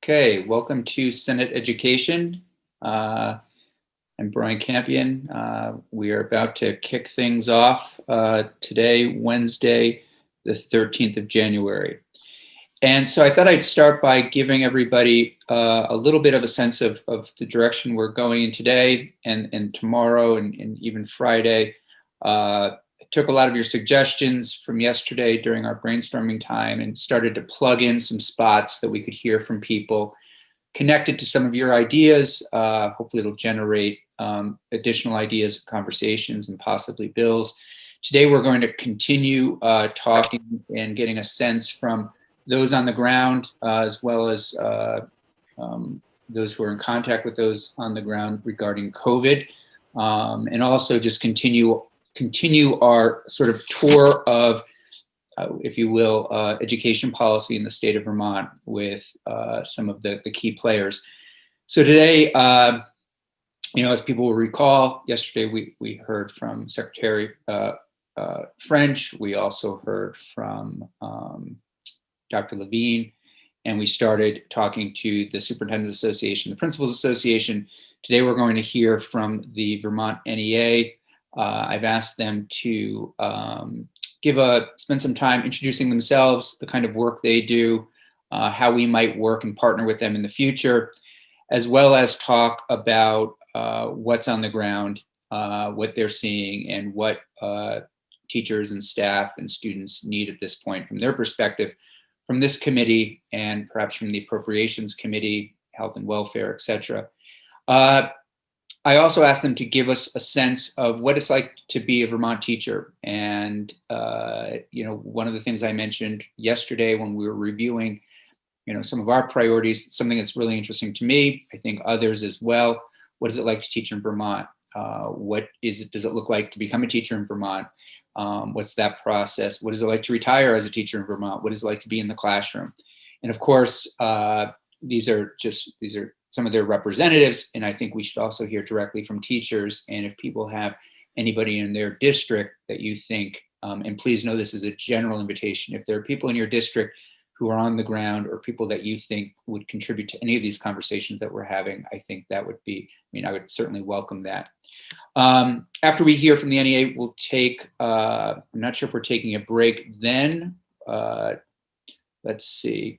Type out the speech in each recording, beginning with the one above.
Okay, welcome to Senate Education. I'm Brian Campion. We are about to kick things off today, Wednesday, the 13th of January. And so I thought I'd start by giving everybody a little bit of a sense of the direction we're going in today and tomorrow and even Friday. I took a lot of your suggestions from yesterday during our brainstorming time and started to plug in some spots that we could hear from people connected to some of your ideas. Hopefully it'll generate additional ideas, conversations, and possibly bills. Today we're going to continue talking and getting a sense from those on the ground, as well as those who are in contact with those on the ground regarding COVID, and also just continue our sort of tour of, if you will, education policy in the state of Vermont with some of the key players. So today, as people will recall, yesterday we heard from Secretary French. We also heard from Dr. Levine, and we started talking to the Superintendent's Association, the Principals Association. Today we're going to hear from the Vermont NEA. I've asked them to spend some time introducing themselves, the kind of work they do, how we might work and partner with them in the future, as well as talk about what's on the ground, what they're seeing, and what teachers and staff and students need at this point from their perspective, from this committee and perhaps from the Appropriations Committee, Health and Welfare, et cetera. I also asked them to give us a sense of what it's like to be a Vermont teacher. And, one of the things I mentioned yesterday when we were reviewing, some of our priorities, something that's really interesting to me, I think others as well. What is it like to teach in Vermont? Does it look like to become a teacher in Vermont? What's that process? What is it like to retire as a teacher in Vermont? What is it like to be in the classroom? And of course, these are some of their representatives, and I think we should also hear directly from teachers. And if people have anybody in their district that you think, and please know this is a general invitation, if there are people in your district who are on the ground or people that you think would contribute to any of these conversations that we're having, I think that would be, I would certainly welcome that. After we hear from the NEA, we'll take, I'm not sure if we're taking a break then. Let's see.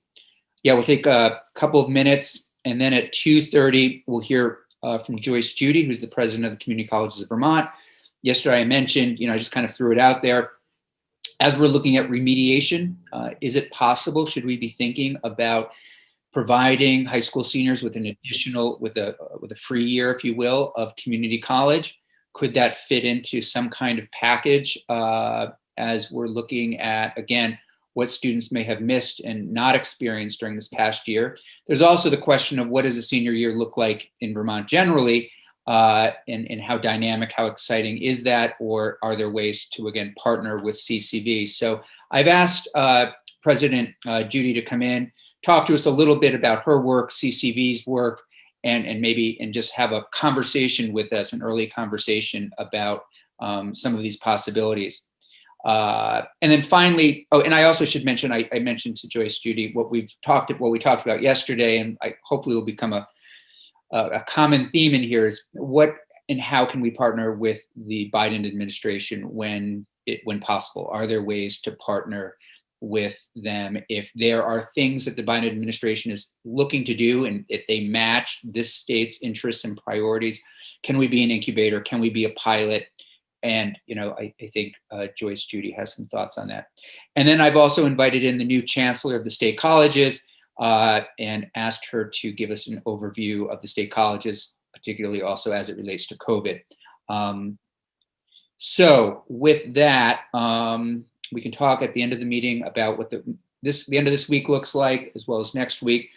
Yeah, we'll take a couple of minutes, and then at 2:30, we'll hear from Joyce Judy, who's the president of the Community Colleges of Vermont. Yesterday I mentioned, I just kind of threw it out there. As we're looking at remediation, is it possible, should we be thinking about providing high school seniors with an additional, with a free year, if you will, of community college? Could that fit into some kind of package as we're looking at, again, what students may have missed and not experienced during this past year? There's also the question of what does a senior year look like in Vermont generally, and how dynamic, how exciting is that, or are there ways to, again, partner with CCV? So I've asked President Judy to come in, talk to us a little bit about her work, CCV's work, and maybe just have a conversation with us, an early conversation about some of these possibilities. And then finally, and I also should mention, I mentioned to Joyce Judy what we talked about yesterday, and hopefully will become a common theme in here is what and how can we partner with the Biden administration when possible? Are there ways to partner with them if there are things that the Biden administration is looking to do and if they match this state's interests and priorities? Can we be an incubator? Can we be a pilot? And, I think Joyce Judy has some thoughts on that. And then I've also invited in the new chancellor of the state colleges and asked her to give us an overview of the state colleges, particularly also as it relates to COVID. So with that, we can talk at the end of the meeting about what the end of this week looks like, as well as next week.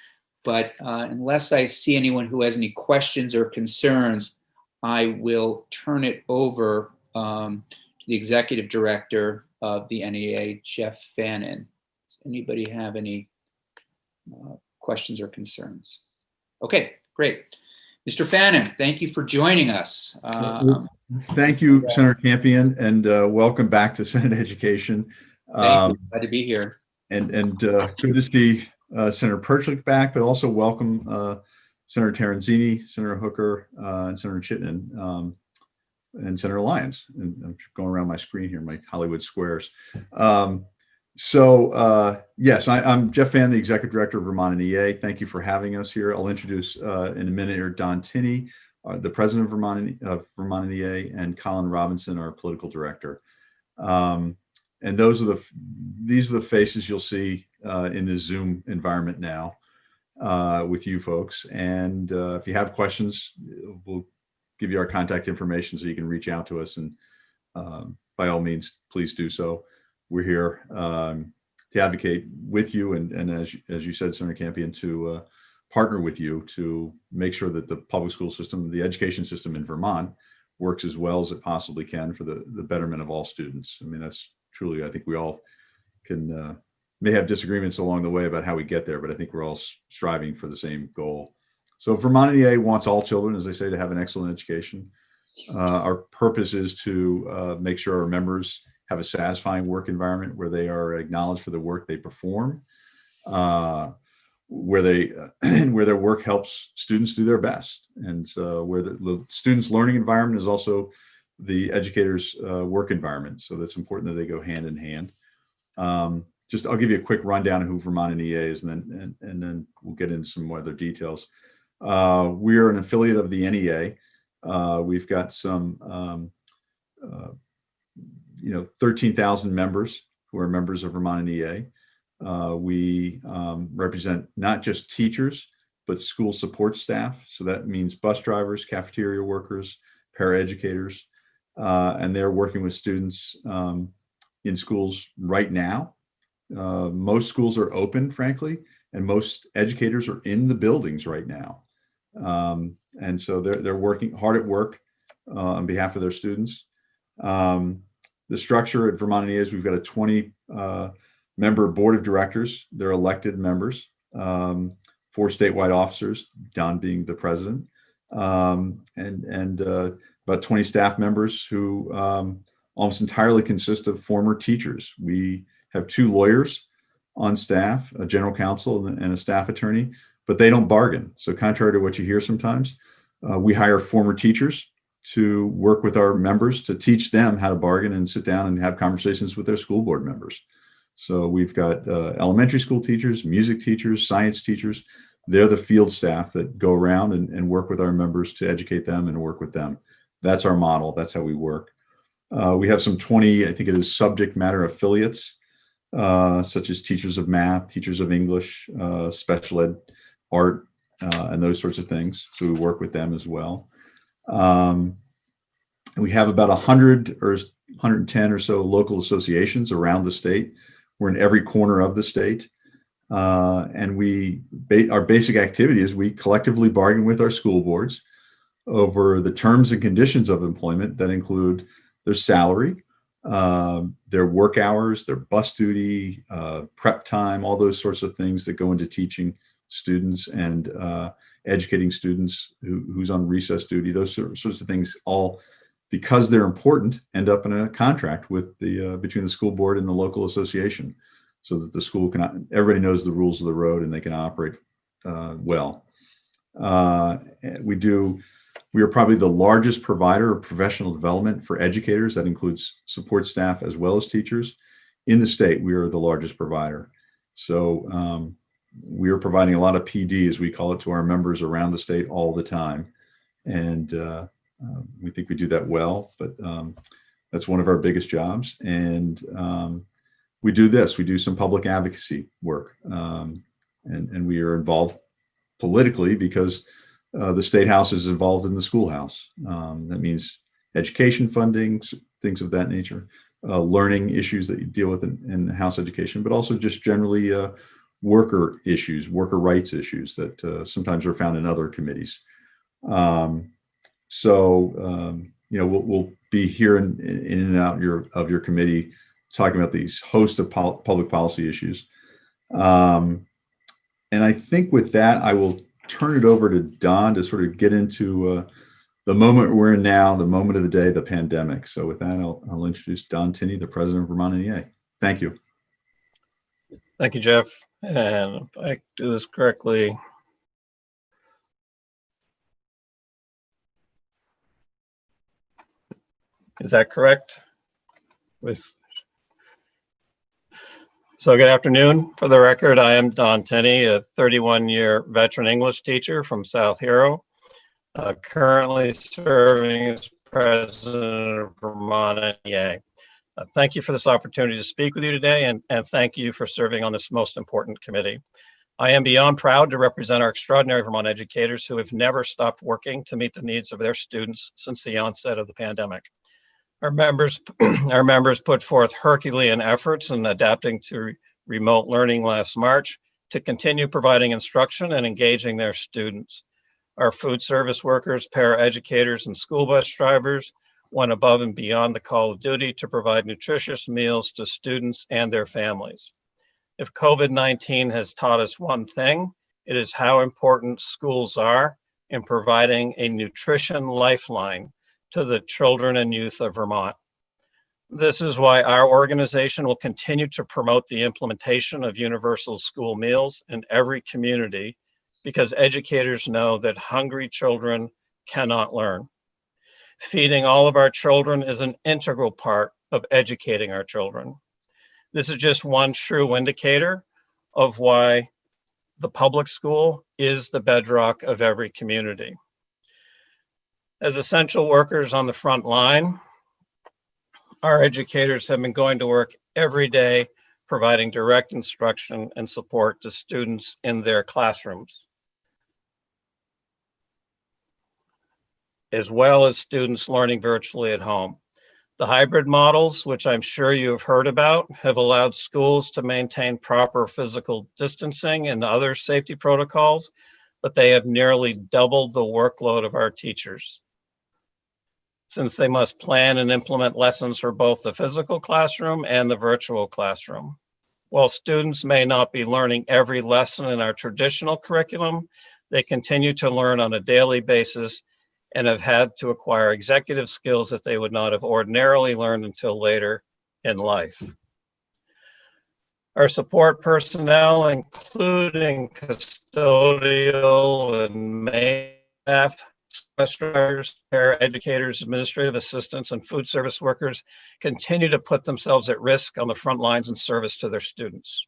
But unless I see anyone who has any questions or concerns, I will turn it over to the executive director of the NEA, Jeff Fannin. Does anybody have any questions or concerns? Okay, great. Mr. Fannin, thank you for joining us. Thank you, Senator Campion, and welcome back to Senate Education. Thank you. Glad to be here. And good to see Senator Perchlik back, but also welcome Senator Terenzini, Senator Hooker, and Senator Chittenden, and Senator Lyons. And I'm going around my screen here, my Hollywood squares. Yes, I'm Jeff Fan, the Executive Director of Vermont NEA. Thank you for having us here. I'll introduce in a minute here Don Tinney, the President of Vermont NEA, and Colin Robinson, our Political Director. And these are the faces you'll see in this Zoom environment now with you folks. And if you have questions, we'll give you our contact information so you can reach out to us. And by all means, please do so. We're here to advocate with you, and as you said, Senator Campion, to partner with you to make sure that the public school system, the education system in Vermont, works as well as it possibly can for the betterment of all students. I mean, that's truly, I think we all can may have disagreements along the way about how we get there, but I think we're all striving for the same goal. So Vermont NEA wants all children, as I say, to have an excellent education. Our purpose is to make sure our members have a satisfying work environment where they are acknowledged for the work they perform, where their work helps students do their best, and so where the students' learning environment is also the educators' work environment. So that's important that they go hand in hand. I'll give you a quick rundown of who Vermont NEA is, and then we'll get into some more other details. We are an affiliate of the NEA. We've got some 13,000 members who are members of Vermont NEA. We represent not just teachers, but school support staff. So that means bus drivers, cafeteria workers, paraeducators, and they're working with students in schools right now. Most schools are open, frankly, and most educators are in the buildings right now. And so they're working hard at work on behalf of their students. The structure at Vermont NEA is we've got a 20 member board of directors. They're elected members, 4 statewide officers, Don being the president, and about 20 staff members who almost entirely consist of former teachers. We have 2 lawyers on staff, a general counsel and a staff attorney, but they don't bargain. So contrary to what you hear sometimes, we hire former teachers to work with our members to teach them how to bargain and sit down and have conversations with their school board members. So we've got elementary school teachers, music teachers, science teachers. They're the field staff that go around and work with our members to educate them and work with them. That's our model. That's how we work. We have some 20, I think it is subject matter affiliates, such as teachers of math, teachers of English, special ed, art, and those sorts of things. So we work with them as well. We have about 100 or 110 or so local associations around the state. We're in every corner of the state. And our basic activity is we collectively bargain with our school boards over the terms and conditions of employment that include their salary, their work hours, their bus duty, prep time, all those sorts of things that go into teaching students and educating students who's on recess duty. Those sorts of things, all because they're important, end up in a contract with between the school board and the local association, so that the school everybody knows the rules of the road and they can operate well. We are probably the largest provider of professional development for educators. That includes support staff as well as teachers. In the state, we are the largest provider. So we are providing a lot of PD, as we call it, to our members around the state all the time. And we think we do that well, but that's one of our biggest jobs. And we do some public advocacy work. And we are involved politically because the State House is involved in the schoolhouse. That means education funding, things of that nature, learning issues that you deal with in House education, but also just generally worker issues, worker rights issues that sometimes are found in other committees. We'll be here in and out of your committee talking about these host of public policy issues. And I think with that, I will turn it over to Don to sort of get into the moment we're in now, the moment of the day, the pandemic. So with that, I'll introduce Don Tinney, the president of Vermont NEA. Thank you. Thank you, Jeff. And if I do this correctly, is that correct? So good afternoon. For the record, I am Don Tenney, a 31-year veteran English teacher from South Hero, currently serving as president of Vermont NEA. Thank you for this opportunity to speak with you today, and thank you for serving on this most important committee. I am beyond proud to represent our extraordinary Vermont educators who have never stopped working to meet the needs of their students since the onset of the pandemic. Our members put forth Herculean efforts in adapting to remote learning last March to continue providing instruction and engaging their students. Our food service workers, paraeducators, and school bus drivers went above and beyond the call of duty to provide nutritious meals to students and their families. If COVID-19 has taught us one thing, it is how important schools are in providing a nutrition lifeline to the children and youth of Vermont. This is why our organization will continue to promote the implementation of universal school meals in every community, because educators know that hungry children cannot learn. Feeding all of our children is an integral part of educating our children. This is just one true indicator of why the public school is the bedrock of every community. As essential workers on the front line, our educators have been going to work every day, providing direct instruction and support to students in their classrooms, as well as students learning virtually at home. The hybrid models, which I'm sure you have heard about, have allowed schools to maintain proper physical distancing and other safety protocols, but they have nearly doubled the workload of our teachers, since they must plan and implement lessons for both the physical classroom and the virtual classroom. While students may not be learning every lesson in our traditional curriculum, they continue to learn on a daily basis and have had to acquire executive skills that they would not have ordinarily learned until later in life. Our support personnel, including custodial and maid staff, bus drivers, paraeducators, administrative assistants, and food service workers, continue to put themselves at risk on the front lines in service to their students.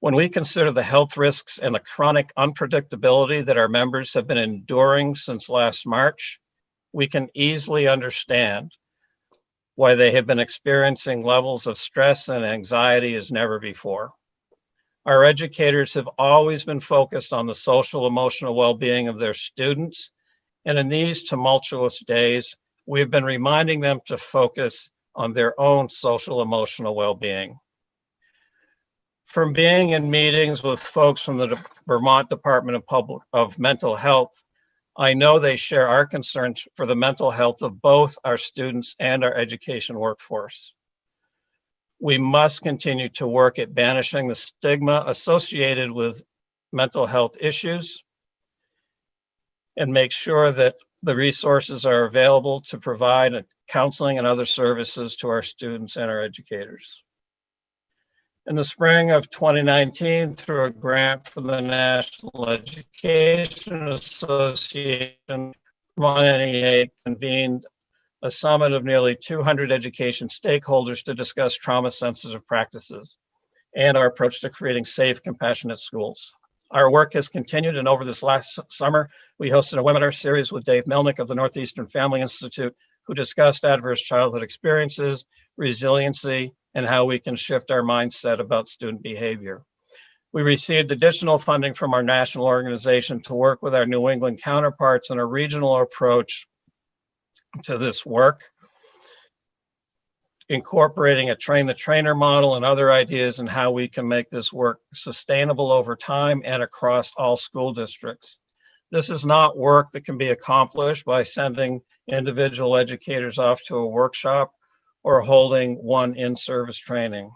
When we consider the health risks and the chronic unpredictability that our members have been enduring since last March, we can easily understand why they have been experiencing levels of stress and anxiety as never before. Our educators have always been focused on the social emotional well-being of their students, and in these tumultuous days, we have been reminding them to focus on their own social emotional well-being. From being in meetings with folks from the Vermont Department of Mental Health, I know they share our concerns for the mental health of both our students and our education workforce. We must continue to work at banishing the stigma associated with mental health issues and make sure that the resources are available to provide counseling and other services to our students and our educators. In the spring of 2019, through a grant from the National Education Association, Vermont NEA convened a summit of nearly 200 education stakeholders to discuss trauma-sensitive practices and our approach to creating safe, compassionate schools. Our work has continued, and over this last summer, we hosted a webinar series with Dave Melnick of the Northeastern Family Institute, who discussed adverse childhood experiences, resiliency, and how we can shift our mindset about student behavior. We received additional funding from our national organization to work with our New England counterparts in a regional approach to this work, incorporating a train-the-trainer model and other ideas and how we can make this work sustainable over time and across all school districts. This is not work that can be accomplished by sending individual educators off to a workshop or holding one in-service training.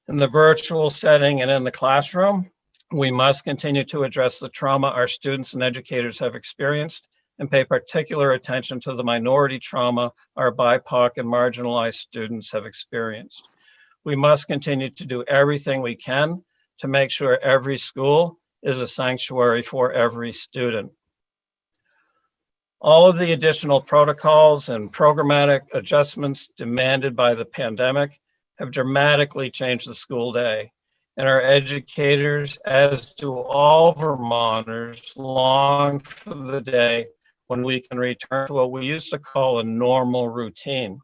In the virtual setting and in the classroom, we must continue to address the trauma our students and educators have experienced and pay particular attention to the minority trauma our BIPOC and marginalized students have experienced. We must continue to do everything we can to make sure every school is a sanctuary for every student. All of the additional protocols and programmatic adjustments demanded by the pandemic have dramatically changed the school day, and our educators, as do all Vermonters, long for the day when we can return to what we used to call a normal routine.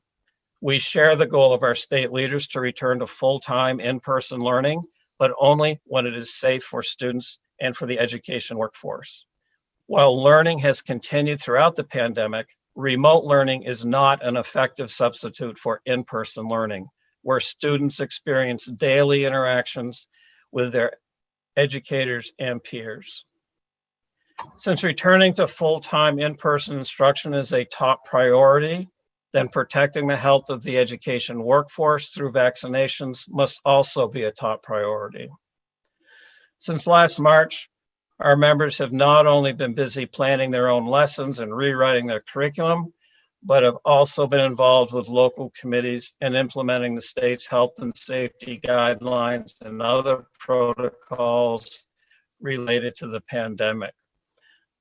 We share the goal of our state leaders to return to full-time in-person learning, but only when it is safe for students and for the education workforce. While learning has continued throughout the pandemic, remote learning is not an effective substitute for in-person learning, where students experience daily interactions with their educators and peers. Since returning to full-time in-person instruction is a top priority, then protecting the health of the education workforce through vaccinations must also be a top priority. Since last March, our members have not only been busy planning their own lessons and rewriting their curriculum, but have also been involved with local committees in implementing the state's health and safety guidelines and other protocols related to the pandemic.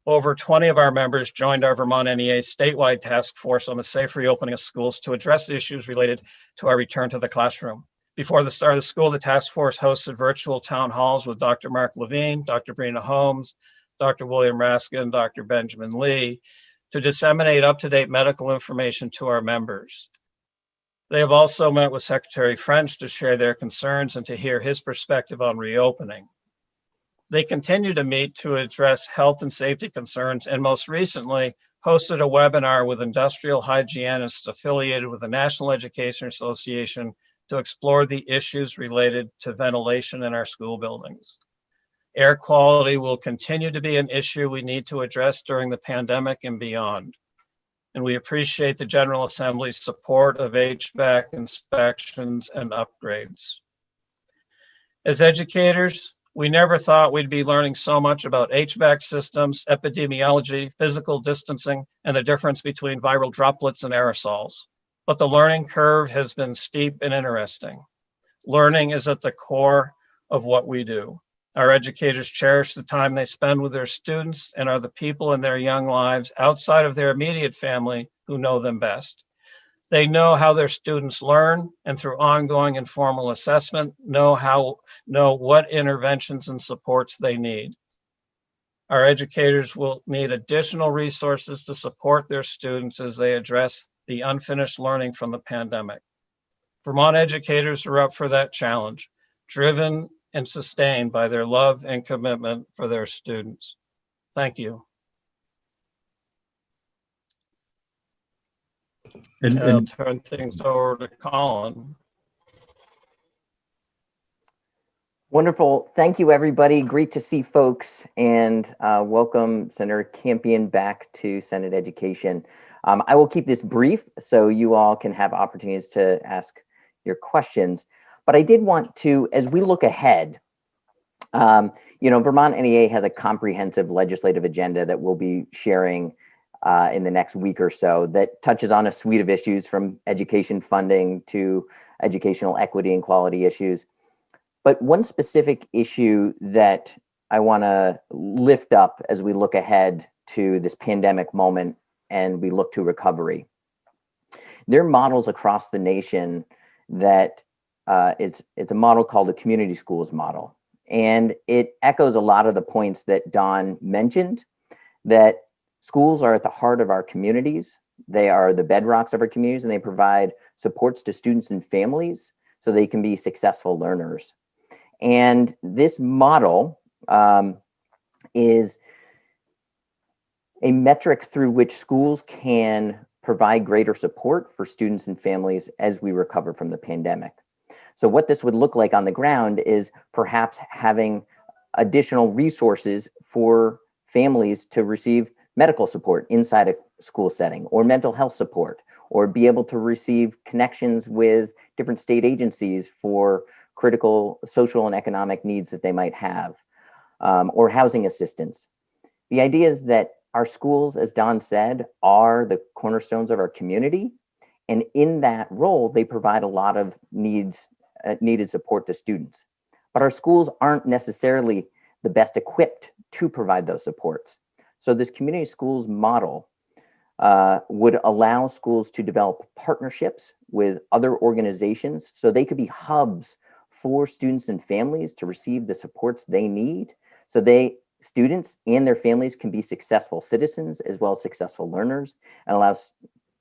Over 20 of our members joined our Vermont NEA statewide task force on the safe reopening of schools to address issues related to our return to the classroom. Before the start of the school, the task force hosted virtual town halls with Dr. Mark Levine, Dr. Brina Holmes, Dr. William Raskin, Dr. Benjamin Lee, to disseminate up-to-date medical information to our members. They have also met with Secretary French to share their concerns and to hear his perspective on reopening. They continue to meet to address health and safety concerns, and most recently hosted a webinar with industrial hygienists affiliated with the National Education Association to explore the issues related to ventilation in our school buildings. Air quality will continue to be an issue we need to address during the pandemic and beyond. And we appreciate the General Assembly's support of HVAC inspections and upgrades. As educators, we never thought we'd be learning so much about HVAC systems, epidemiology, physical distancing, and the difference between viral droplets and aerosols. But the learning curve has been steep and interesting. Learning is at the core of what we do. Our educators cherish the time they spend with their students and are the people in their young lives outside of their immediate family who know them best. They know how their students learn, and through ongoing informal assessment, know what interventions and supports they need. Our educators will need additional resources to support their students as they address the unfinished learning from the pandemic. Vermont educators are up for that challenge, driven and sustained by their love and commitment for their students. Thank you. I'll turn things over to Colin. Wonderful. Thank you, everybody. Great to see folks, and welcome Senator Campion back to Senate Education. I will keep this brief so you all can have opportunities to ask your questions. But I did want to, as we look ahead, Vermont NEA has a comprehensive legislative agenda that we'll be sharing in the next week or so that touches on a suite of issues from education funding to educational equity and quality issues. But one specific issue that I want to lift up as we look ahead to this pandemic moment and we look to recovery. There are models across the nation that it's a model called the community schools model. And it echoes a lot of the points that Don mentioned, that schools are at the heart of our communities. They are the bedrocks of our communities, and they provide supports to students and families so they can be successful learners. And this model is a metric through which schools can provide greater support for students and families as we recover from the pandemic. So what this would look like on the ground is perhaps having additional resources for families to receive medical support inside a school setting, or mental health support, or be able to receive connections with different state agencies for critical social and economic needs that they might have, or housing assistance. The idea is that our schools, as Don said, are the cornerstones of our community. And in that role, they provide a lot of needed support to students. but our schools aren't necessarily the best equipped to provide those supports. So this community schools model would allow schools to develop partnerships with other organizations so they could be hubs for students and families to receive the supports they need, so students and their families can be successful citizens as well as successful learners, and allows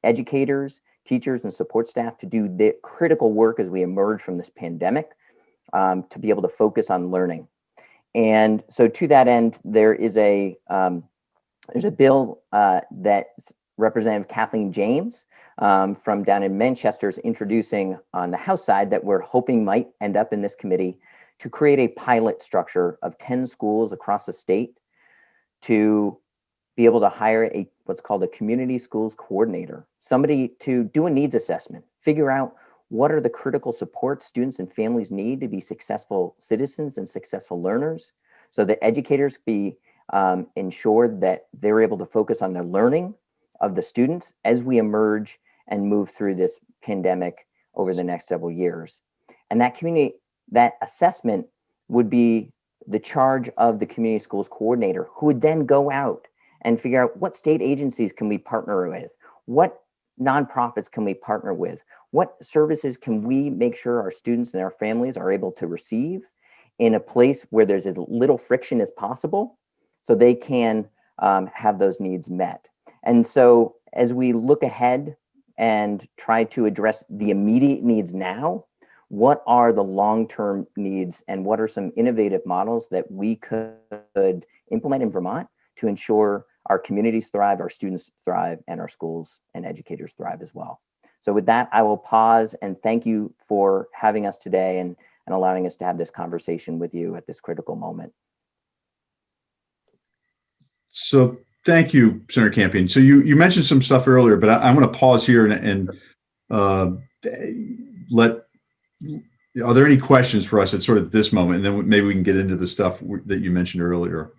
educators, teachers, and support staff to do the critical work as we emerge from this pandemic, to be able to focus on learning. And so to that end, there's a bill that Representative Kathleen James from down in Manchester is introducing on the House side that we're hoping might end up in this committee, to create a pilot structure of 10 schools across the state to be able to hire what's called a community schools coordinator, somebody to do a needs assessment, figure out what are the critical supports students and families need to be successful citizens and successful learners, so that educators be ensured that they're able to focus on the learning of the students as we emerge and move through this pandemic over the next several years. And that assessment would be the charge of the community schools coordinator, who would then go out and figure out what state agencies can we partner with, what nonprofits can we partner with, what services can we make sure our students and our families are able to receive in a place where there's as little friction as possible, so they can have those needs met. And so as we look ahead and try to address the immediate needs now, what are the long-term needs, and what are some innovative models that we could implement in Vermont to ensure our communities thrive, our students thrive, and our schools and educators thrive as well. So with that, I will pause and thank you for having us today and allowing us to have this conversation with you at this critical moment. So thank you, Senator Campion. So you mentioned some stuff earlier, but I'm going to pause here and are there any questions for us at sort of this moment? And then maybe we can get into the stuff that you mentioned earlier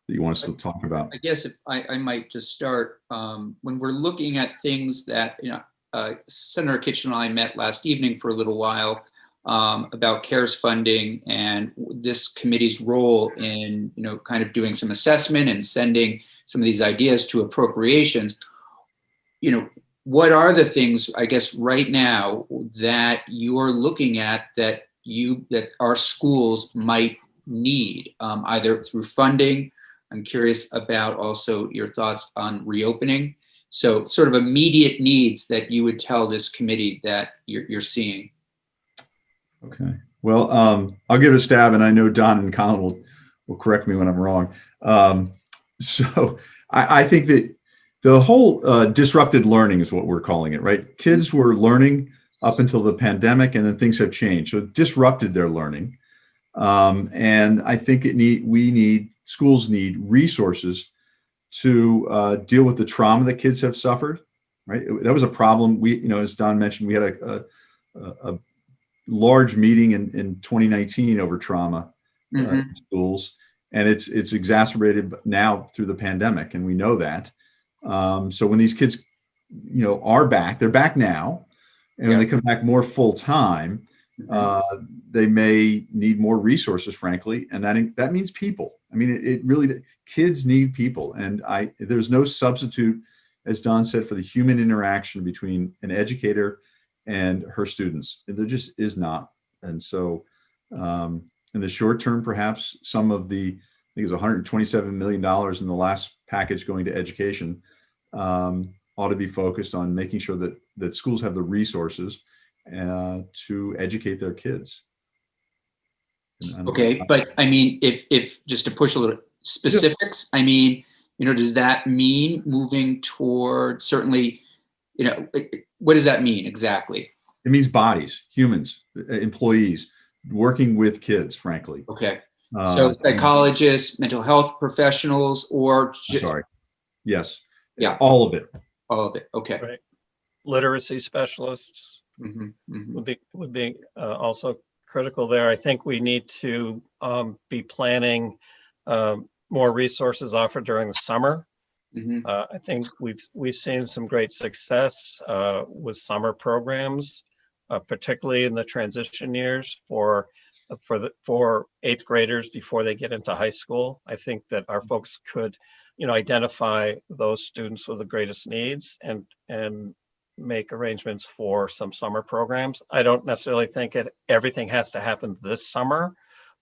that you want us to talk about. I guess if I might just start, when we're looking at things that, Senator Kitchen and I met last evening for a little while about CARES funding and this committee's role in, kind of doing some assessment and sending some of these ideas to appropriations. What are the things, I guess, right now that you're looking at that our schools might need, either through funding? I'm curious about also your thoughts on reopening. So sort of immediate needs that you would tell this committee that you're seeing. Okay. Well, I'll give it a stab, and I know Don and Colin will correct me when I'm wrong. So I think that the whole disrupted learning is what we're calling it, right? Kids were learning up until the pandemic, and then things have changed. So it disrupted their learning. And I think schools need resources to deal with the trauma that kids have suffered, right? That was a problem. As Don mentioned, we had a large meeting in 2019 over trauma in schools, and it's exacerbated now through the pandemic, and we know that. So when these kids, are back, they're back now, and when they come back more full time, they may need more resources, frankly, and that means people. I mean, it really, kids need people, and there's no substitute, as Don said, for the human interaction between an educator and her students. There just is not. And so in the short term, perhaps some of I think it's $127 million in the last package going to education, ought to be focused on making sure that schools have the resources to educate their kids. Okay, but I mean, if just to push a little specifics, I mean, does that mean moving toward certainly, what does that mean exactly? It means bodies, humans, employees working with kids, frankly. Okay. So psychologists, mental health professionals, or sorry. Yes. Yeah. All of it. All of it. Okay. Right. Literacy specialists would be also critical there. I think we need to be planning more resources offered during the summer. I think we've seen some great success with summer programs, particularly in the transition years for for eighth graders before they get into high school. I think that our folks could, identify those students with the greatest needs and make arrangements for some summer programs. I don't necessarily think everything has to happen this summer,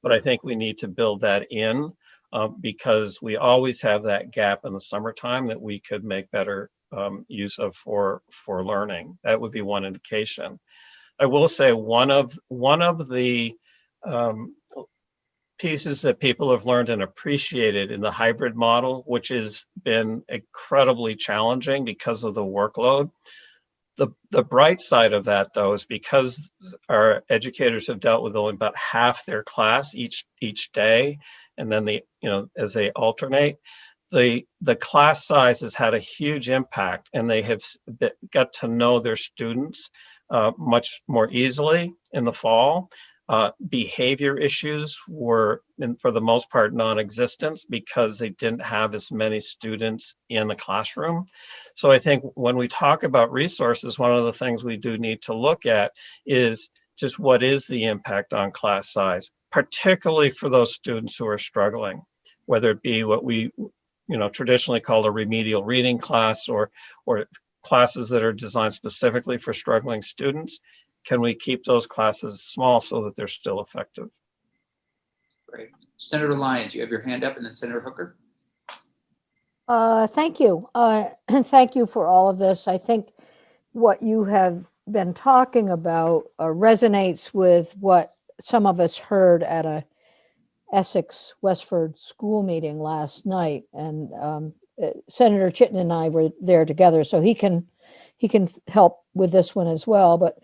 but I think we need to build that in because we always have that gap in the summertime that we could make better use of for learning. That would be one indication. I will say one of the pieces that people have learned and appreciated in the hybrid model, which has been incredibly challenging because of the workload. The bright side of that, though, is because our educators have dealt with only about half their class each day, and then as they alternate, the class size has had a huge impact, and they have got to know their students much more easily in the fall. Behavior issues were, for the most part, non-existent because they didn't have as many students in the classroom. So I think when we talk about resources, one of the things we do need to look at is just what is the impact on class size, particularly for those students who are struggling, whether it be what we traditionally call a remedial reading class or classes that are designed specifically for struggling students. Can we keep those classes small so that they're still effective? Great. Senator Lyons, you have your hand up, and then Senator Hooker. Thank you. And thank you for all of this. I think what you have been talking about resonates with what some of us heard at a Essex Westford school meeting last night. And Senator Chittenden and I were there together, so he can help with this one as well. But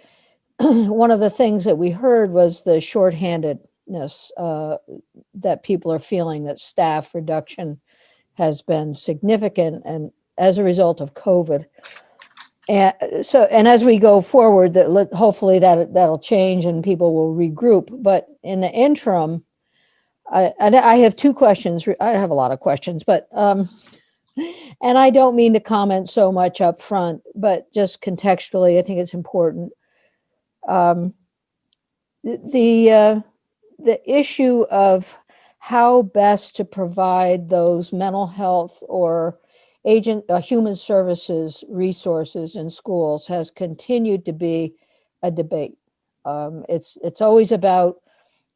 one of the things that we heard was the shorthandedness that people are feeling, that staff reduction has been significant, and as a result of COVID. And as we go forward, hopefully that'll change and people will regroup. But in the interim, I have two questions. I have a lot of questions, but and I don't mean to comment so much up front, but just contextually, I think it's important. The issue of how best to provide those mental health or human services resources in schools has continued to be a debate. It's always about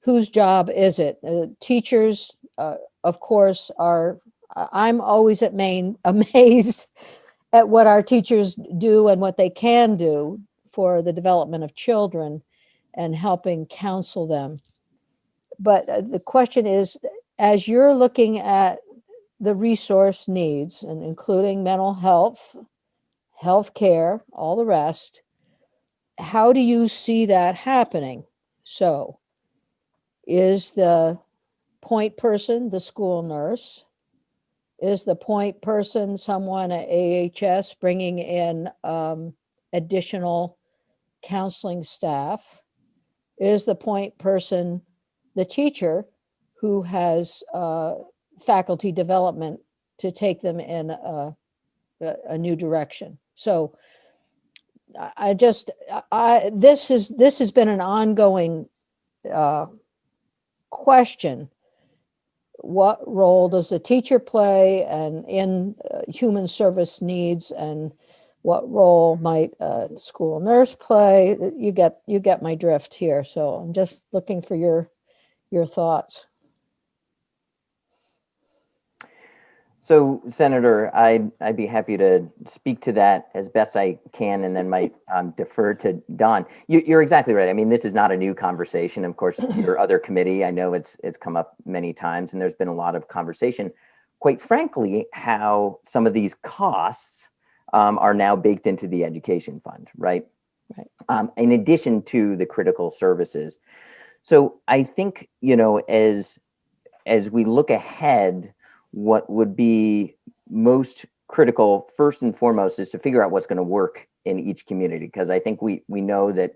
whose job is it. Teachers, of course, are. I'm always amazed at what our teachers do and what they can do for the development of children and helping counsel them. But the question is, as you're looking at the resource needs, and including mental health, healthcare, all the rest, how do you see that happening? So is the point person the school nurse? Is the point person someone at AHS bringing in additional counseling staff? Is the point person the teacher who has faculty development to take them in a new direction? So this has been an ongoing question. What role does the teacher play and in human service needs, and what role might a school nurse play? You get my drift here. So I'm just looking for your thoughts. So, Senator, I'd be happy to speak to that as best I can, and then might defer to Don. You're exactly right. I mean, this is not a new conversation. Of course, your other committee, I know it's come up many times, and there's been a lot of conversation. Quite frankly, how some of these costs are now baked into the education fund, right? Right. In addition to the critical services. So I think, as we look ahead, what would be most critical, first and foremost, is to figure out what's going to work in each community. Because I think we know that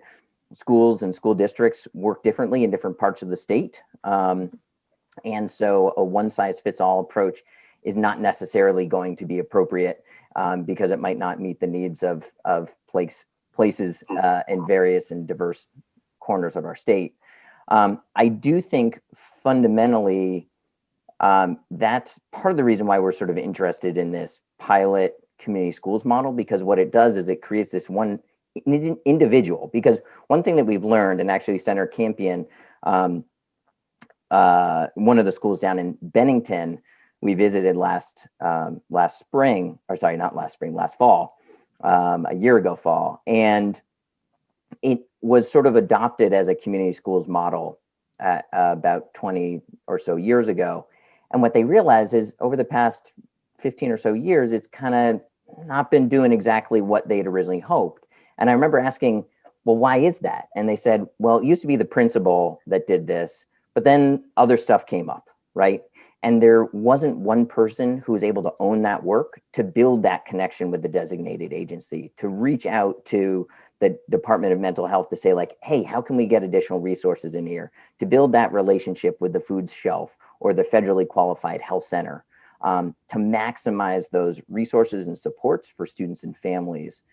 schools and school districts work differently in different parts of the state. And so a one-size-fits-all approach is not necessarily going to be appropriate because it might not meet the needs of places in various and diverse corners of our state. I do think fundamentally that's part of the reason why we're sort of interested in this pilot community schools model, because what it does is it creates this one individual. Because one thing that we've learned, and actually Senator Campion, one of the schools down in Bennington, we visited last spring, or sorry, not last spring, last fall, a year ago fall, and it was sort of adopted as a community schools model at about 20 or so years ago. And what they realized is over the past 15 or so years, it's kind of not been doing exactly what they'd originally hoped. And I remember asking, well, why is that? And they said, well, it used to be the principal that did this, but then other stuff came up, right? And there wasn't one person who was able to own that work, to build that connection with the designated agency, to reach out to the Department of Mental Health to say like, hey, how can we get additional resources in here? To build that relationship with the food shelf or the federally qualified health center, to maximize those resources and supports for students and families.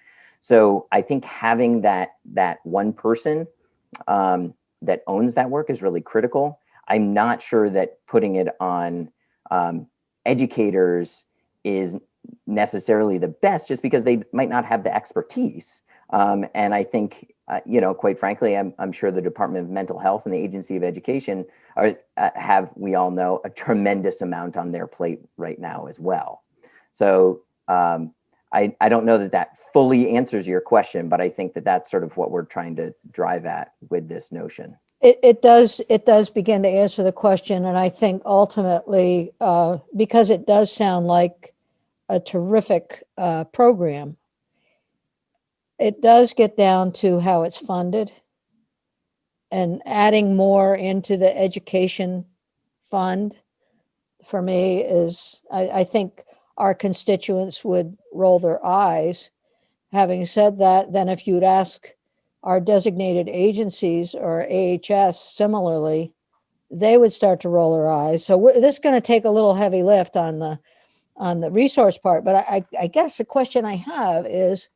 So I think having that one person that owns that work is really critical. I'm not sure that putting it on educators is necessarily the best, just because they might not have the expertise. And I think, quite frankly, I'm sure the Department of Mental Health and the Agency of Education have, we all know, a tremendous amount on their plate right now as well. So I don't know that fully answers your question, but I think that that's sort of what we're trying to drive at with this notion. It does begin to answer the question. And I think ultimately, because it does sound like a terrific program, it does get down to how it's funded, and adding more into the education fund for me is, I think our constituents would roll their eyes. Having said that, then if you'd ask our designated agencies or AHS similarly, they would start to roll their eyes. So this is going to take a little heavy lift on the resource part. But I guess the question I have is,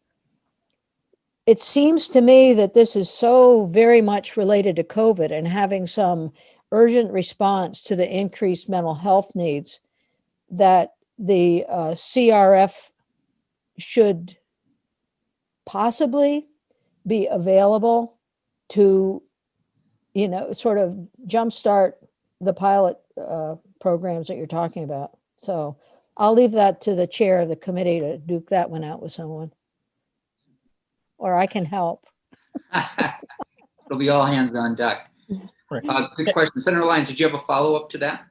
it seems to me that this is so very much related to COVID and having some urgent response to the increased mental health needs, that the CRF should possibly be available to, sort of jumpstart the pilot programs that you're talking about. So I'll leave that to the chair of the committee to duke that one out with someone. Or I can help. It'll be all hands on deck. Good question. Senator Lyons, did you have a follow-up to that?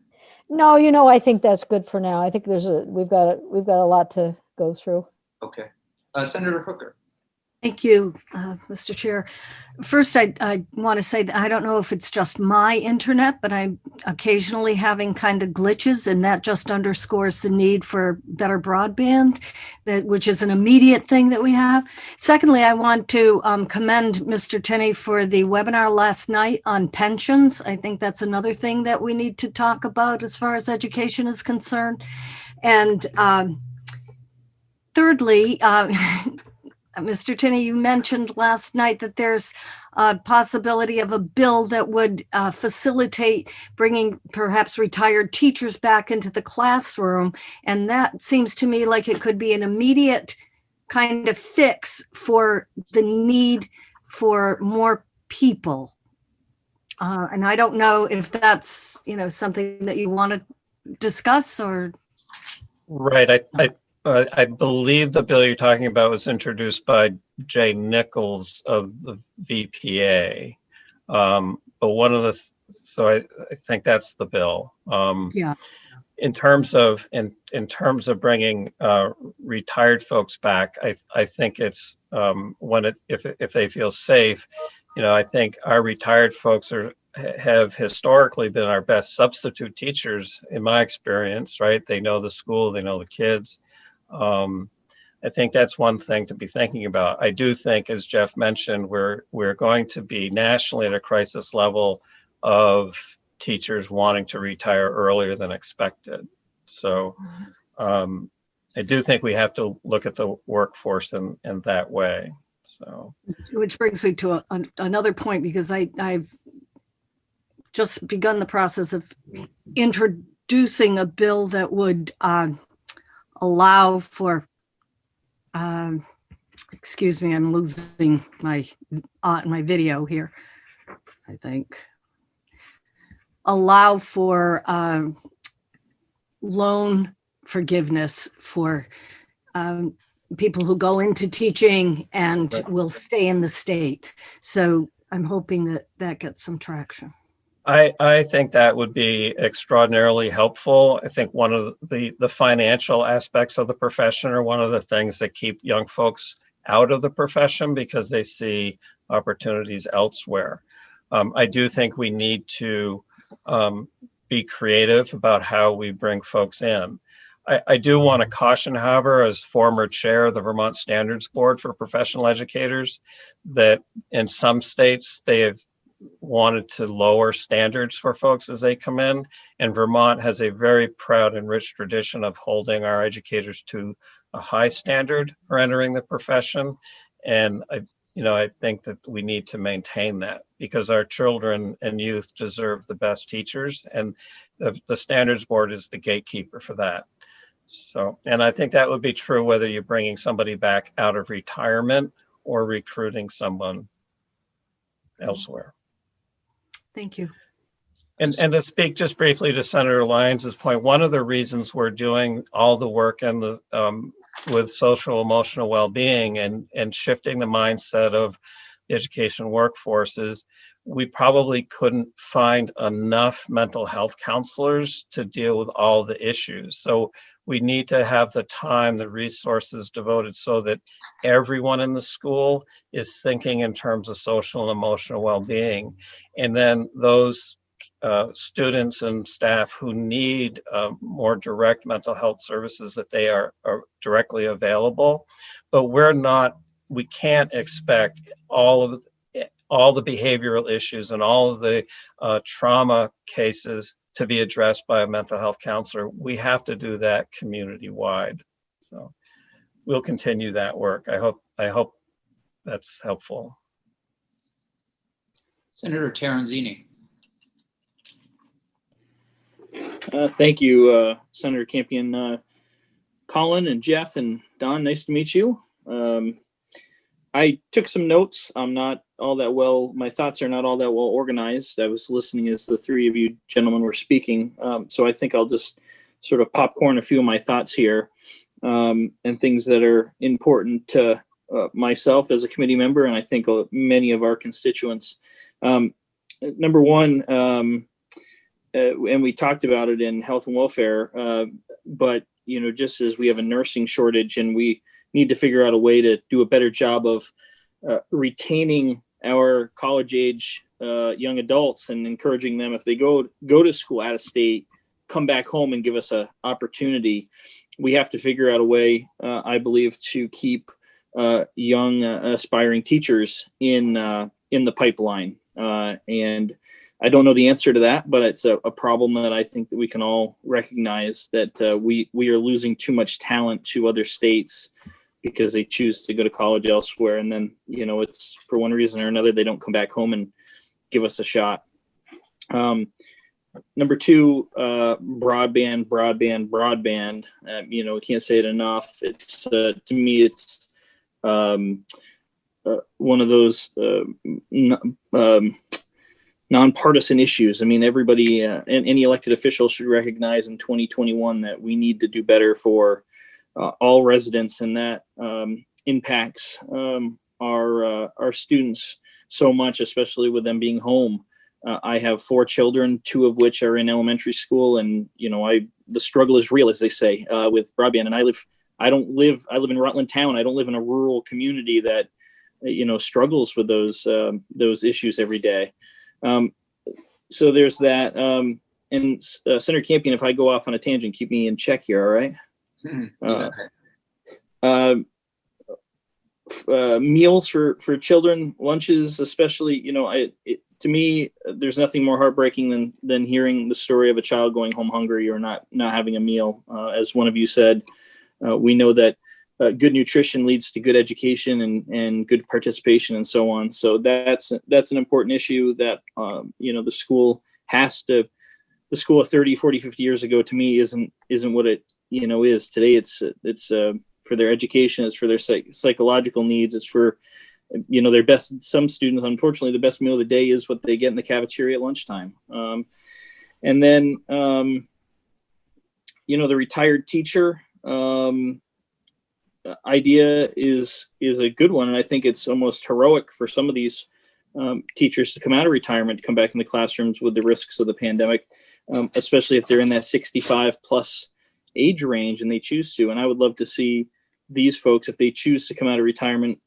No, I think that's good for now. I think we've got a lot to go through. Okay. Senator Hooker. Thank you, Mr. Chair. First, I want to say that I don't know if it's just my internet, but I'm occasionally having kind of glitches, and that just underscores the need for better broadband, which is an immediate thing that we have. Secondly, I want to commend Mr. Tenney for the webinar last night on pensions. I think that's another thing that we need to talk about as far as education is concerned. And thirdly, Mr. Tenney, you mentioned last night that there's a possibility of a bill that would facilitate bringing perhaps retired teachers back into the classroom. And that seems to me like it could be an immediate kind of fix for the need for more people. And I don't know if that's, something that you want to discuss or. Right. I believe the bill you're talking about was introduced by Jay Nichols of the VPA. But so I think that's the bill. Yeah. In terms of bringing retired folks back, I think it's if they feel safe. I think our retired folks have historically been our best substitute teachers in my experience. Right? They know the school, they know the kids. I think that's one thing to be thinking about. I do think, as Jeff mentioned, we're going to be nationally at a crisis level of teachers wanting to retire earlier than expected. So I do think we have to look at the workforce in that way. So, which brings me to another point, because I've just begun the process of introducing a bill that would allow for, excuse me, I'm losing my video here, I think. Allow for loan forgiveness for people who go into teaching and Right. will stay in the state. So I'm hoping that that gets some traction. I think that would be extraordinarily helpful. I think one of the financial aspects of the profession are one of the things that keep young folks out of the profession because they see opportunities elsewhere. I do think we need to be creative about how we bring folks in. I do want to caution, however, as former chair of the Vermont Standards Board for Professional Educators, that in some states they have wanted to lower standards for folks as they come in. And Vermont has a very proud and rich tradition of holding our educators to a high standard for entering the profession. And I think that we need to maintain that because our children and youth deserve the best teachers, and the Standards Board is the gatekeeper for that. So, and I think that would be true whether you're bringing somebody back out of retirement or recruiting someone elsewhere. Thank you. And to speak just briefly to Senator Lyons' point, one of the reasons we're doing all the work in the with social emotional well-being and shifting the mindset of the education workforce is we probably couldn't find enough mental health counselors to deal with all the issues. So we need to have the time, the resources devoted so that everyone in the school is thinking in terms of social and emotional well-being. And then those students and staff who need more direct mental health services, that they are directly available. But we can't expect all the behavioral issues and all of the trauma cases to be addressed by a mental health counselor. We have to do that community-wide. So we'll continue that work. I hope that's helpful. Senator Terenzini. Thank you, Senator Campion. Colin and Jeff and Don, nice to meet you. I took some notes. I'm not all that well, my thoughts are not all that well organized. I was listening as the three of you gentlemen were speaking. So I think I'll just sort of popcorn a few of my thoughts here and things that are important to myself as a committee member, and I think many of our constituents. Number one, and we talked about it in health and welfare, but just as we have a nursing shortage and we need to figure out a way to do a better job of retaining our college age young adults and encouraging them, if they go to school out of state, come back home and give us an opportunity. We have to figure out a way, I believe, to keep young aspiring teachers in the pipeline. And I don't know the answer to that, but it's a problem that I think that we can all recognize, that we are losing too much talent to other states because they choose to go to college elsewhere. And then, it's for one reason or another, they don't come back home and give us a shot. Number two, broadband. We can't say it enough. It's to me, it's one of those nonpartisan issues. I mean, everybody and any elected official should recognize in 2021 that we need to do better for all residents, and that impacts our students so much, especially with them being home. I have 4 children, 2 of which are in elementary school, and the struggle is real, as they say, with broadband. And I live in Rutland Town. I don't live in a rural community that struggles with those issues every day. So there's that. And Senator Campion, if I go off on a tangent, keep me in check here, all right? Meals for children, lunches, especially, to me, there's nothing more heartbreaking than hearing the story of a child going home hungry or not having a meal. As one of you said, we know that good nutrition leads to good education and good participation and so on. So that's an important issue that, the school the school of 30, 40, 50 years ago to me isn't what it, is today. It's for their education, it's for their psychological needs, it's for, their best. Some students, unfortunately, the best meal of the day is what they get in the cafeteria at lunchtime. And then, the retired teacher idea is a good one. And I think it's almost heroic for some of these teachers to come out of retirement, to come back in the classrooms with the risks of the pandemic, especially if they're in that 65 plus age range and they choose to. And I would love to see these folks, if they choose to come out of retirement,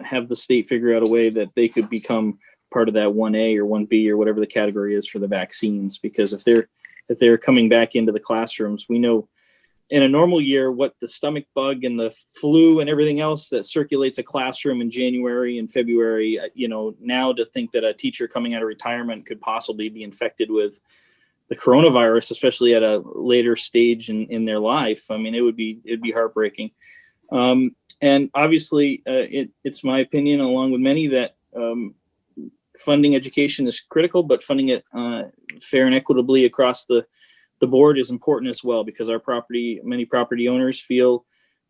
have the state figure out a way that they could become part of that 1A or 1B or whatever the category is for the vaccines. Because if they're coming back into the classrooms, we know in a normal year what the stomach bug and the flu and everything else that circulates a classroom in January and February, now to think that a teacher coming out of retirement could possibly be infected with the coronavirus, especially at a later stage in their life. I mean, it'd be heartbreaking. And obviously, it's my opinion, along with many, that funding education is critical, but funding it fair and equitably across the board is important as well, because many property owners feel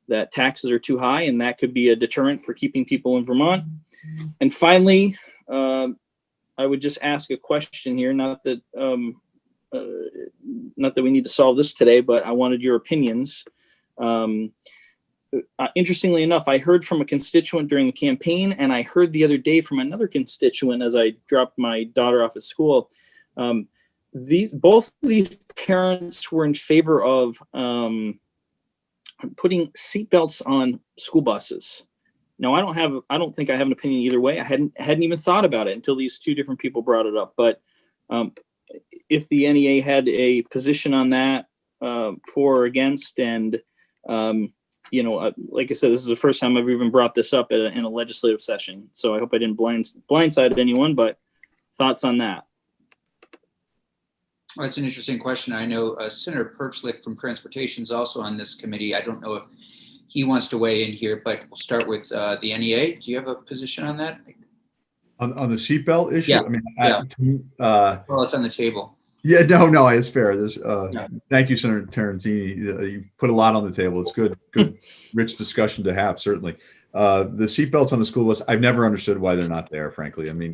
that taxes are too high, and that could be a deterrent for keeping people in Vermont. And finally, I would just ask a question here, not that we need to solve this today, but I wanted your opinions. Interestingly enough, I heard from a constituent during the campaign, and I heard the other day from another constituent as I dropped my daughter off at school. Both of these parents were in favor of putting seatbelts on school buses. Now, I don't think I have an opinion either way. I hadn't even thought about it until these two different people brought it up. But if the NEA had a position on that, for or against, and like I said, this is the first time I've even brought this up in a legislative session. So I hope I didn't blindside anyone, but thoughts on that? Well, that's an interesting question. I know Senator Perchlik from Transportation is also on this committee. I don't know if he wants to weigh in here, but we'll start with the NEA. Do you have a position on that? On the seatbelt issue? Yeah. I mean, Well, it's on the table. Yeah, no, it's fair. There's Yeah. Thank you, Senator Terenzini. You put a lot on the table. It's good, rich discussion to have, certainly. The seatbelts on the school bus, I've never understood why they're not there, frankly. I mean,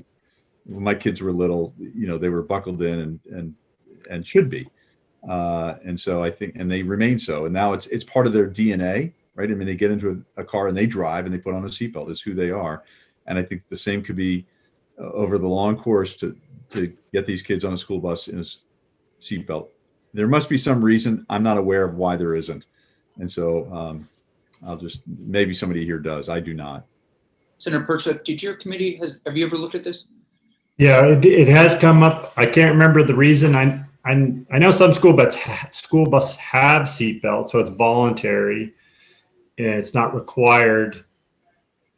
when my kids were little, they were buckled in and should be. And so I think, and they remain so. And now it's part of their DNA, right? I mean, they get into a car and they drive and they put on a seatbelt. It's who they are. And I think the same could be over the long course to get these kids on a school bus in a seatbelt. There must be some reason. I'm not aware of why there isn't. And so maybe somebody here does. I do not. Senator Perchlik, did your committee, have you ever looked at this? Yeah, it has come up. I can't remember the reason. I know some school bus have seatbelts, so it's voluntary. It's not required.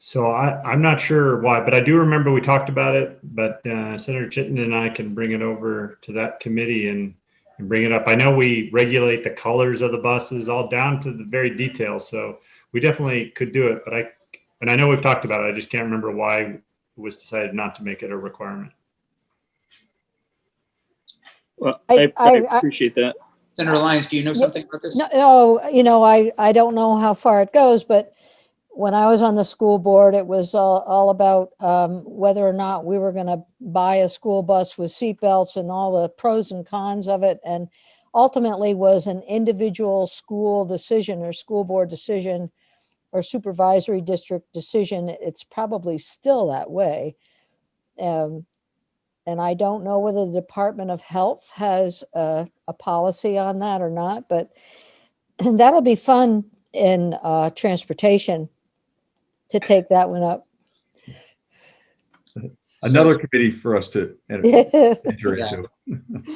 So I'm not sure why, but I do remember we talked about it. But Senator Chittenden and I can bring it over to that committee and bring it up. I know we regulate the colors of the buses all down to the very details, so we definitely could do it. But I know we've talked about it. I just can't remember why it was decided not to make it a requirement. Well, I appreciate that. Senator Lyons, do you know something about this? No, I don't know how far it goes, but when I was on the school board, it was all about whether or not we were going to buy a school bus with seatbelts and all the pros and cons of it. And ultimately was an individual school decision or school board decision or supervisory district decision. It's probably still that way. And I don't know whether the Department of Health has a policy on that or not, but that'll be fun in transportation to take that one up. Another committee for us to enter Yeah. into.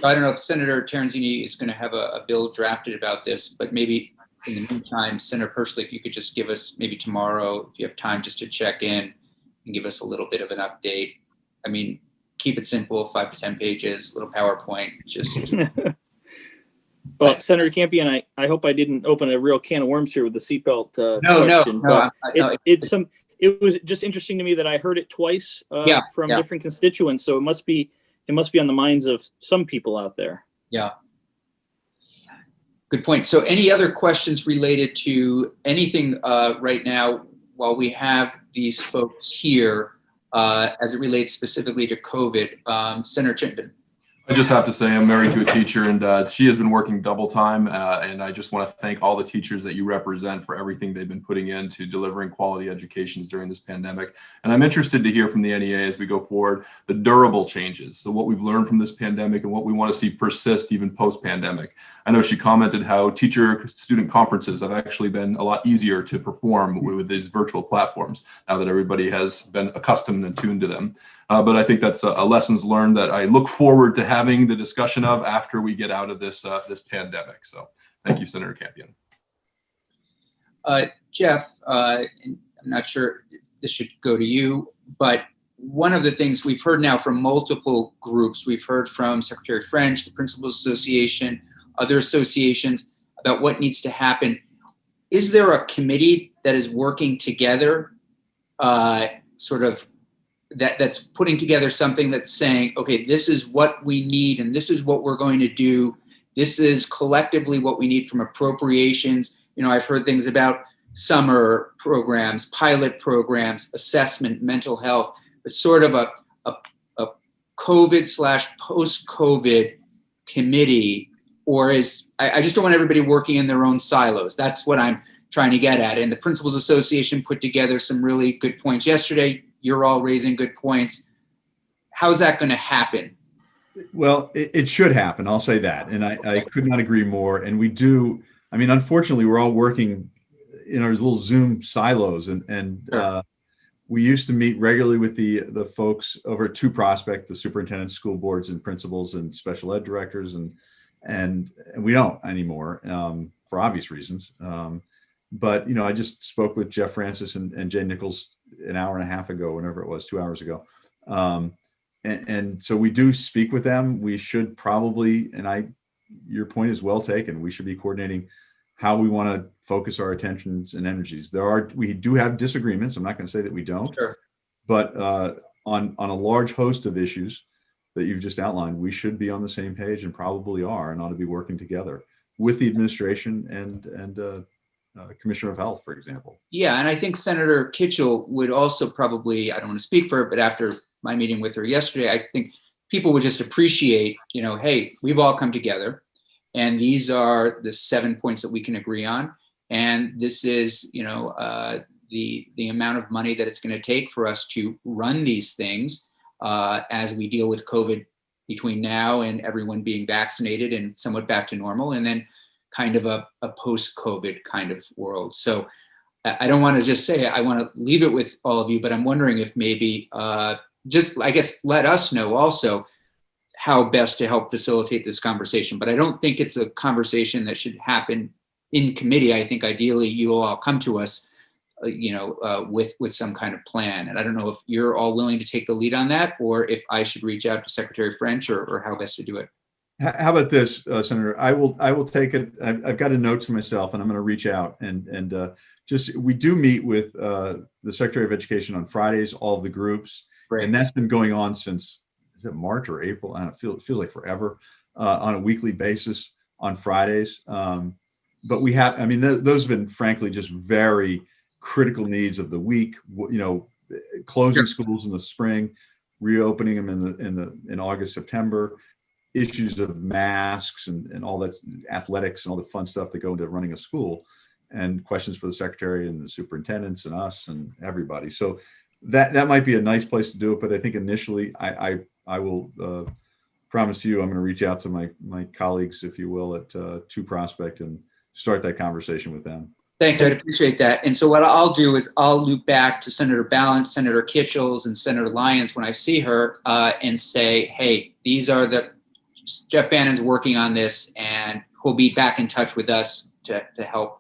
So I don't know if Senator Terenzini is going to have a bill drafted about this, but maybe in the meantime, Senator Perchlik, you could just give us maybe tomorrow, if you have time, just to check in and give us a little bit of an update. I mean, keep it simple, 5 to 10 pages, little PowerPoint, just. Well, Senator Campion, I hope I didn't open a real can of worms here with the seatbelt question. No. It was just interesting to me that I heard it twice from different constituents. So it must be it must be on the minds of some people out there. Yeah. Good point. So any other questions related to anything right now while we have these folks here as it relates specifically to COVID? Senator Chittenden. I just have to say I'm married to a teacher, and she has been working double time. And I just want to thank all the teachers that you represent for everything they've been putting into delivering quality educations during this pandemic. And I'm interested to hear from the NEA as we go forward, the durable changes. So what we've learned from this pandemic and what we want to see persist even post-pandemic. I know she commented how teacher-student conferences have actually been a lot easier to perform with these virtual platforms now that everybody has been accustomed and tuned to them. But I think that's a lessons learned that I look forward to having the discussion of after we get out of this this pandemic. So thank you, Senator Campion. Jeff, I'm not sure if this should go to you, but one of the things we've heard now from multiple groups, we've heard from Secretary French, the Principals Association, other associations about what needs to happen. Is there a committee that is working together, that's putting together something that's saying, okay, this is what we need and this is what we're going to do. This is collectively what we need from appropriations. You know, I've heard things about summer programs, pilot programs, assessment, mental health, but sort of a COVID / post-COVID committee, or I just don't want everybody working in their own silos. That's what I'm trying to get at. And the Principals Association put together some really good points yesterday. You're all raising good points. How's that going to happen? Well, it should happen. I'll say that. And I could not agree more. And we do. I mean, unfortunately, we're all working in our little Zoom silos. And Sure. We used to meet regularly with the folks over at 2 Prospect, the superintendents, school boards, and principals, and special ed directors. And we don't anymore for obvious reasons. But, you know, I just spoke with Jeff Francis and Jay Nichols an hour and a half ago, whenever it was, 2 hours ago. And so we do speak with them. We should probably, your point is well taken. We should be coordinating how we want to focus our attentions and energies. We do have disagreements. I'm not going to say that we don't, Sure. But on a large host of issues that you've just outlined, we should be on the same page and probably are, and ought to be working together with the administration and Commissioner of Health, for example. Yeah, and I think Senator Kitchell would also probably, I don't want to speak for her, but after my meeting with her yesterday, I think people would just appreciate, you know, hey, we've all come together and these are the 7 points that we can agree on. And this is, you know, the amount of money that it's going to take for us to run these things as we deal with COVID between now and everyone being vaccinated and somewhat back to normal. And then kind of a post-COVID kind of world. So I don't want to just say, I want to leave it with all of you, but I'm wondering if maybe just, I guess, let us know also how best to help facilitate this conversation. But I don't think it's a conversation that should happen in committee. I think ideally you will all come to us, with some kind of plan. And I don't know if you're all willing to take the lead on that, or if I should reach out to Secretary French or how best to do it. How about this, Senator? I will take it. I've got a note to myself, and I'm going to reach out and we do meet with the Secretary of Education on Fridays, all of the groups, Great. And that's been going on since, is it March or April? I don't feel, it feels like forever, on a weekly basis on Fridays. But we have, I mean, those have been frankly just very critical needs of the week. You know, closing schools in the spring, reopening them in August, September. Issues of masks and all that, athletics and all the fun stuff that go into running a school, and questions for the secretary and the superintendents and us and everybody. So that might be a nice place to do it. But I think initially I will promise you I'm going to reach out to my colleagues, if you will, at 2 Prospect and start that conversation with them. Thanks, I'd appreciate that. And so what I'll do is I'll loop back to Senator Balance, Senator Kitchels, and Senator Lyons when I see her and say, hey, these are Jeff Fannon's working on this, and he'll be back in touch with us to help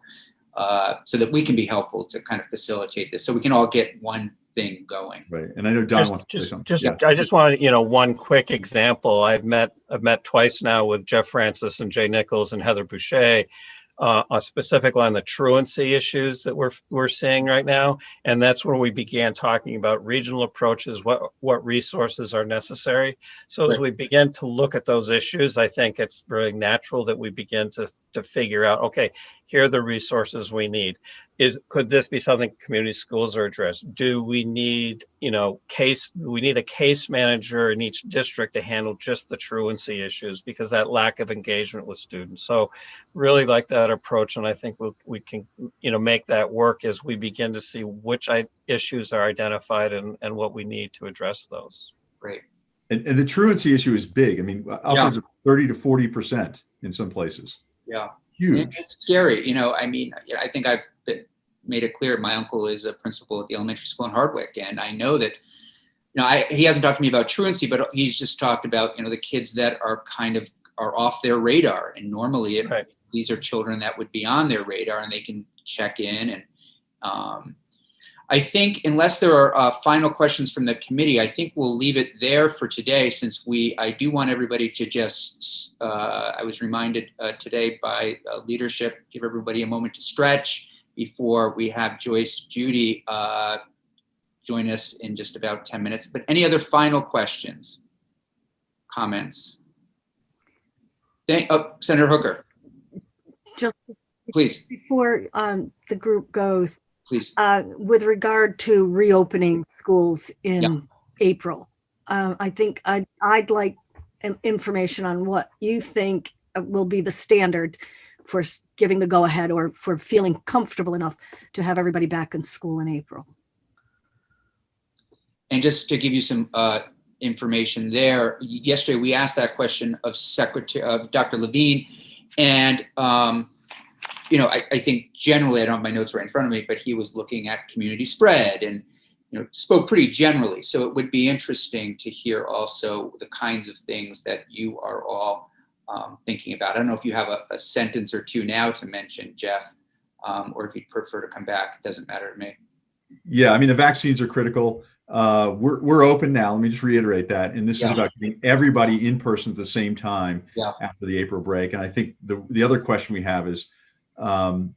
so that we can be helpful to kind of facilitate this, so we can all get one thing going. Right. And I know Don wants to say something. Yeah. I just wanted, one quick example. I've met twice now with Jeff Francis and Jay Nichols and Heather Boucher. specifically on the truancy issues that we're seeing right now. And that's where we began talking about regional approaches, what resources are necessary. So as we begin to look at those issues, I think it's very natural that we begin to figure out, okay, here are the resources we need. Could this be something community schools are addressed? Do we need, we need a case manager in each district to handle just the truancy issues, because that lack of engagement with students. So really like that approach. And I think we can, make that work as we begin to see which issues are identified and what we need to address those. Great. And the truancy issue is big. I mean, upwards of 30 to 40% in some places. Yeah. Huge. It's scary. I think I've made it clear. My uncle is a principal at the elementary school in Hardwick. And I know that, he hasn't talked to me about truancy, but he's just talked about, the kids that are are off their radar. And normally these are children that would be on their radar and they can check in. And I think unless there are final questions from the committee, I think we'll leave it there for today, since I do want everybody to just, I was reminded today by leadership, give everybody a moment to stretch before we have Joyce Judy join us in just about 10 minutes. But any other final questions, comments? Senator Hooker. Just please. Before the group goes, please. With regard to reopening schools in April, I think I'd like information on what you think will be the standard for giving the go-ahead or for feeling comfortable enough to have everybody back in school in April. And just to give you some information there, yesterday we asked that question of Dr. Levine, and I think generally, I don't have my notes right in front of me, but he was looking at community spread and, spoke pretty generally. So it would be interesting to hear also the kinds of things that you are all thinking about. I don't know if you have a sentence or two now to mention, Jeff, or if you'd prefer to come back. It doesn't matter to me. Yeah, I mean, the vaccines are critical. We're open now. Let me just reiterate that. And this is about getting everybody in person at the same time after the April break. And I think the other question we have is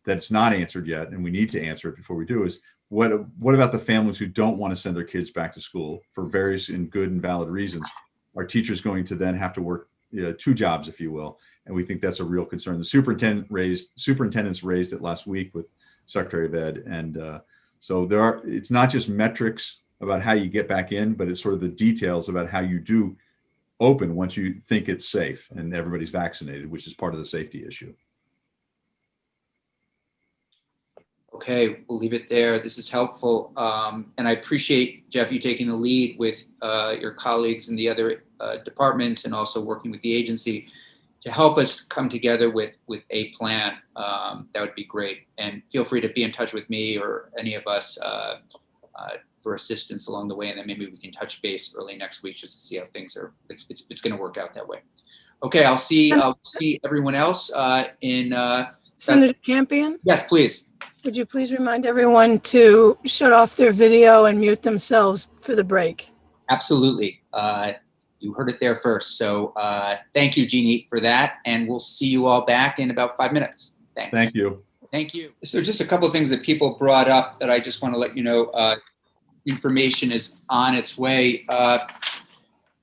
that's not answered yet, and we need to answer it before we do, is what about the families who don't want to send their kids back to school for various and good and valid reasons? Are teachers going to then have to work two jobs, if you will? And we think that's a real concern. The superintendents raised it last week with Secretary of Ed. And so it's not just metrics about how you get back in, but it's sort of the details about how you do open once you think it's safe and everybody's vaccinated, which is part of the safety issue. Okay, we'll leave it there. This is helpful. And I appreciate, Jeff, you taking the lead with your colleagues in the other departments and also working with the agency to help us come together with a plan. That would be great. And feel free to be in touch with me or any of us for assistance along the way. And then maybe we can touch base early next week just to see how things are. It's going to work out that way. Okay, I'll see everyone else in. Senator Campion? Yes, please. Would you please remind everyone to shut off their video and mute themselves for the break? Absolutely. You heard it there first. So thank you, Jeannie, for that. And we'll see you all back in about 5 minutes. Thanks. Thank you. Thank you. So just a couple of things that people brought up that I just want to let you know. Information is on its way.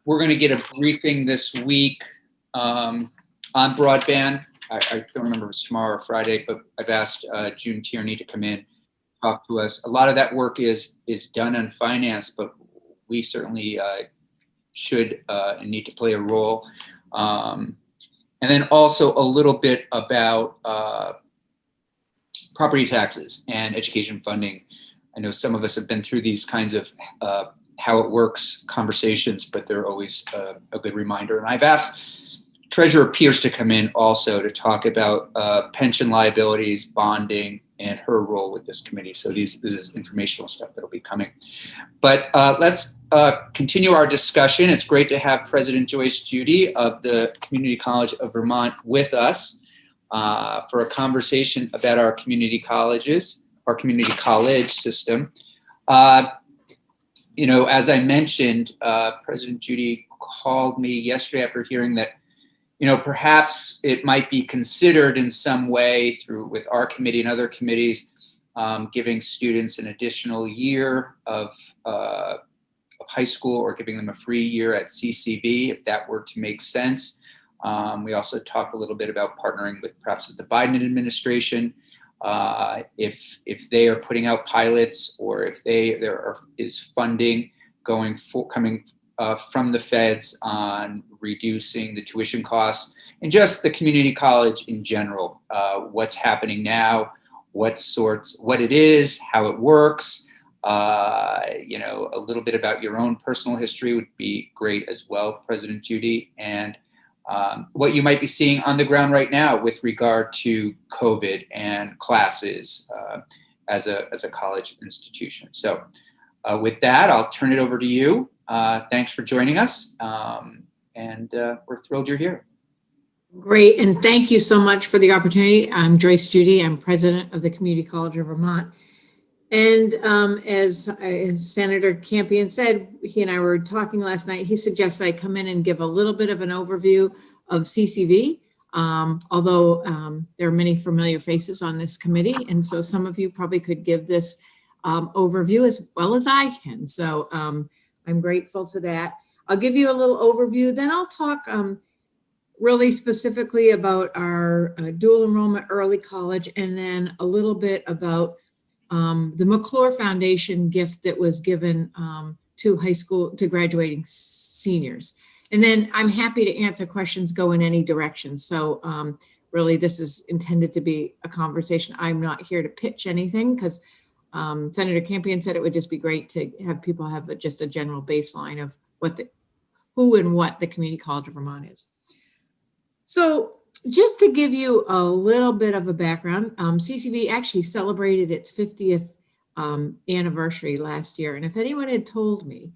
We're going to get a briefing this week on broadband. I don't remember if it's tomorrow or Friday, but I've asked June Tierney to come in, talk to us. A lot of that work is done on finance, but we certainly should and need to play a role. And then also a little bit about property taxes and education funding. I know some of us have been through these kinds of how it works conversations, but they're always a good reminder. And I've asked Treasurer Pierce to come in also to talk about pension liabilities, bonding, and her role with this committee. So this is informational stuff that'll be coming. But let's continue our discussion. It's great to have President Joyce Judy of the Community College of Vermont with us for a conversation about our community colleges, our community college system. As I mentioned, President Judy called me yesterday after hearing that perhaps it might be considered in some way through with our committee and other committees, giving students an additional year of high school or giving them a free year at CCV, if that were to make sense. We also talked a little bit about partnering with perhaps with the Biden administration, if they are putting out pilots or if there is funding coming from the feds on reducing the tuition costs and just the community college in general. What's happening now, what it is, how it works. A little bit about your own personal history would be great as well, President Judy, and what you might be seeing on the ground right now with regard to COVID and classes as a college institution. So with that, I'll turn it over to you. Thanks for joining us, and we're thrilled you're here. Great, and thank you so much for the opportunity. I'm Joyce Judy. I'm president of the Community College of Vermont. And as Senator Campion said, he and I were talking last night, he suggests I come in and give a little bit of an overview of CCV, although there are many familiar faces on this committee. And so some of you probably could give this overview as well as I can. So I'm grateful to that. I'll give you a little overview, then I'll talk really specifically about our dual enrollment early college, and then a little bit about the McClure Foundation gift that was given to graduating seniors. And then I'm happy to answer questions, go in any direction. So really this is intended to be a conversation. I'm not here to pitch anything because Senator Campion said it would just be great to have people have just a general baseline of who and what the Community College of Vermont is. So just to give you a little bit of a background, CCV actually celebrated its 50th anniversary last year. And if anyone had told me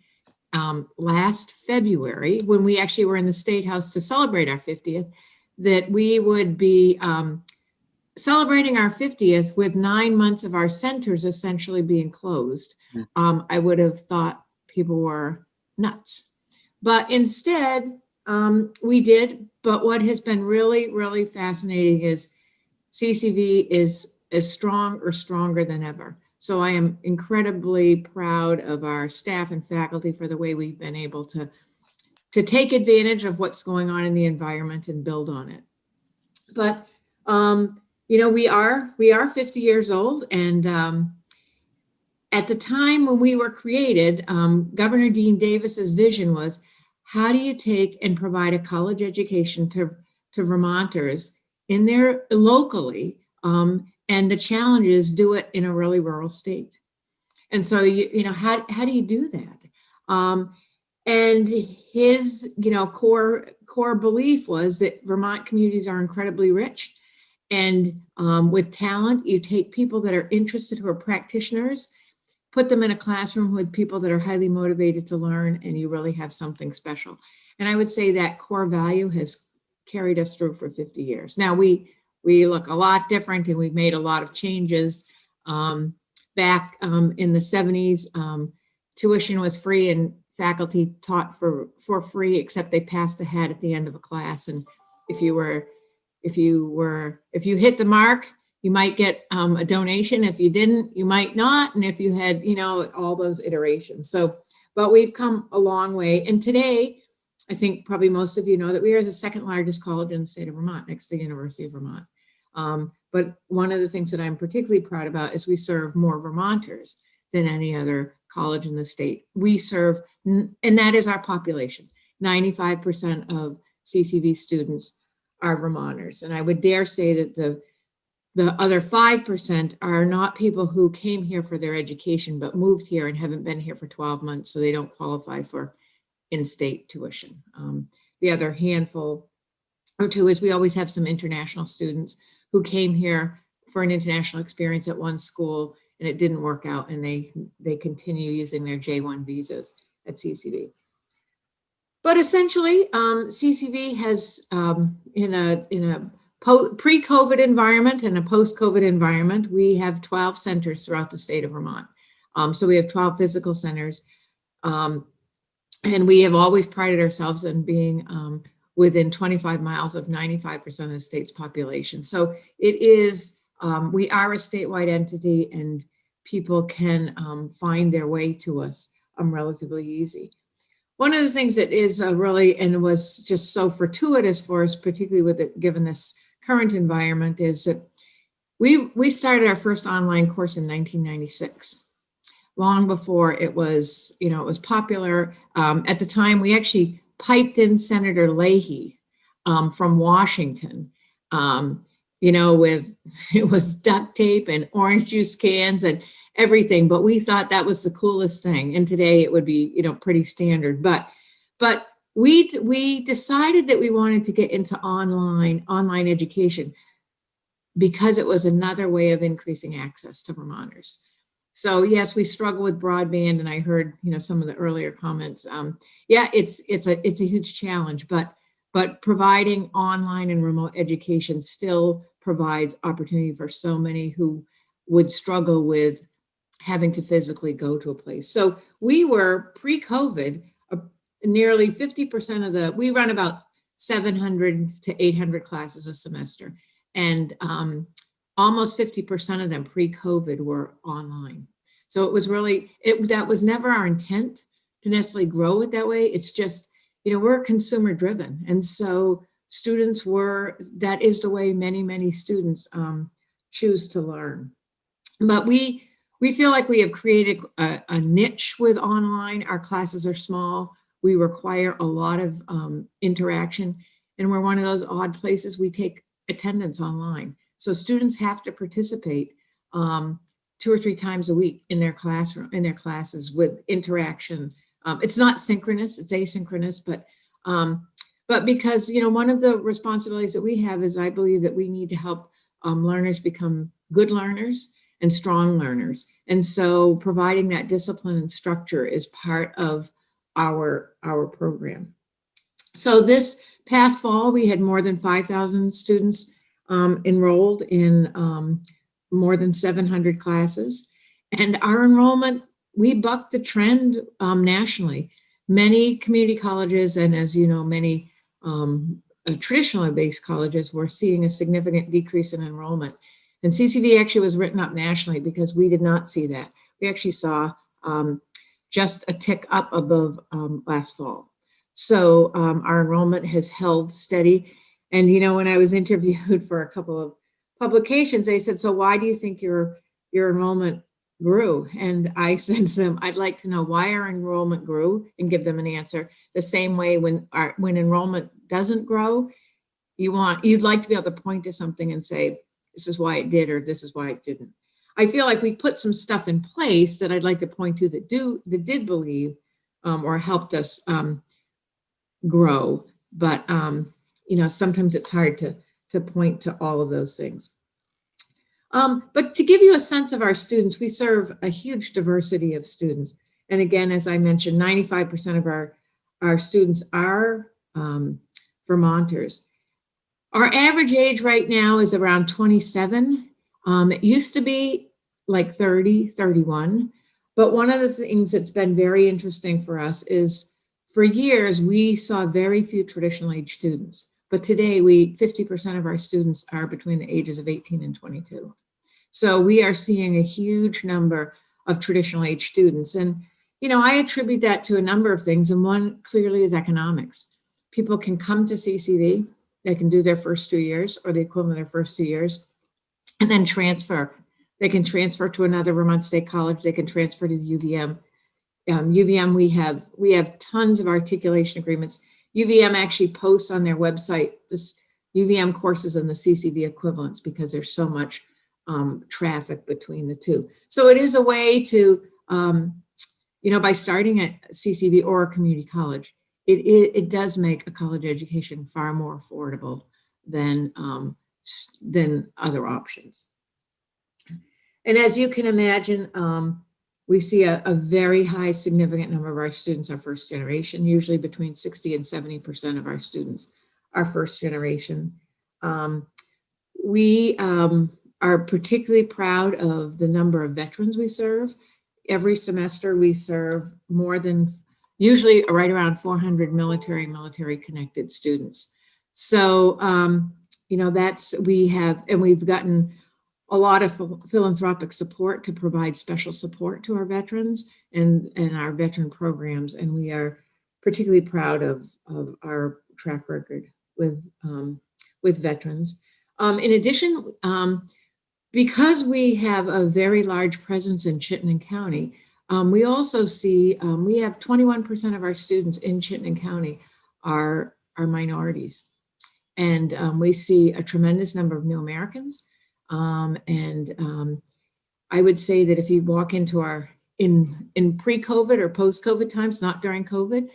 last February, when we actually were in the State House to celebrate our 50th, that we would be celebrating our 50th with 9 months of our centers essentially being closed, I would have thought people were nuts. But instead, we did. But what has been really, really fascinating is CCV is as strong or stronger than ever. So I am incredibly proud of our staff and faculty for the way we've been able to take advantage of what's going on in the environment and build on it. But we are 50 years old, and at the time when we were created, Governor Dean Davis's vision was, how do you take and provide a college education to Vermonters in there locally, and the challenge is do it in a really rural state. And so, how do you do that? And his, core belief was that Vermont communities are incredibly rich, and with talent, you take people that are interested, who are practitioners, put them in a classroom with people that are highly motivated to learn, and you really have something special. And I would say that core value has carried us through for 50 years. Now we look a lot different, and we've made a lot of changes. Back in the 70s, tuition was free and faculty taught for free, except they passed ahead at the end of a class. And if you hit the mark, you might get a donation. If you didn't, you might not. And if you had, all those iterations. So, but we've come a long way. And today, I think probably most of you know that we are the second largest college in the state of Vermont, next to the University of Vermont. But one of the things that I'm particularly proud about is we serve more Vermonters than any other college in the state. We serve, and that is our population. 95% of CCV students are Vermonters. And I would dare say that the other 5% are not people who came here for their education, but moved here and haven't been here for 12 months, so they don't qualify for in-state tuition. The other handful or two is we always have some international students who came here for an international experience at one school and it didn't work out, and they continue using their J1 visas at CCV. But essentially, CCV has in a pre-COVID environment and a post-COVID environment, we have 12 centers throughout the state of Vermont. So we have 12 physical centers, and we have always prided ourselves in being within 25 miles of 95% of the state's population. So it is, we are a statewide entity, and people can find their way to us relatively easy. One of the things that is really, and was just so fortuitous for us, particularly with it, given this current environment, is that we started our first online course in 1996, long before it was, it was popular. At the time, we actually piped in Senator Leahy from Washington, with, it was duct tape and orange juice cans and everything, but we thought that was the coolest thing. And today it would be, pretty standard, but we decided that we wanted to get into online education because it was another way of increasing access to Vermonters. So yes, we struggle with broadband, and I heard, some of the earlier comments. Yeah, it's a huge challenge, but providing online and remote education still provides opportunity for so many who would struggle with having to physically go to a place. So we were pre-COVID, nearly 50% of we run about 700 to 800 classes a semester, and almost 50% of them pre-COVID were online. So it was really, that was never our intent to necessarily grow it that way. It's just, we're consumer driven. And so students that is the way many students choose to learn. But we feel like we have created a niche with online. Our classes are small. We require a lot of interaction, and we're one of those odd places we take attendance online. So students have to participate 2 or 3 times a week in their classes with interaction. It's not synchronous, it's asynchronous, but because, one of the responsibilities that we have is, I believe that we need to help learners become good learners and strong learners. And so providing that discipline and structure is part of our program. So this past fall, we had more than 5,000 students enrolled in more than 700 classes. And our enrollment, we bucked the trend nationally. Many community colleges, and as you know, many traditionally based colleges were seeing a significant decrease in enrollment. And CCV actually was written up nationally because we did not see that. We actually saw just a tick up above last fall. So our enrollment has held steady. And, when I was interviewed for a couple of publications, they said, so why do you think your enrollment grew? And I said to them, I'd like to know why our enrollment grew and give them an answer. The same way when enrollment doesn't grow, you'd like to be able to point to something and say, this is why it did, or this is why it didn't. I feel like we put some stuff in place that I'd like to point to that did believe or helped us grow. But sometimes it's hard to point to all of those things. But to give you a sense of our students, we serve a huge diversity of students. And again, as I mentioned, 95% of our students are Vermonters. Our average age right now is around 27. It used to be like 30, 31. But one of the things that's been very interesting for us is for years, we saw very few traditional age students. But today, 50% of our students are between the ages of 18 and 22. So we are seeing a huge number of traditional age students. And, I attribute that to a number of things. And one clearly is economics. People can come to CCV, they can do their first 2 years or the equivalent of their first 2 years, and then transfer. They can transfer to another Vermont State College. They can transfer to the UVM. UVM, we have tons of articulation agreements. UVM actually posts on their website this UVM courses and the CCV equivalents because there's so much traffic between the two. So it is a way to, by starting at CCV or a community college, it does make a college education far more affordable than other options. And as you can imagine, we see a very high significant number of our students are first generation, usually between 60 and 70% of our students are first generation. We are particularly proud of the number of veterans we serve. Every semester we serve more than usually right around 400 military connected students. So, you know, we've gotten a lot of philanthropic support to provide special support to our veterans and our veteran programs. And we are particularly proud of our track record with veterans. In addition, because we have a very large presence in Chittenden County, we also see, we have 21% of our students in Chittenden County are minorities. And we see a tremendous number of new Americans. I would say that if you walk into in pre-COVID or post-COVID times, not during COVID,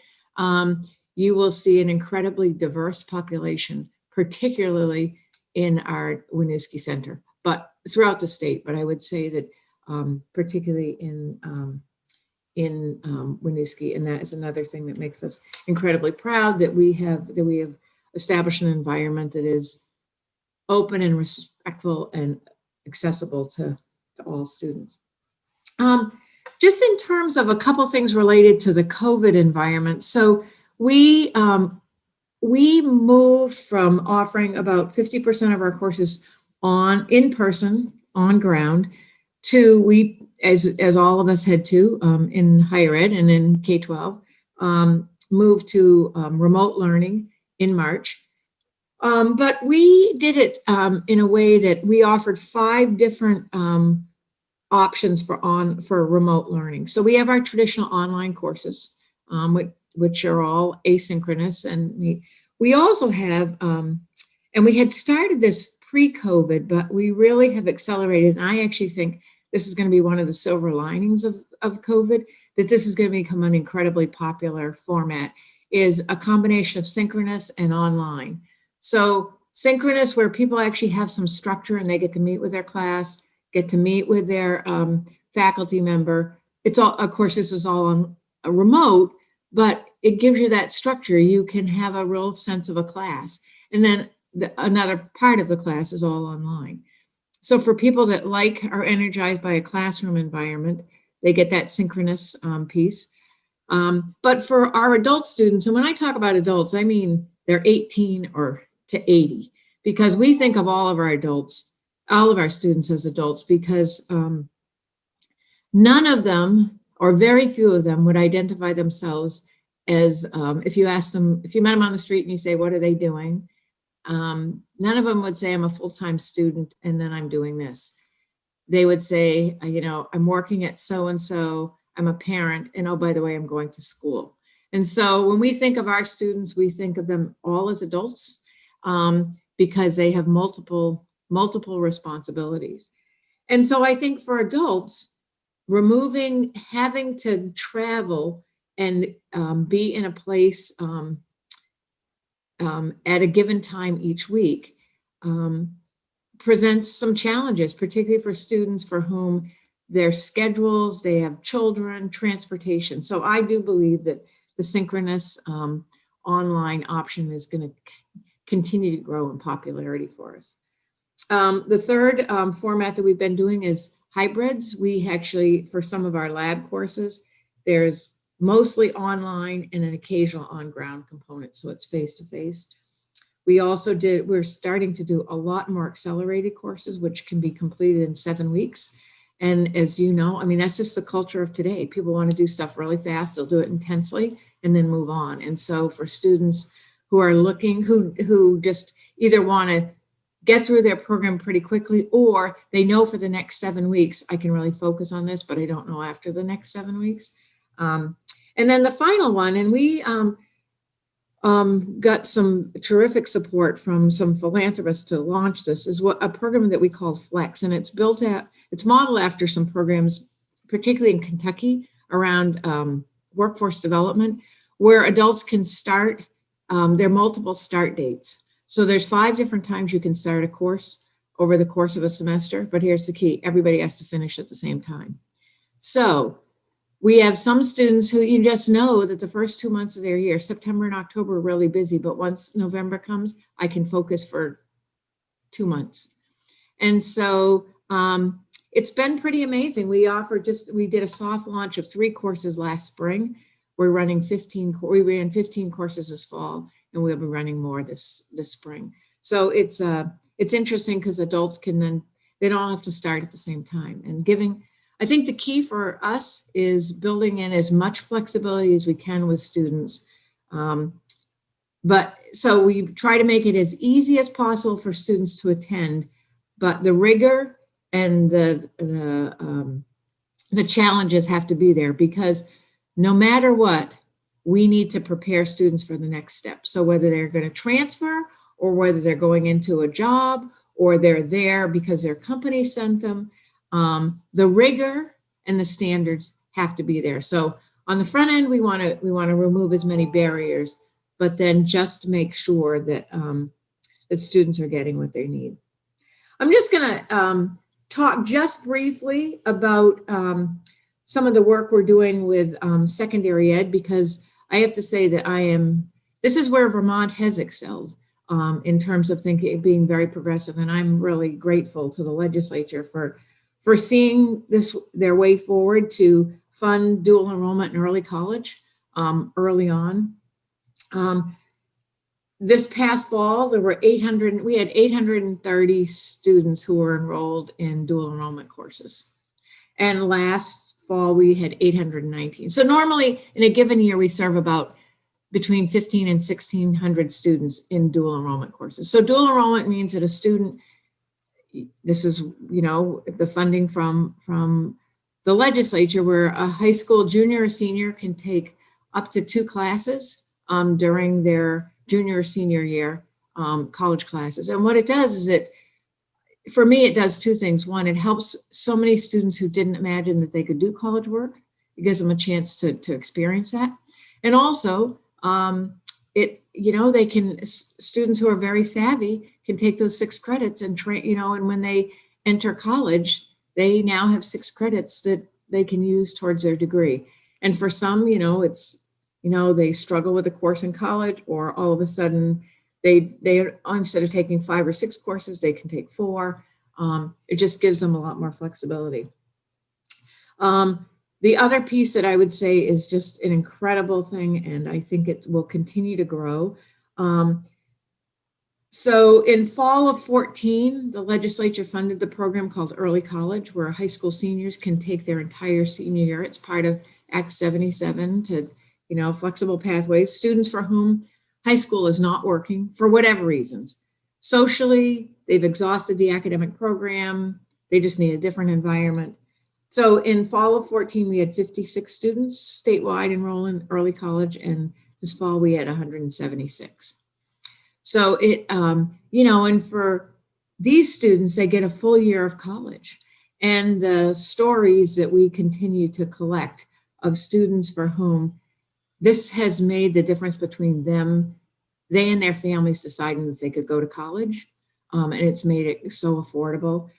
you will see an incredibly diverse population, particularly in our Winooski Center, but throughout the state. But I would say that particularly in Winooski, and that is another thing that makes us incredibly proud that we have established an environment that is open and respectful and accessible to all students. Just in terms of a couple things related to the COVID environment. So we moved from offering about 50% of our courses in person, on ground, to as all of us had to in higher ed and in K-12, moved to remote learning in March. But we did it in a way that we offered 5 different options for remote learning. So we have our traditional online courses, which are all asynchronous, and we also have, and we had started this pre-COVID, but we really have accelerated. And I actually think this is going to be one of the silver linings of COVID, that this is going to become an incredibly popular format, is a combination of synchronous and online. So synchronous, where people actually have some structure and they get to meet with their class, get to meet with their faculty member. It's all, of course, this is all on a remote, but it gives you that structure. You can have a real sense of a class. And then another part of the class is all online. So for people that are energized by a classroom environment, they get that synchronous piece. But for our adult students, and when I talk about adults, I mean they're 18 or to 80, because we think of all of our students as adults, because none of them, or very few of them, would identify themselves as, if you met them on the street and you say, what are they doing? None of them would say, I'm a full-time student and then I'm doing this. They would say, you know, I'm working at so-and-so, I'm a parent, and oh, by the way, I'm going to school. And so when we think of our students, we think of them all as adults, because they have multiple responsibilities. And so I think for adults, removing having to travel and be in a place at a given time each week presents some challenges, particularly for students for whom their schedules, they have children, transportation. So I do believe that the synchronous online option is going to continue to grow in popularity for us. The third format that we've been doing is hybrids. We actually, for some of our lab courses, there's mostly online and an occasional on-ground component, so it's face-to-face. We're starting to do a lot more accelerated courses, which can be completed in 7 weeks. And as you know, I mean, that's just the culture of today. People want to do stuff really fast. They'll do it intensely and then move on. And so for students who are looking, who just either want to get through their program pretty quickly, or they know for the next 7 weeks, I can really focus on this, but I don't know after the next 7 weeks. And then the final one, and we got some terrific support from some philanthropists to launch this, is a program that we call Flex. And it's modeled after some programs, particularly in Kentucky, around workforce development, where adults can start, there are multiple start dates. So there's 5 different times you can start a course over the course of a semester, but here's the key, everybody has to finish at the same time. So we have some students who you just know that the first 2 months of their year, September and October, are really busy, but once November comes, I can focus for 2 months. And so it's been pretty amazing. We did a soft launch of 3 courses last spring. we ran 15 courses this fall, and we'll be running more this spring. So it's interesting because adults they don't have to start at the same time. And I think the key for us is building in as much flexibility as we can with students. But so we try to make it as easy as possible for students to attend, but the rigor and the challenges have to be there, because no matter what, we need to prepare students for the next step. So whether they're going to transfer, or whether they're going into a job, or they're there because their company sent them, the rigor and the standards have to be there. So on the front end, we want to remove as many barriers, but then just make sure that that students are getting what they need. I'm just going to talk just briefly about some of the work we're doing with secondary ed, because I have to say that this is where Vermont has excelled in terms of being very progressive. And I'm really grateful to the legislature for seeing their way forward to fund dual enrollment in early college early on. This past fall, we had 830 students who were enrolled in dual enrollment courses. And last fall, we had 819. So normally in a given year, we serve about between 15 and 1,600 students in dual enrollment courses. So dual enrollment means that a student, this is, the funding from the legislature, where a high school junior or senior can take up to 2 classes during their junior or senior year college classes. And what it does is for me, it does 2 things. One, it helps so many students who didn't imagine that they could do college work. It gives them a chance to experience that. And also, students who are very savvy can take those 6 credits and train, and when they enter college, they now have 6 credits that they can use towards their degree. And for some, they struggle with a course in college, or all of a sudden they instead of taking 5 or 6 courses, they can take 4. It just gives them a lot more flexibility. The other piece that I would say is just an incredible thing, and I think it will continue to grow. So in fall of 14, the legislature funded the program called Early College, where high school seniors can take their entire senior year. It's part of Act 77 to, flexible pathways. Students for whom high school is not working for whatever reasons. Socially, they've exhausted the academic program. They just need a different environment. So in fall of 14, we had 56 students statewide enroll in early college, and this fall we had 176. So and for these students, they get a full year of college. And the stories that we continue to collect of students for whom this has made the difference between they and their families deciding that they could go to college, and it's made it so affordable.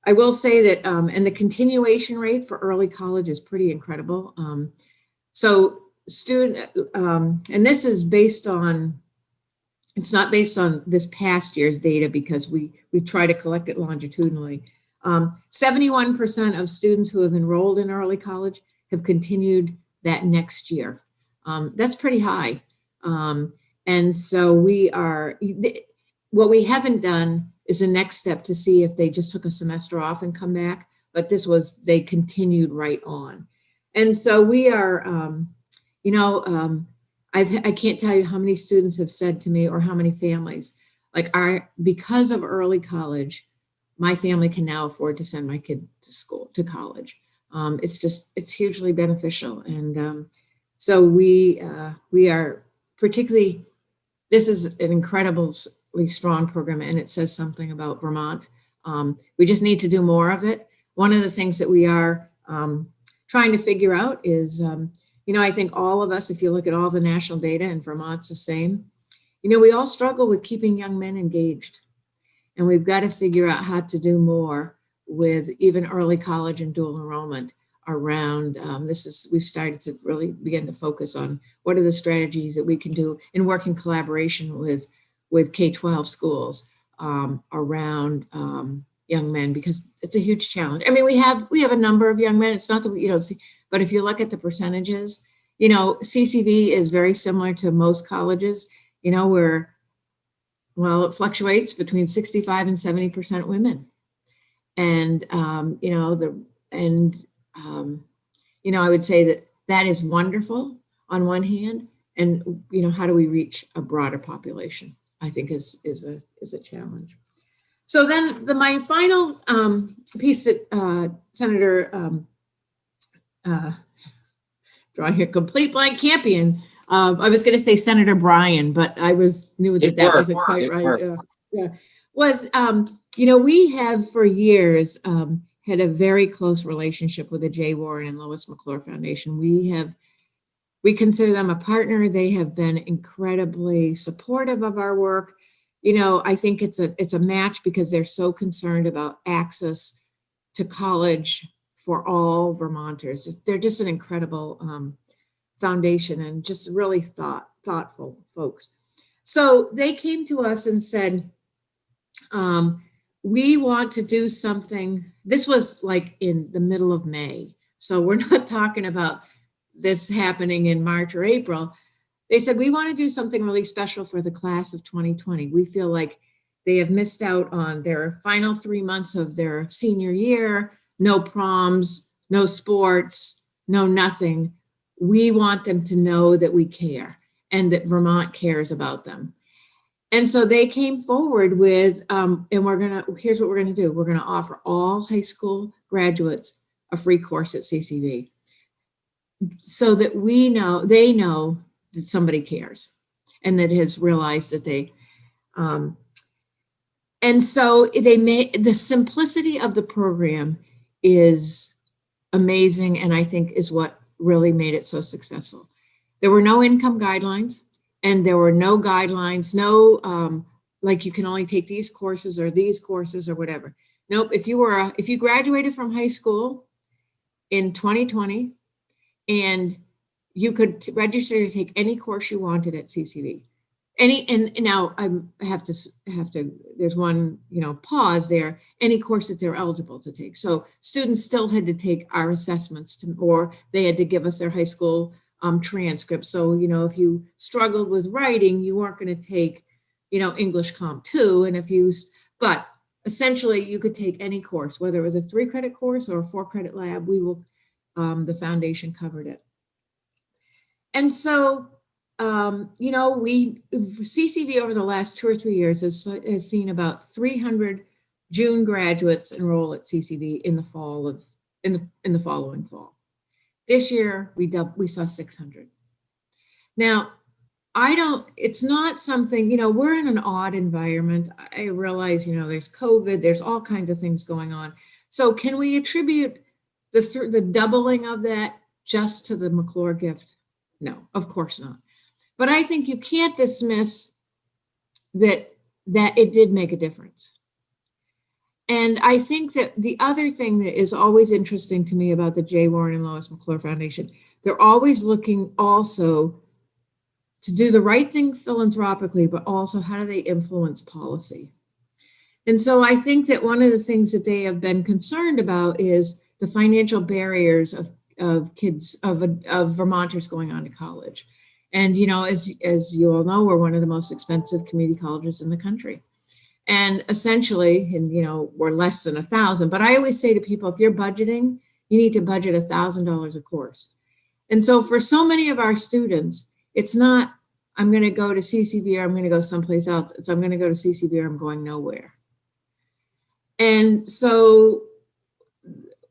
I will say that, and the continuation rate for early college is pretty incredible. So and this is it's not based on this past year's data, because we try to collect it longitudinally. 71% of students who have enrolled in early college have continued that next year. That's pretty high. And so what we haven't done is the next step to see if they just took a semester off and come back, but they continued right on. And so we are, I can't tell you how many students have said to me, or how many families, because of early college, my family can now afford to send my kid to college. It's hugely beneficial. And so we are particularly, this is an incredibly strong program, and it says something about Vermont. We just need to do more of it. One of the things that we are trying to figure out is, I think all of us, if you look at all the national data, and Vermont's the same, we all struggle with keeping young men engaged. And we've got to figure out how to do more with even early college and dual enrollment around we've started to really begin to focus on what are the strategies that we can do and work in collaboration with K-12 schools around young men, because it's a huge challenge. I mean, we have a number of young men. It's not that we don't see, but if you look at the percentages, CCV is very similar to most colleges, where, well, it fluctuates between 65 and 70% women. And, I would say that is wonderful on one hand. And, how do we reach a broader population, I think is a challenge. So then my final piece that Senator, drawing a complete blank, Campion. I was going to say Senator Bryan, but I knew that wasn't quite right. Was, we have for years had a very close relationship with the J. Warren and Lois McClure Foundation. We consider them a partner. They have been incredibly supportive of our work. I think it's a match because they're so concerned about access to college for all Vermonters. They're just an incredible foundation and just really thoughtful folks. So they came to us and said, we want to do something. This was like in the middle of May. So we're not talking about this happening in March or April. They said, we want to do something really special for the class of 2020. We feel like they have missed out on their final 3 months of their senior year, no proms, no sports, no nothing. We want them to know that we care and that Vermont cares about them. And so they came forward with, here's what we're gonna do. We're gonna offer all high school graduates a free course at CCV so that they know that somebody cares and that has realized that they, and so they made, the simplicity of the program is amazing, and I think is what really made it so successful. There were no income guidelines, and there were no guidelines, like you can only take these courses or whatever. Nope, if you graduated from high school in 2020 and you could register to take any course you wanted at CCV. And now I have to, there's one, pause there, any course that they're eligible to take. So students still had to take our assessments or they had to give us their high school transcript. So, if you struggled with writing, you weren't going to take, English Comp 2. And but essentially you could take any course, whether it was a 3-credit course or a 4-credit lab, the foundation covered it. And so, CCV over the last 2 or 3 years has seen about 300 June graduates enroll at CCV in the following fall. This year we saw 600. Now, it's not something, we're in an odd environment. I realize, there's COVID, there's all kinds of things going on. So can we attribute the doubling of that just to the McClure gift? No, of course not. But I think you can't dismiss that it did make a difference. And I think that the other thing that is always interesting to me about the J. Warren and Lois McClure Foundation, they're always looking also to do the right thing philanthropically, but also how do they influence policy? And so I think that one of the things that they have been concerned about is the financial barriers of kids, of Vermonters going on to college. And, as you all know, we're one of the most expensive community colleges in the country. And essentially, we're less than $1,000. But I always say to people, if you're budgeting, you need to budget $1,000 a course. And so for so many of our students, it's not, I'm going to go to CCV or I'm going to go someplace else. It's I'm going to go to CCV or I'm going nowhere. And so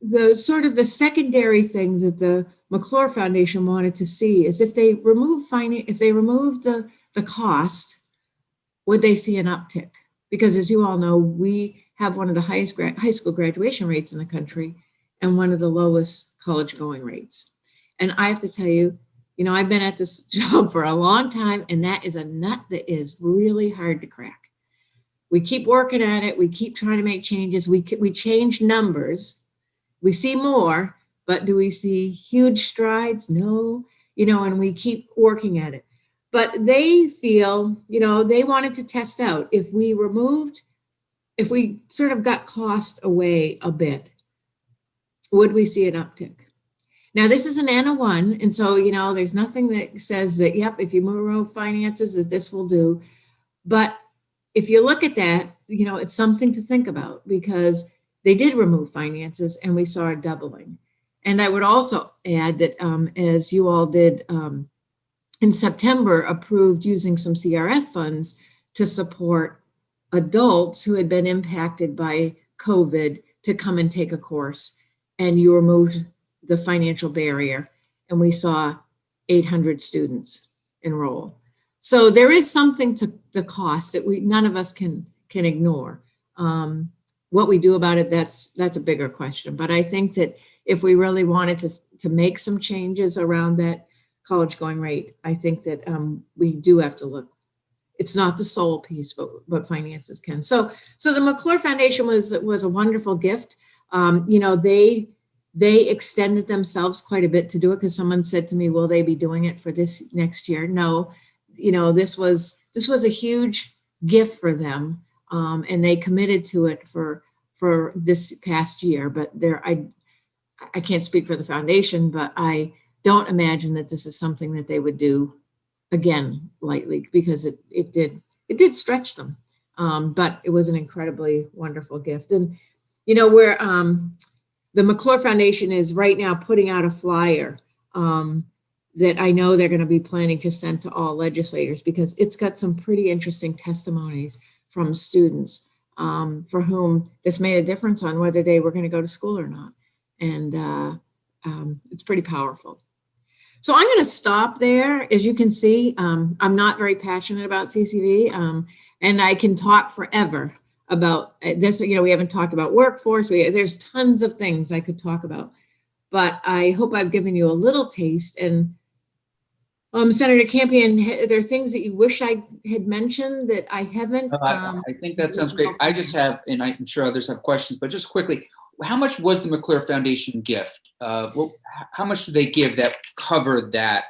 the sort of the secondary thing that the McClure Foundation wanted to see is if they remove the cost, would they see an uptick? Because as you all know, we have one of the highest high school graduation rates in the country and one of the lowest college going rates. And I have to tell you, I've been at this job for a long time, and that is a nut that is really hard to crack. We keep working at it. We keep trying to make changes. We change numbers. We see more, but do we see huge strides? No, and we keep working at it. But they feel, they wanted to test out if we sort of got cost away a bit, would we see an uptick? Now, this is an N of 1, and so, you know, there's nothing that says that, yep, if you remove finances, that this will do. But if you look at that, you know, it's something to think about, because they did remove finances and we saw a doubling. And I would also add that, as you all did in September, approved using some CRF funds to support adults who had been impacted by COVID to come and take a course, and you removed the financial barrier, and we saw 800 students enroll. So there is something to the cost that none of us can ignore. What we do about it, that's a bigger question. But I think that if we really wanted to make some changes around that college going rate, I think that we do have to look. It's not the sole piece, but finances can. So the McClure Foundation was a wonderful gift. You know, they extended themselves quite a bit to do it, because someone said to me, will they be doing it for this next year? No, you know, this was a huge gift for them. And they committed to it for this past year, but I can't speak for the foundation, but I don't imagine that this is something that they would do again lightly, because it did stretch them. But it was an incredibly wonderful gift. And, you know, where the McClure Foundation is right now putting out a flyer that I know they're going to be planning to send to all legislators, because it's got some pretty interesting testimonies from students for whom this made a difference on whether they were going to go to school or not. And it's pretty powerful. So I'm going to stop there. As you can see, I'm not very passionate about CCV, and I can talk forever about this. You know, we haven't talked about workforce. There's tons of things I could talk about, but I hope I've given you a little taste. And Senator Campion, there are things that you wish I had mentioned that I haven't? I think that sounds great. I just have, and I'm sure others have questions, but just quickly, how much was the McClure Foundation gift? How much did they give that covered that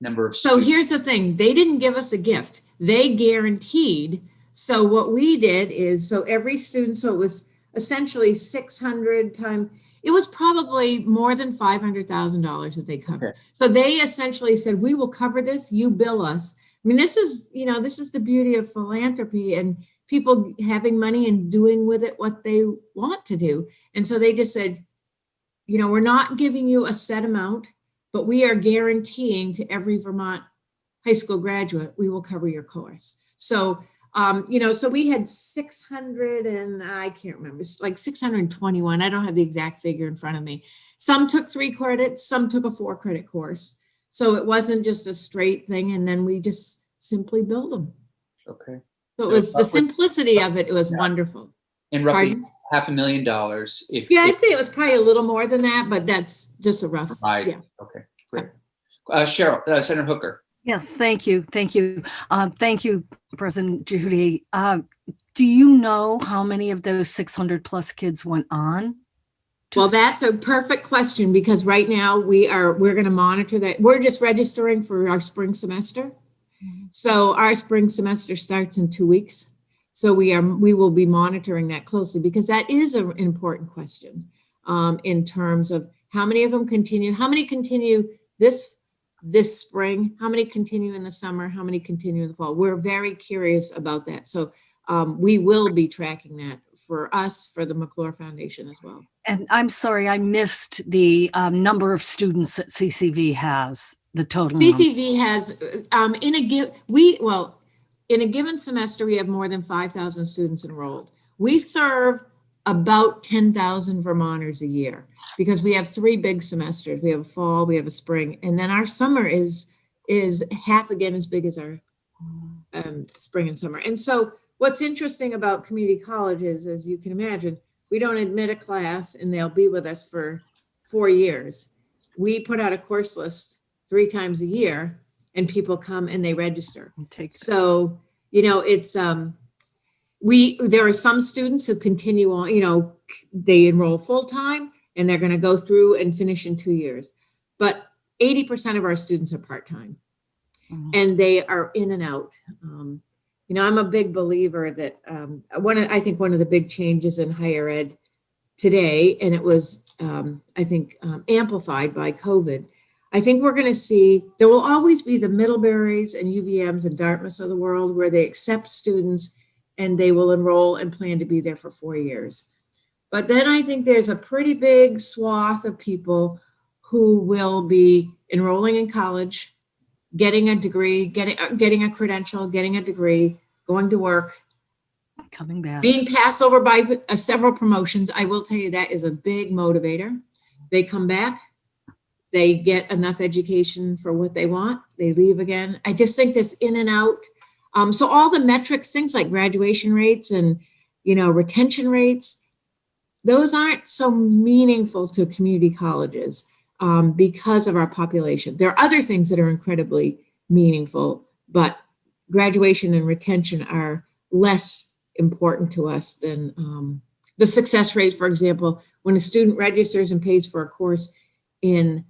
number of students? So here's the thing. They didn't give us a gift. They guaranteed. So what we did is, so every student, so it was essentially 600 times, it was probably more than $500,000 that they covered. Okay. So they essentially said, we will cover this, you bill us. I mean, this is, you know, this is the beauty of philanthropy and people having money and doing with it what they want to do. And so they just said, you know, we're not giving you a set amount, but we are guaranteeing to every Vermont high school graduate, we will cover your course. So, you know, so we had 600 and I can't remember, like 621. I don't have the exact figure in front of me. Some took 3 credits, some took a 4-credit course. So it wasn't just a straight thing. And then we just simply billed them. Okay. So it was the simplicity of it. It was wonderful. And roughly $500,000. I'd say it was probably a little more than that, but that's just a rough. Right. Yeah. Okay, great. Cheryl, Senator Hooker. Yes, thank you. Thank you. Thank you, President Judy. Do you know how many of those 600 plus kids went on? Well, that's a perfect question, because right now we're going to monitor that. We're just registering for our spring semester. So our spring semester starts in 2 weeks. So we will be monitoring that closely, because that is an important question in terms of how many of them continue, how many continue this spring, how many continue in the summer, how many continue in the fall. We're very curious about that. So we will be tracking that for us, for the McClure Foundation as well. And I'm sorry, I missed the number of students that CCV has, the total. CCV has, in a given semester, we have more than 5,000 students enrolled. We serve about 10,000 Vermonters a year, because we have 3 big semesters. We have a fall, we have a spring, and then our summer is half again as big as our spring and summer. And so what's interesting about community colleges, as you can imagine, we don't admit a class and they'll be with us for 4 years. We put out a course list 3 times a year, and people come and they register. So, you know, it's, there are some students who continue on, you know, they enroll full-time and they're going to go through and finish in 2 years. But 80% of our students are part-time and they are in and out. You know, I'm a big believer that I think one of the big changes in higher ed today, and it was, I think, amplified by COVID. I think we're going to see, there will always be the Middleburys and UVMs and Dartmouths of the world where they accept students and they will enroll and plan to be there for 4 years. But then I think there's a pretty big swath of people who will be enrolling in college, getting a degree, getting a credential, getting a degree, going to work, Coming back. being passed over by several promotions. I will tell you that is a big motivator. They come back, they get enough education for what they want, they leave again. I just think this in and out. So all the metrics, things like graduation rates and, retention rates, those aren't so meaningful to community colleges because of our population. There are other things that are incredibly meaningful, but graduation and retention are less important to us than the success rate. For example, when a student registers and pays for a course in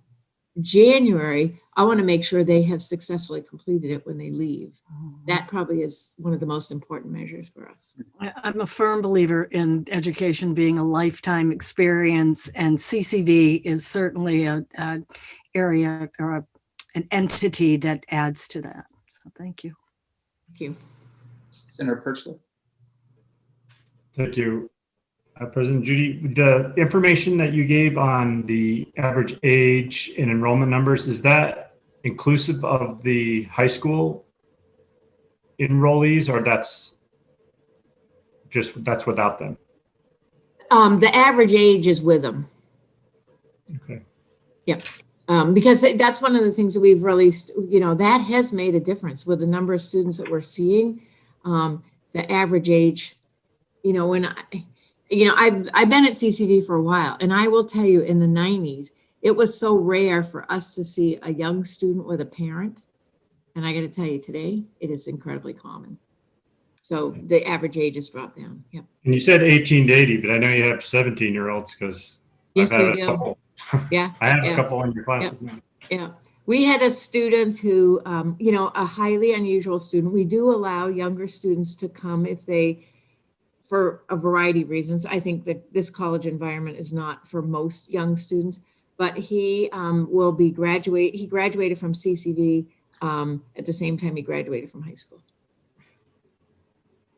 January, I want to make sure they have successfully completed it when they leave. That probably is one of the most important measures for us. I'm a firm believer in education being a lifetime experience, and CCV is certainly an area or an entity that adds to that. So thank you. Thank you. Senator Perchler. Thank you. President Judy, the information that you gave on the average age and enrollment numbers, is that inclusive of the high school enrollees, or that's without them? The average age is with them. Okay. Yep. Because that's one of the things that we've released, that has made a difference with the number of students that we're seeing. The average age, I've been at CCV for a while, and I will tell you, in the 90s, it was so rare for us to see a young student with a parent. And I got to tell you, today, it is incredibly common. So the average age has dropped down. Yep. And you said 18 to 80, but I know you have 17-year-olds because yes, we do. Yeah. I have a couple in your classes. Yep. Yeah. We had a student who, a highly unusual student. We do allow younger students to come if they, for a variety of reasons. I think that this college environment is not for most young students, but he will be he graduated from CCV at the same time he graduated from high school.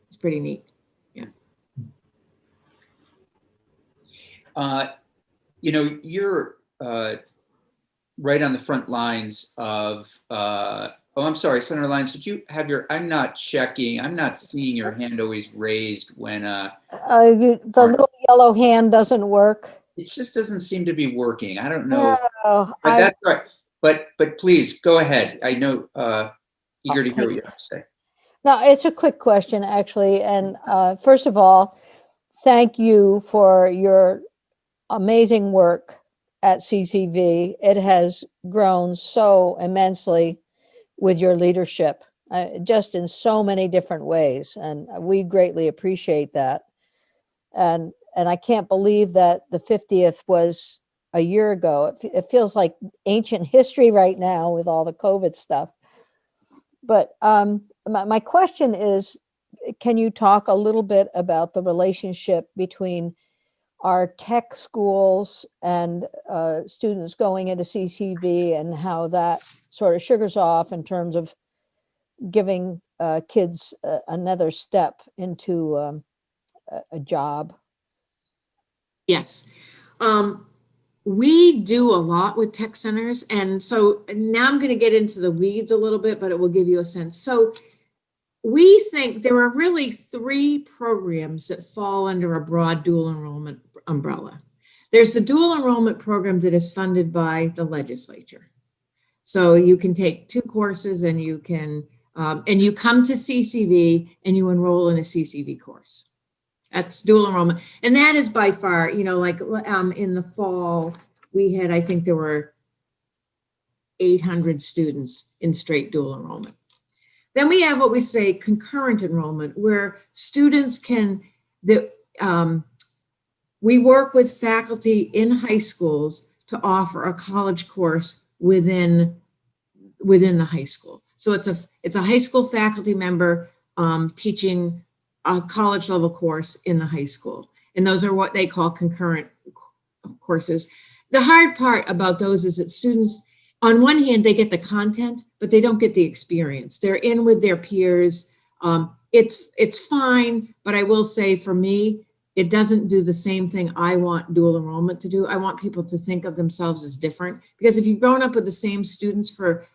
It's pretty neat. Yeah. You're right on the front lines of, I'm sorry, Senator Lyons, did you have I'm not seeing your hand always raised when. The little yellow hand doesn't work. It just doesn't seem to be working. I don't know. No, But that's right. But please go ahead. I know, eager to hear what you have to say. No, it's a quick question, actually. And first of all, thank you for your amazing work at CCV. It has grown so immensely with your leadership, just in so many different ways. And we greatly appreciate that. And I can't believe that the 50th was a year ago. It feels like ancient history right now with all the COVID stuff. But my question is, can you talk a little bit about the relationship between our tech schools and students going into CCV, and how that sort of sugars off in terms of giving kids another step into a job? Yes. We do a lot with tech centers. And so now I'm going to get into the weeds a little bit, but it will give you a sense. So we think there are really 3 programs that fall under a broad dual enrollment umbrella. There's the dual enrollment program that is funded by the legislature. So you can take 2 courses and you can, and you come to CCV and you enroll in a CCV course. That's dual enrollment. And that is by far, like in the fall, we had, I think there were 800 students in straight dual enrollment. Then we have what we say concurrent enrollment, where students can, we work with faculty in high schools to offer a college course within the high school. So it's a high school faculty member teaching a college level course in the high school. And those are what they call concurrent courses. The hard part about those is that students, on one hand, they get the content, but they don't get the experience. They're in with their peers. It's fine, but I will say for me, it doesn't do the same thing I want dual enrollment to do. I want people to think of themselves as different, because if you've grown up with the same students for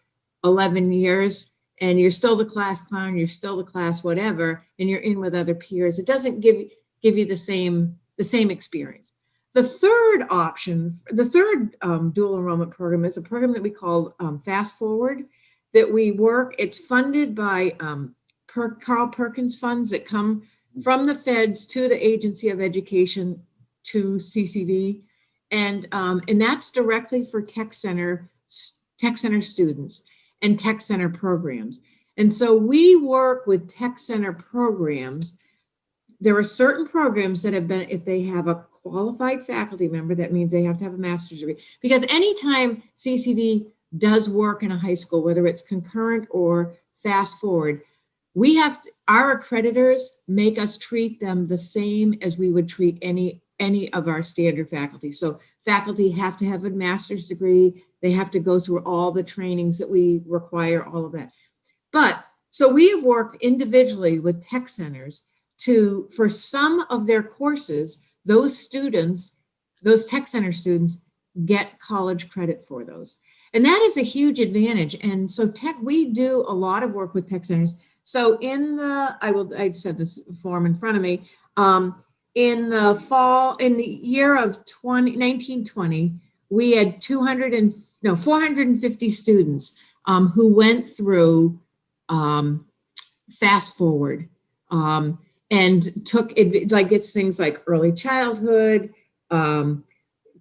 11 years and you're still the class clown, you're still the class whatever, and you're in with other peers, it doesn't give you the same experience. The third option, the third dual enrollment program is a program that we call Fast Forward, that we work. It's funded by Carl Perkins funds that come from the feds to the Agency of Education to CCV, and that's directly for Tech Center students and Tech Center programs. And so we work with Tech Center programs. There are certain programs that have been, if they have a qualified faculty member, that means they have to have a master's degree. Because anytime CCV does work in a high school, whether it's concurrent or fast forward, we have to, our accreditors make us treat them the same as we would treat any of our standard faculty. So faculty have to have a master's degree. They have to go through all the trainings that we require, all of that. But so we have worked individually with tech centers to, for some of their courses, those students, those tech center students get college credit for those. And that is a huge advantage. And so we do a lot of work with tech centers. So in the, I just have this form in front of me. In the fall, in the year of 1920, we had 450 students who went through Fast Forward and took it, like it's things like early childhood,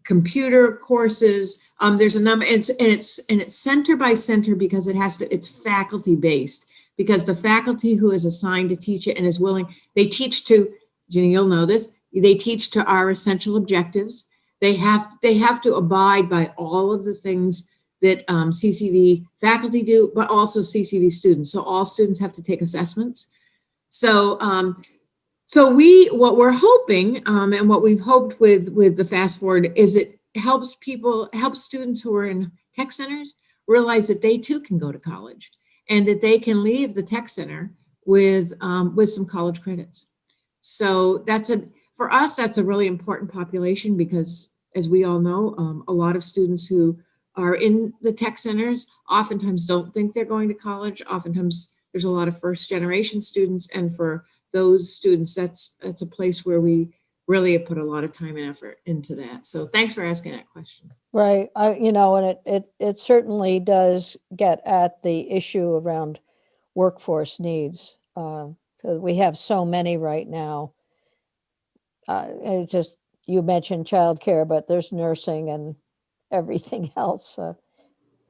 computer courses. There's a number, and it's center by center because it's faculty based, because the faculty who is assigned to teach it and is willing, they teach to, Ginny, you'll know this, they teach to our essential objectives. They have to abide by all of the things that CCV faculty do, but also CCV students. So all students have to take assessments. So what we're hoping, and what we've hoped with the Fast Forward, is it helps students who are in tech centers realize that they too can go to college, and that they can leave the tech center with some college credits. So for us, that's a really important population, because as we all know, a lot of students who are in the tech centers oftentimes don't think they're going to college. Oftentimes there's a lot of first generation students, and for those students, that's a place where we really have put a lot of time and effort into that. So thanks for asking that question. Right. And it certainly does get at the issue around workforce needs. So we have so many right now. You mentioned childcare, but there's nursing and everything else.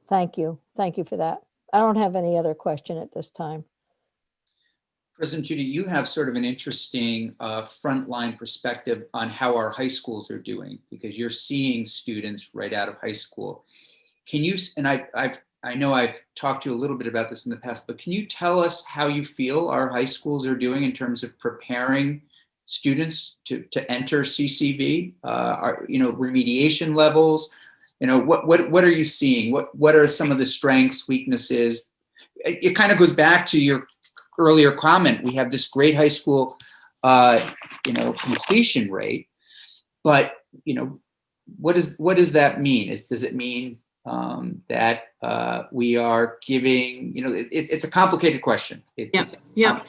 Thank you. Thank you for that. I don't have any other question at this time. President Judy, you have sort of an interesting frontline perspective on how our high schools are doing, because you're seeing students right out of high school. Can you, and I know I've talked to you a little bit about this in the past, but can you tell us how you feel our high schools are doing in terms of preparing students to enter CCV? Remediation levels, what are you seeing? What are some of the strengths, weaknesses? It kind of goes back to your earlier comment. We have this great high school, completion rate, but what does that mean? Does it mean that we are giving? It's a complicated question. Yeah.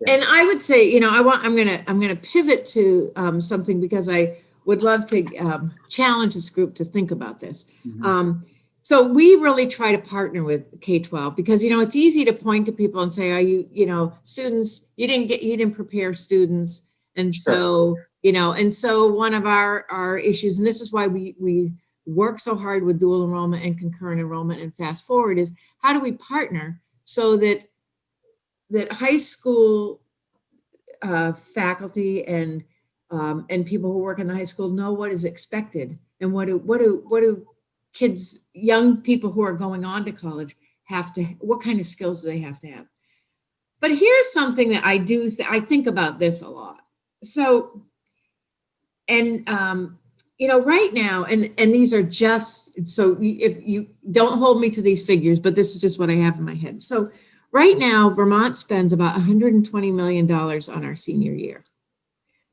And I would say, I'm gonna pivot to something, because I would love to challenge this group to think about this. Mm-hmm. So we really try to partner with K-12, because, it's easy to point to people and say, are you, students, you didn't prepare students. And so, and so one of our issues, and this is why we work so hard with dual enrollment and concurrent enrollment and Fast Forward, is how do we partner so that high school faculty and people who work in the high school know what is expected, and what do kids, young people who are going on to college what kind of skills do they have to have? But here's something that I think about this a lot. So right now, and these are just, so if you don't hold me to these figures, but this is just what I have in my head. So right now, Vermont spends about $120 million on our senior year.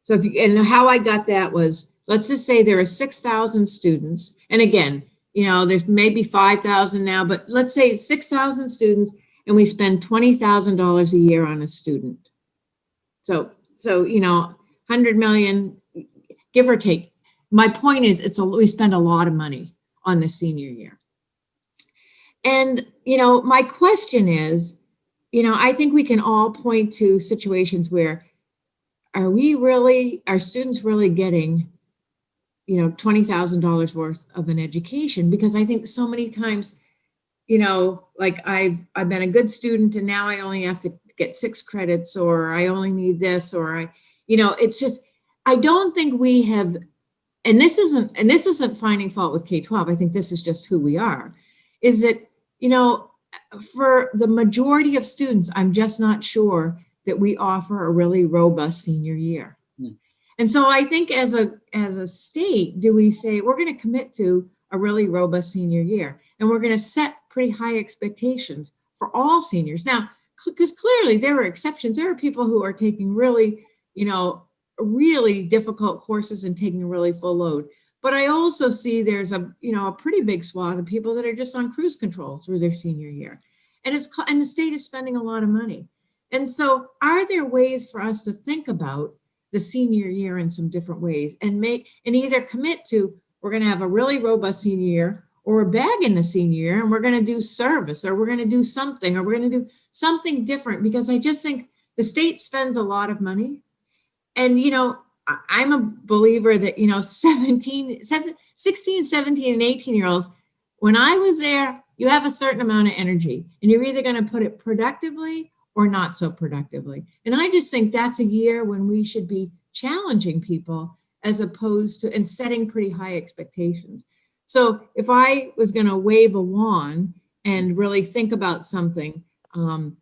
So and how I got that was, let's just say there are 6,000 students. And again, there's maybe 5,000 now, but let's say 6,000 students and we spend $20,000 a year on a student. So 100 million, give or take. My point is, we spend a lot of money on the senior year. And, my question is, I think we can all point to situations where are students really getting, $20,000 worth of an education? Because I think so many times, like I've been a good student and now I only have to get 6 credits, or I only need this, or it's just, I don't think we have, and this isn't finding fault with K-12. I think this is just who we are, is that, for the majority of students, I'm just not sure that we offer a really robust senior year. And so I think as a state, do we say we're going to commit to a really robust senior year, and we're going to set pretty high expectations for all seniors? Now, because clearly there are exceptions. There are people who are taking really, really difficult courses and taking a really full load. But I also see there's a pretty big swath of people that are just on cruise control through their senior year. And the state is spending a lot of money. And so are there ways for us to think about the senior year in some different ways and either commit to, we're going to have a really robust senior year, or we're bagging the senior year and we're going to do service, or we're going to do something, or we're going to do something different? Because I just think the state spends a lot of money. And, I'm a believer that, 16, 17, and 18-year-olds, when I was there, you have a certain amount of energy and you're either going to put it productively or not so productively. And I just think that's a year when we should be challenging people as opposed to, and setting pretty high expectations. So if I was going to wave a wand and really think about something, and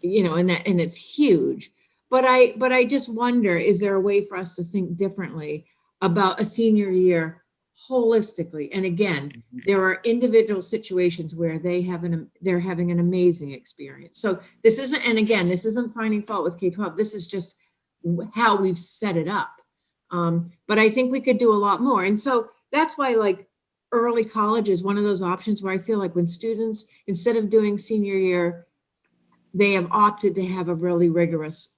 it's huge, but I just wonder, is there a way for us to think differently about a senior year holistically? And again, there are individual situations where they're having an amazing experience. So this isn't finding fault with K-12. This is just how we've set it up. But I think we could do a lot more. And so that's why, like, early college is one of those options where I feel like when students, instead of doing senior year, they have opted to have a really rigorous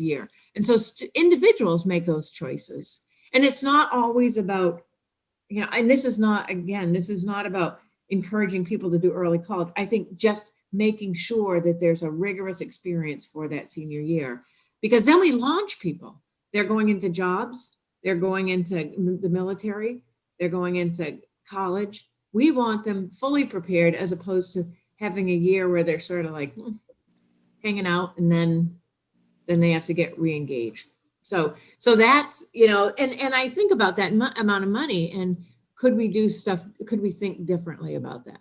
year. And so individuals make those choices. And it's not always about, and this is not about encouraging people to do early college. I think just making sure that there's a rigorous experience for that senior year, because then we launch people. They're going into jobs, they're going into the military, they're going into college. We want them fully prepared, as opposed to having a year where they're sort of like hanging out and then they have to get re-engaged. So that's, and I think about that amount of money, and could we think differently about that?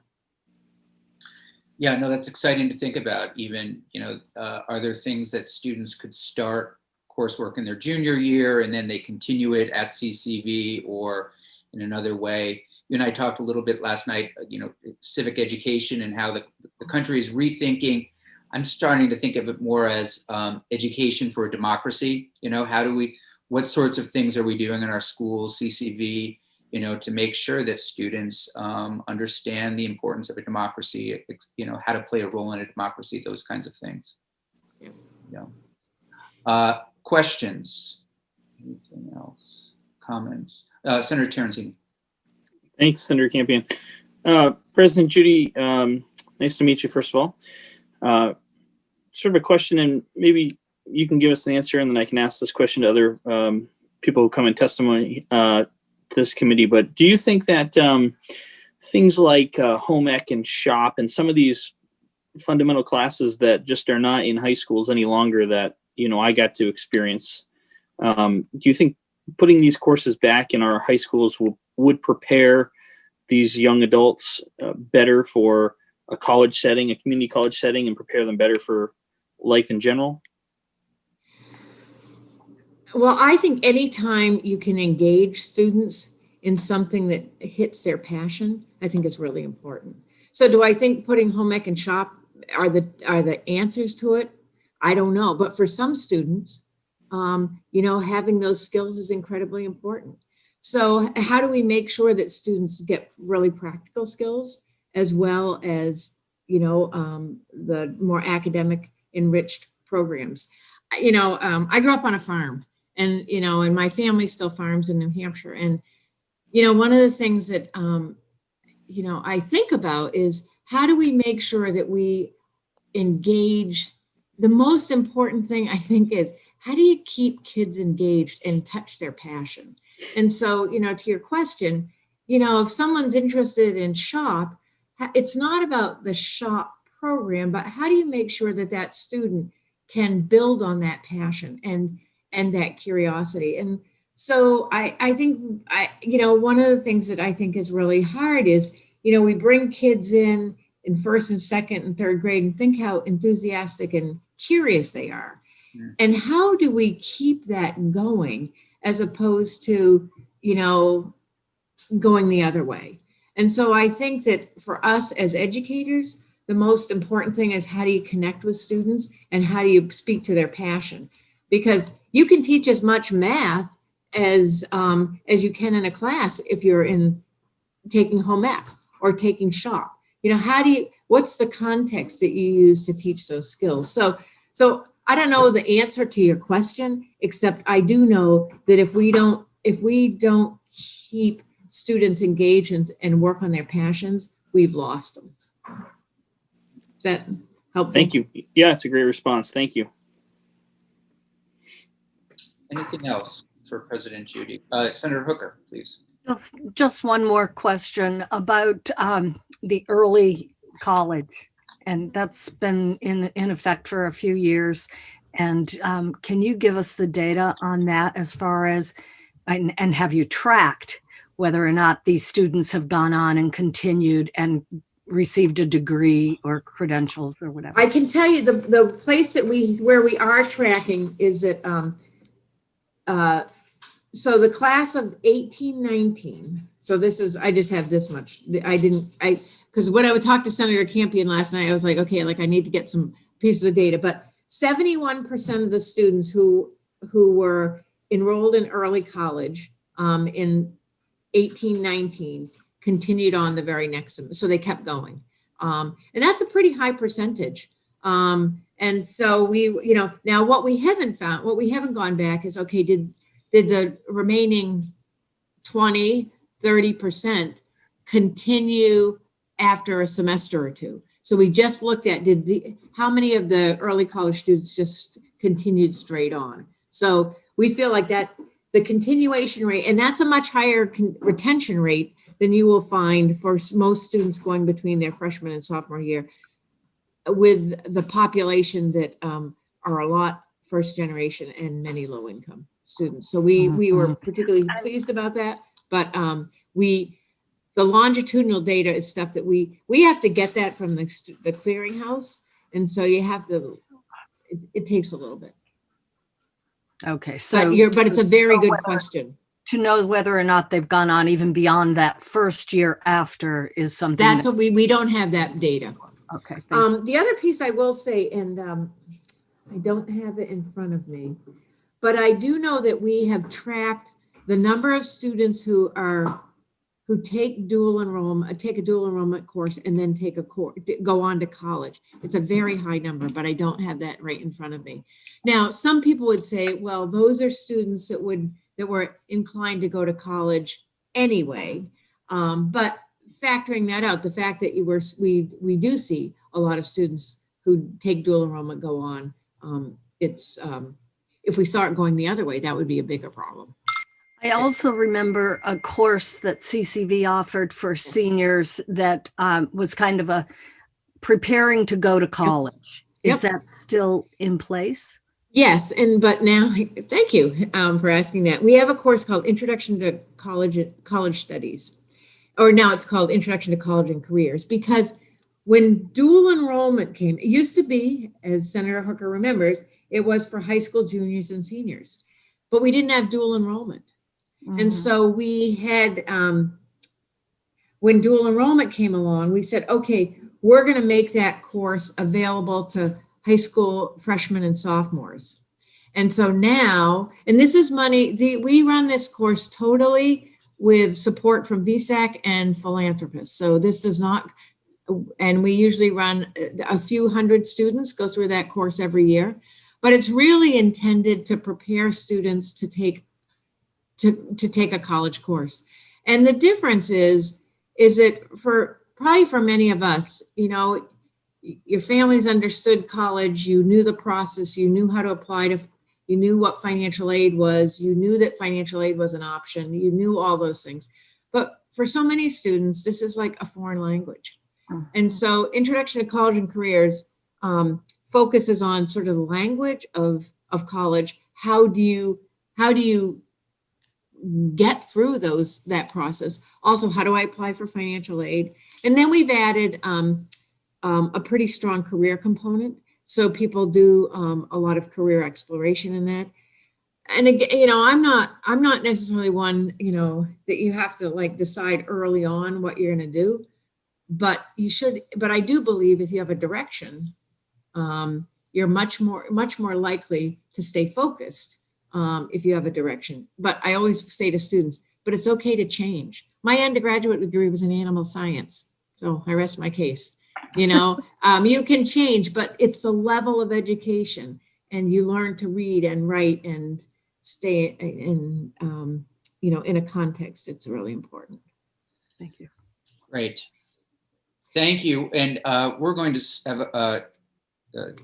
Yeah, no, that's exciting to think about. Even, are there things that students could start coursework in their junior year and then they continue it at CCV or in another way? You and I talked a little bit last night, civic education and how the country is rethinking. I'm starting to think of it more as education for a democracy. What sorts of things are we doing in our schools, CCV, to make sure that students understand the importance of a democracy, how to play a role in a democracy, those kinds of things. Yeah. Questions? Anything else? Comments? Senator Terenzini. Thanks, Senator Campion. President Judy, nice to meet you, first of all. Sort of a question, and maybe you can give us an answer, and then I can ask this question to other people who come in testimony to this committee. But do you think that things like home ec and shop and some of these fundamental classes that just are not in high schools any longer that, I got to experience, do you think putting these courses back in our high schools would prepare these young adults better for a college setting, a community college setting, and prepare them better for life in general? Well, I think anytime you can engage students in something that hits their passion, I think is really important. So do I think putting home ec and shop are the answers to it? I don't know. But for some students, having those skills is incredibly important. So how do we make sure that students get really practical skills as well as, the more academic enriched programs? I grew up on a farm, and my family still farms in New Hampshire. And, one of the things that, I think about is how do we make sure that we engage? The most important thing I think is how do you keep kids engaged and touch their passion? And so, to your question, if someone's interested in shop, it's not about the shop program, but how do you make sure that that student can build on that passion and that curiosity? And so I think one of the things that I think is really hard is, we bring kids in first and second and third grade and think how enthusiastic and curious they are. Yeah. And how do we keep that going as opposed to, going the other way? And so I think that for us as educators, the most important thing is how do you connect with students and how do you speak to their passion? Because you can teach as much math as you can in a class if you're taking home ec or taking shop. What's the context that you use to teach those skills? So I don't know the answer to your question, except I do know that if we don't keep students engaged and work on their passions, we've lost them. Is that helpful? Thank you. Yeah, it's a great response. Thank you. Anything else for President Judy? Senator Hooker, please. Just one more question about the early college, and that's been in effect for a few years. And can you give us the data on that as far as, and have you tracked whether or not these students have gone on and continued and received a degree or credentials or whatever? I can tell you the place where we are tracking is at so the class of 1819. So I just have this much. Because when I would talk to Senator Campion last night, I was like, okay, I need to get some pieces of data. But 71% of the students who were enrolled in early college in 1819 continued on the very next, so they kept going. And that's a pretty high percentage. And so now what we haven't gone back is, okay, did the remaining 20-30% continue after a semester or two? So we just looked at how many of the early college students just continued straight on. So we feel like that the continuation rate, and that's a much higher retention rate than you will find for most students going between their freshman and sophomore year, with the population that are a lot first generation and many low income students. So we were particularly pleased about that, but the longitudinal data is stuff that we have to get that from the clearinghouse. And so you have to, it takes a little bit. Okay. So, but it's a very good question. To know whether or not they've gone on even beyond that first year after is something. That's what we don't have that data. Okay. The other piece I will say, and I don't have it in front of me, but I do know that we have tracked the number of students who take a dual enrollment course and then go on to college. It's a very high number, but I don't have that right in front of me. Now, some people would say, well, those are students that were inclined to go to college anyway. But factoring that out, the fact that we do see a lot of students who take dual enrollment go on, if we start going the other way, that would be a bigger problem. I also remember a course that CCV offered for seniors that was kind of a preparing to go to college. Yep. Is that still in place? Yes, but now, thank you for asking that. We have a course called Introduction to College Studies, or now it's called Introduction to College and Careers, because when dual enrollment came, it used to be, as Senator Hooker remembers, it was for high school juniors and seniors. but we didn't have dual enrollment. And so we had, when dual enrollment came along, we said, okay, we're going to make that course available to high school freshmen and sophomores. And so now, and this is money, we run this course totally with support from VSAC and philanthropists. So this does not, and we usually run a few hundred students go through that course every year, but it's really intended to prepare students to take a college course. And the difference is it probably for many of us, you know, your families understood college, you knew the process, you knew how to apply to, you knew what financial aid was, you knew that financial aid was an option, you knew all those things. But for so many students, this is like a foreign language. And so Introduction to College and Careers focuses on sort of the language of college. How do you get through that process? Also, how do I apply for financial aid? And then we've added a pretty strong career component. So people do a lot of career exploration in that. And again, you know, I'm not necessarily one, you know, that you have to like decide early on what you're going to do, but you should. But I do believe if you have a direction, you're much more likely to stay focused if you have a direction. But I always say to students, but it's okay to change. My undergraduate degree was in animal science, so I rest my case. You know, you can change, but it's the level of education, and you learn to read and write and stay in, you know, in a context. It's really important. Thank you. Great. Thank you. And we're going to have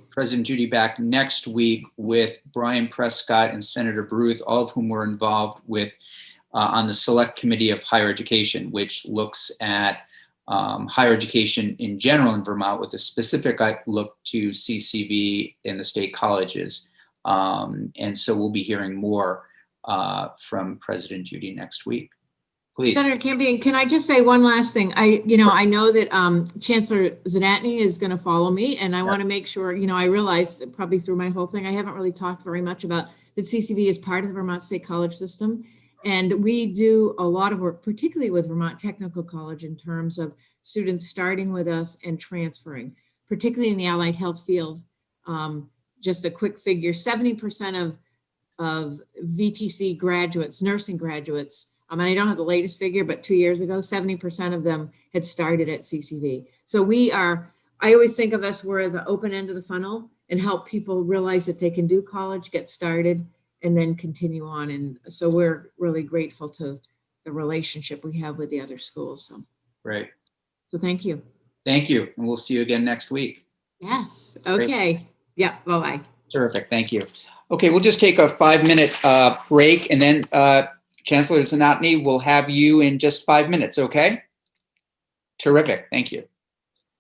President Judy back next week with Brian Prescott and Senator Baruth, all of whom were involved with on the Select Committee of Higher Education, which looks at higher education in general in Vermont with a specific look to CCV and the state colleges. And so we'll be hearing more from President Judy next week. Please. Senator Campion, can I just say one last thing? I know that Chancellor Zanatny is going to follow me, and I want to make sure, you know, I realized probably through my whole thing, I haven't really talked very much about that CCV is part of the Vermont State College system. And we do a lot of work, particularly with Vermont Technical College, in terms of students starting with us and transferring, particularly in the allied health field. Just a quick figure, 70% of VTC graduates, nursing graduates, and I don't have the latest figure, but 2 years ago, 70% of them had started at CCV. So I always think of us, we're the open end of the funnel and help people realize that they can do college, get started, and then continue on. And so we're really grateful to the relationship we have with the other schools. So Great. So thank you. Thank you. And we'll see you again next week. Yes. Okay. Great. Yeah. Bye-bye. Terrific. Thank you. Okay. We'll just take a 5-minute break, and then Chancellor Zanatny will have you in just 5 minutes. Okay. Terrific. Thank you.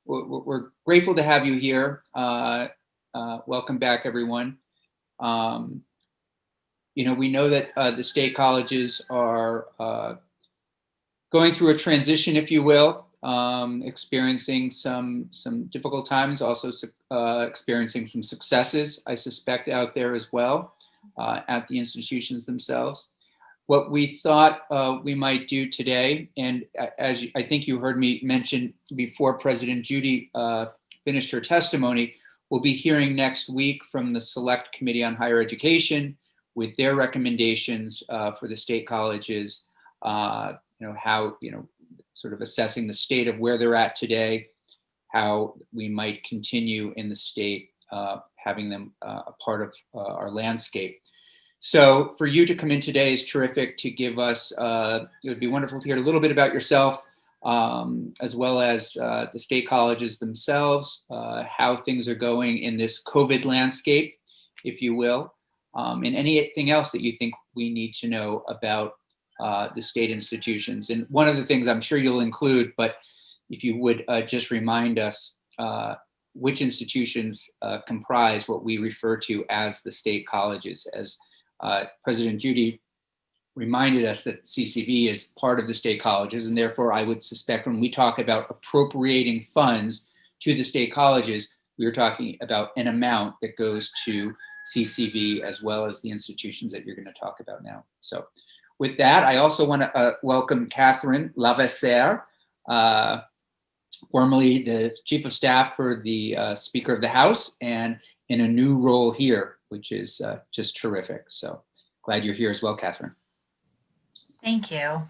We're grateful to have you here. Welcome back, everyone. You know, we know that the state colleges are going through a transition, if you will, experiencing some difficult times, also experiencing some successes, I suspect, out there as well at the institutions themselves. What we thought we might do today, and as I think you heard me mention before President Judy finished her testimony, we'll be hearing next week from the Select Committee on Higher Education with their recommendations for the state colleges, you know, how, you know, sort of assessing the state of where they're at today, how we might continue in the state, having them a part of our landscape. So for you to come in today is terrific to give us, it would be wonderful to hear a little bit about yourself, as well as the state colleges themselves, how things are going in this COVID landscape, if you will, and anything else that you think we need to know about the state institutions. And one of the things I'm sure you'll include, but if you would just remind us which institutions comprise what we refer to as the state colleges. As President Judy reminded us that CCV is part of the state colleges, and therefore I would suspect when we talk about appropriating funds to the state colleges, we are talking about an amount that goes to CCV, as well as the institutions that you're going to talk about now. So with that, I also want to welcome Catherine Lavesser, formerly the Chief of Staff for the Speaker of the House, and in a new role here, which is just terrific. So glad you're here as well, Catherine. Thank you.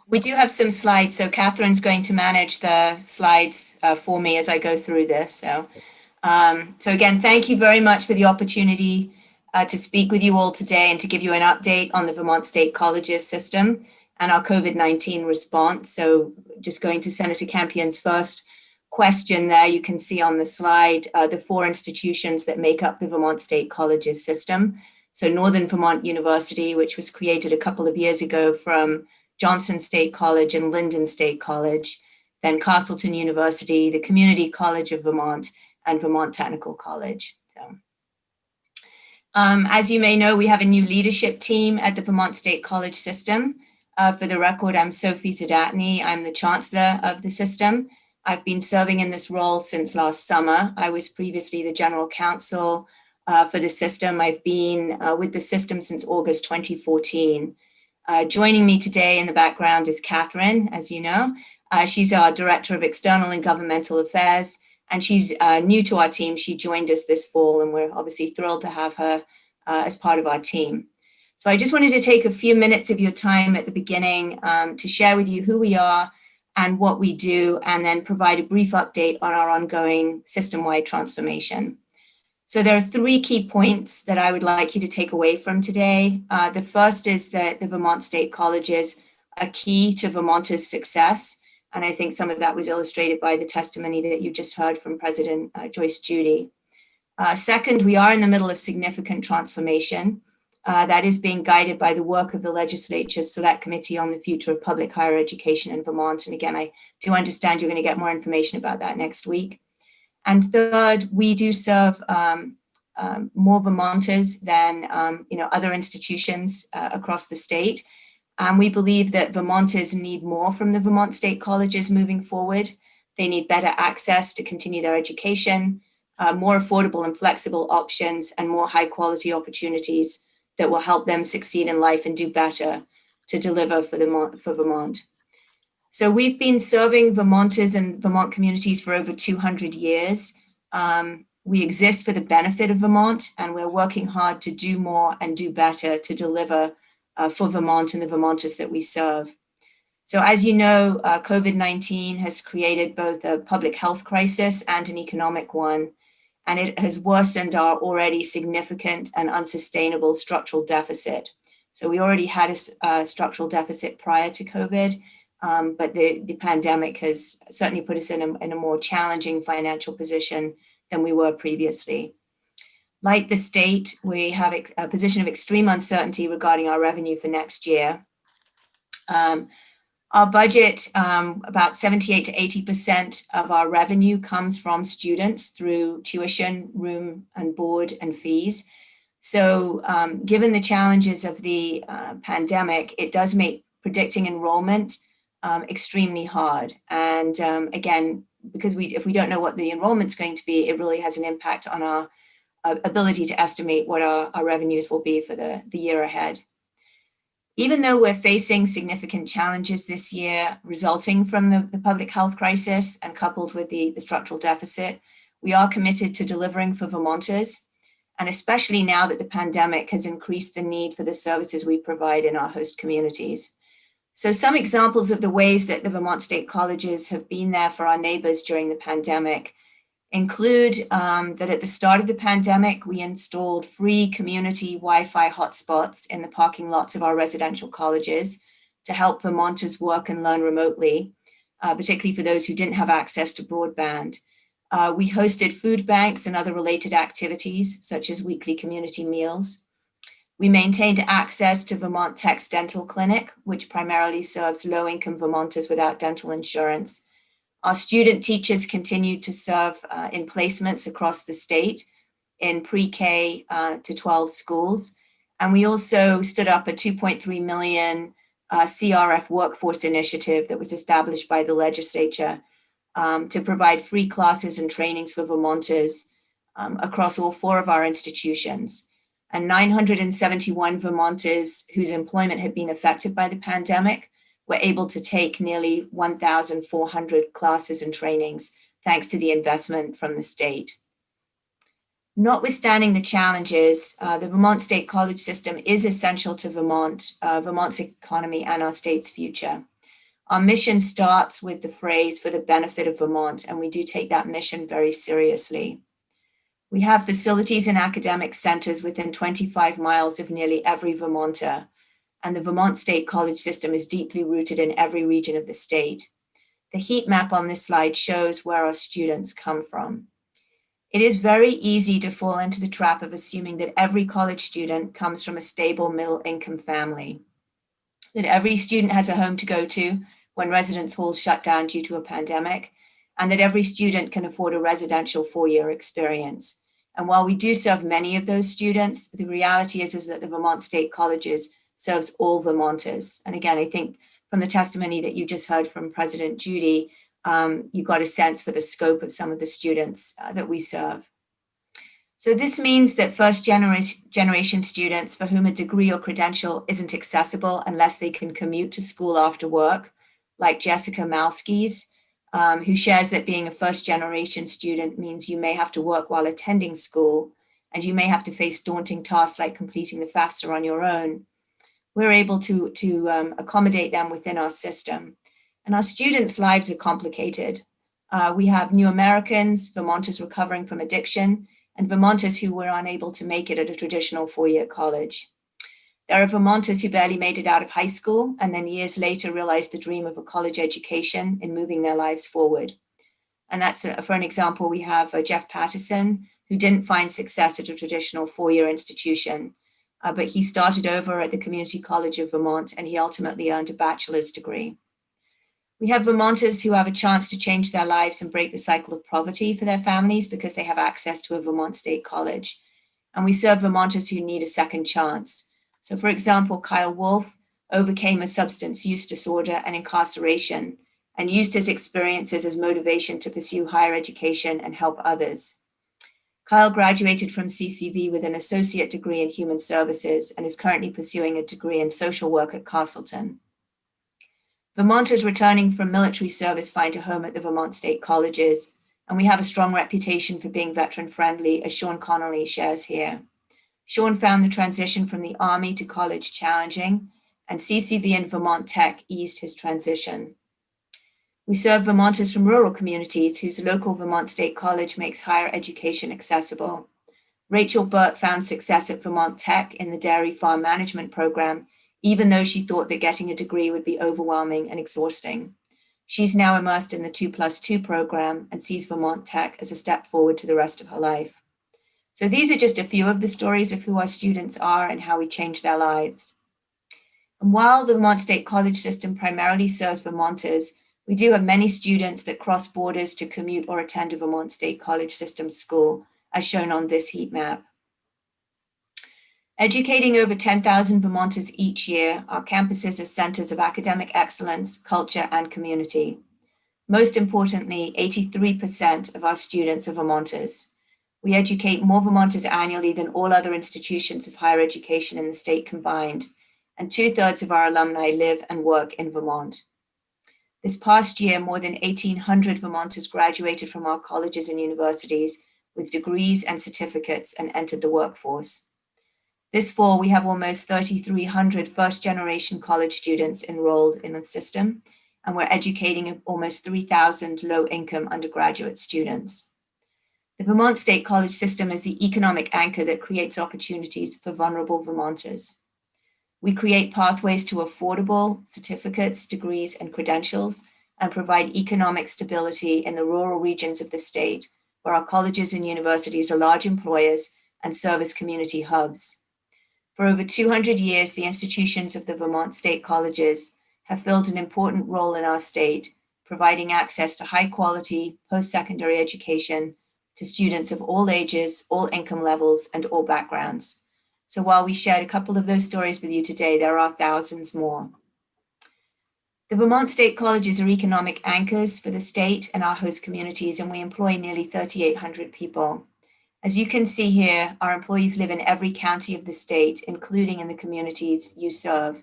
We do have some slides, so Catherine's going to manage the slides for me as I go through this. So again, thank you very much for the opportunity to speak with you all today and to give you an update on the Vermont State Colleges system and our COVID-19 response. So just going to Senator Campion's first question there, you can see on the slide the 4 institutions that make up the Vermont State Colleges system. So Northern Vermont University, which was created a couple of years ago from Johnson State College and Linden State College, then Castleton University, the Community College of Vermont, and Vermont Technical College. So, as you may know, we have a new leadership team at the Vermont State College system. For the record, I'm Sophie Zadatny. I'm the Chancellor of the system. I've been serving in this role since last summer. I was previously the General Counsel for the system. I've been with the system since August 2014. Joining me today in the background is Catherine, as you know. She's our Director of External and Governmental Affairs, and she's new to our team. She joined us this fall, and we're obviously thrilled to have her as part of our team. So I just wanted to take a few minutes of your time at the beginning to share with you who we are and what we do, and then provide a brief update on our ongoing system-wide transformation. So there are 3 key points that I would like you to take away from today. The first is that the Vermont State Colleges are key to Vermonters' success. And I think some of that was illustrated by the testimony that you just heard from President Joyce Judy. Second, we are in the middle of significant transformation that is being guided by the work of the Legislature's Select Committee on the Future of Public Higher Education in Vermont. And again, I do understand you're going to get more information about that next week. And third, we do serve more Vermonters than other institutions across the state. We believe that Vermonters need more from the Vermont State Colleges moving forward. They need better access to continue their education, more affordable and flexible options, and more high quality opportunities that will help them succeed in life and do better to deliver for Vermont. So we've been serving Vermonters and Vermont communities for over 200 years. We exist for the benefit of Vermont, and we're working hard to do more and do better to deliver for Vermont and the Vermonters that we serve. So as you know, COVID-19 has created both a public health crisis and an economic one, and it has worsened our already significant and unsustainable structural deficit. So we already had a structural deficit prior to COVID, but the pandemic has certainly put us in a more challenging financial position than we were previously. Like the state, we have a position of extreme uncertainty regarding our revenue for next year. Our budget, about 78 to 80% of our revenue comes from students through tuition, room and board and fees. So given the challenges of the pandemic, it does make predicting enrollment extremely hard. And again, because if we don't know what the enrollment's going to be, it really has an impact on our ability to estimate what our revenues will be for the year ahead. Even though we're facing significant challenges this year resulting from the public health crisis and coupled with the structural deficit, we are committed to delivering for Vermonters, and especially now that the pandemic has increased the need for the services we provide in our host communities. So some examples of the ways that the Vermont State Colleges have been there for our neighbors during the pandemic include that at the start of the pandemic, we installed free community Wi-Fi hotspots in the parking lots of our residential colleges to help Vermonters work and learn remotely, particularly for those who didn't have access to broadband. We hosted food banks and other related activities, such as weekly community meals. We maintained access to Vermont Tech's dental clinic, which primarily serves low-income Vermonters without dental insurance. Our student teachers continued to serve in placements across the state in pre-K to 12 schools. And we also stood up a $2.3 million CRF workforce initiative that was established by the legislature to provide free classes and trainings for Vermonters across all 4 of our institutions. And 971 Vermonters whose employment had been affected by the pandemic were able to take nearly 1,400 classes and trainings, thanks to the investment from the state. Notwithstanding the challenges, the Vermont State College system is essential to Vermont's economy and our state's future. Our mission starts with the phrase "for the benefit of Vermont," and we do take that mission very seriously. We have facilities and academic centers within 25 miles of nearly every Vermonter, and the Vermont State College system is deeply rooted in every region of the state. The heat map on this slide shows where our students come from. It is very easy to fall into the trap of assuming that every college student comes from a stable middle-income family, that every student has a home to go to when residence halls shut down due to a pandemic, and that every student can afford a residential 4-year experience. And while we do serve many of those students, the reality is that the Vermont State Colleges serves all Vermonters. And again, I think from the testimony that you just heard from President Judy, you got a sense for the scope of some of the students that we serve. So this means that first generation students for whom a degree or credential isn't accessible unless they can commute to school after work, like Jessica Malskis, who shares that being a first generation student means you may have to work while attending school, and you may have to face daunting tasks like completing the FAFSA on your own. We're able to accommodate them within our system. And our students' lives are complicated. We have new Americans, Vermonters recovering from addiction, and Vermonters who were unable to make it at a traditional 4-year college. There are Vermonters who barely made it out of high school and then years later realized the dream of a college education in moving their lives forward. And that's, for an example, we have Jeff Patterson, who didn't find success at a traditional 4-year institution, but he started over at the Community College of Vermont, and he ultimately earned a bachelor's degree. We have Vermonters who have a chance to change their lives and break the cycle of poverty for their families because they have access to a Vermont State College. And we serve Vermonters who need a second chance. So for example, Kyle Wolf overcame a substance use disorder and incarceration and used his experiences as motivation to pursue higher education and help others. Kyle graduated from CCV with an associate degree in human services and is currently pursuing a degree in social work at Castleton. Vermonters returning from military service find a home at the Vermont State Colleges, and we have a strong reputation for being veteran-friendly, as Sean Connolly shares here. Sean found the transition from the Army to college challenging, and CCV and Vermont Tech eased his transition. We serve Vermonters from rural communities whose local Vermont State College makes higher education accessible. Rachel Burt found success at Vermont Tech in the dairy farm management program, even though she thought that getting a degree would be overwhelming and exhausting. She's now immersed in the 2+2 program and sees Vermont Tech as a step forward to the rest of her life. So these are just a few of the stories of who our students are and how we change their lives. And while the Vermont State College system primarily serves Vermonters, we do have many students that cross borders to commute or attend a Vermont State College system school, as shown on this heat map. Educating over 10,000 Vermonters each year, our campuses are centers of academic excellence, culture, and community. Most importantly, 83% of our students are Vermonters. We educate more Vermonters annually than all other institutions of higher education in the state combined, and 2/3 of our alumni live and work in Vermont. This past year, more than 1,800 Vermonters graduated from our colleges and universities with degrees and certificates and entered the workforce. This fall, we have almost 3,300 first-generation college students enrolled in the system, and we're educating almost 3,000 low-income undergraduate students. The Vermont State College system is the economic anchor that creates opportunities for vulnerable Vermonters. We create pathways to affordable certificates, degrees, and credentials, and provide economic stability in the rural regions of the state, where our colleges and universities are large employers and serve as community hubs. For over 200 years, the institutions of the Vermont State Colleges have filled an important role in our state, providing access to high-quality post-secondary education to students of all ages, all income levels, and all backgrounds. So while we shared a couple of those stories with you today, there are thousands more. The Vermont State Colleges are economic anchors for the state and our host communities, and we employ nearly 3,800 people. As you can see here, our employees live in every county of the state, including in the communities you serve.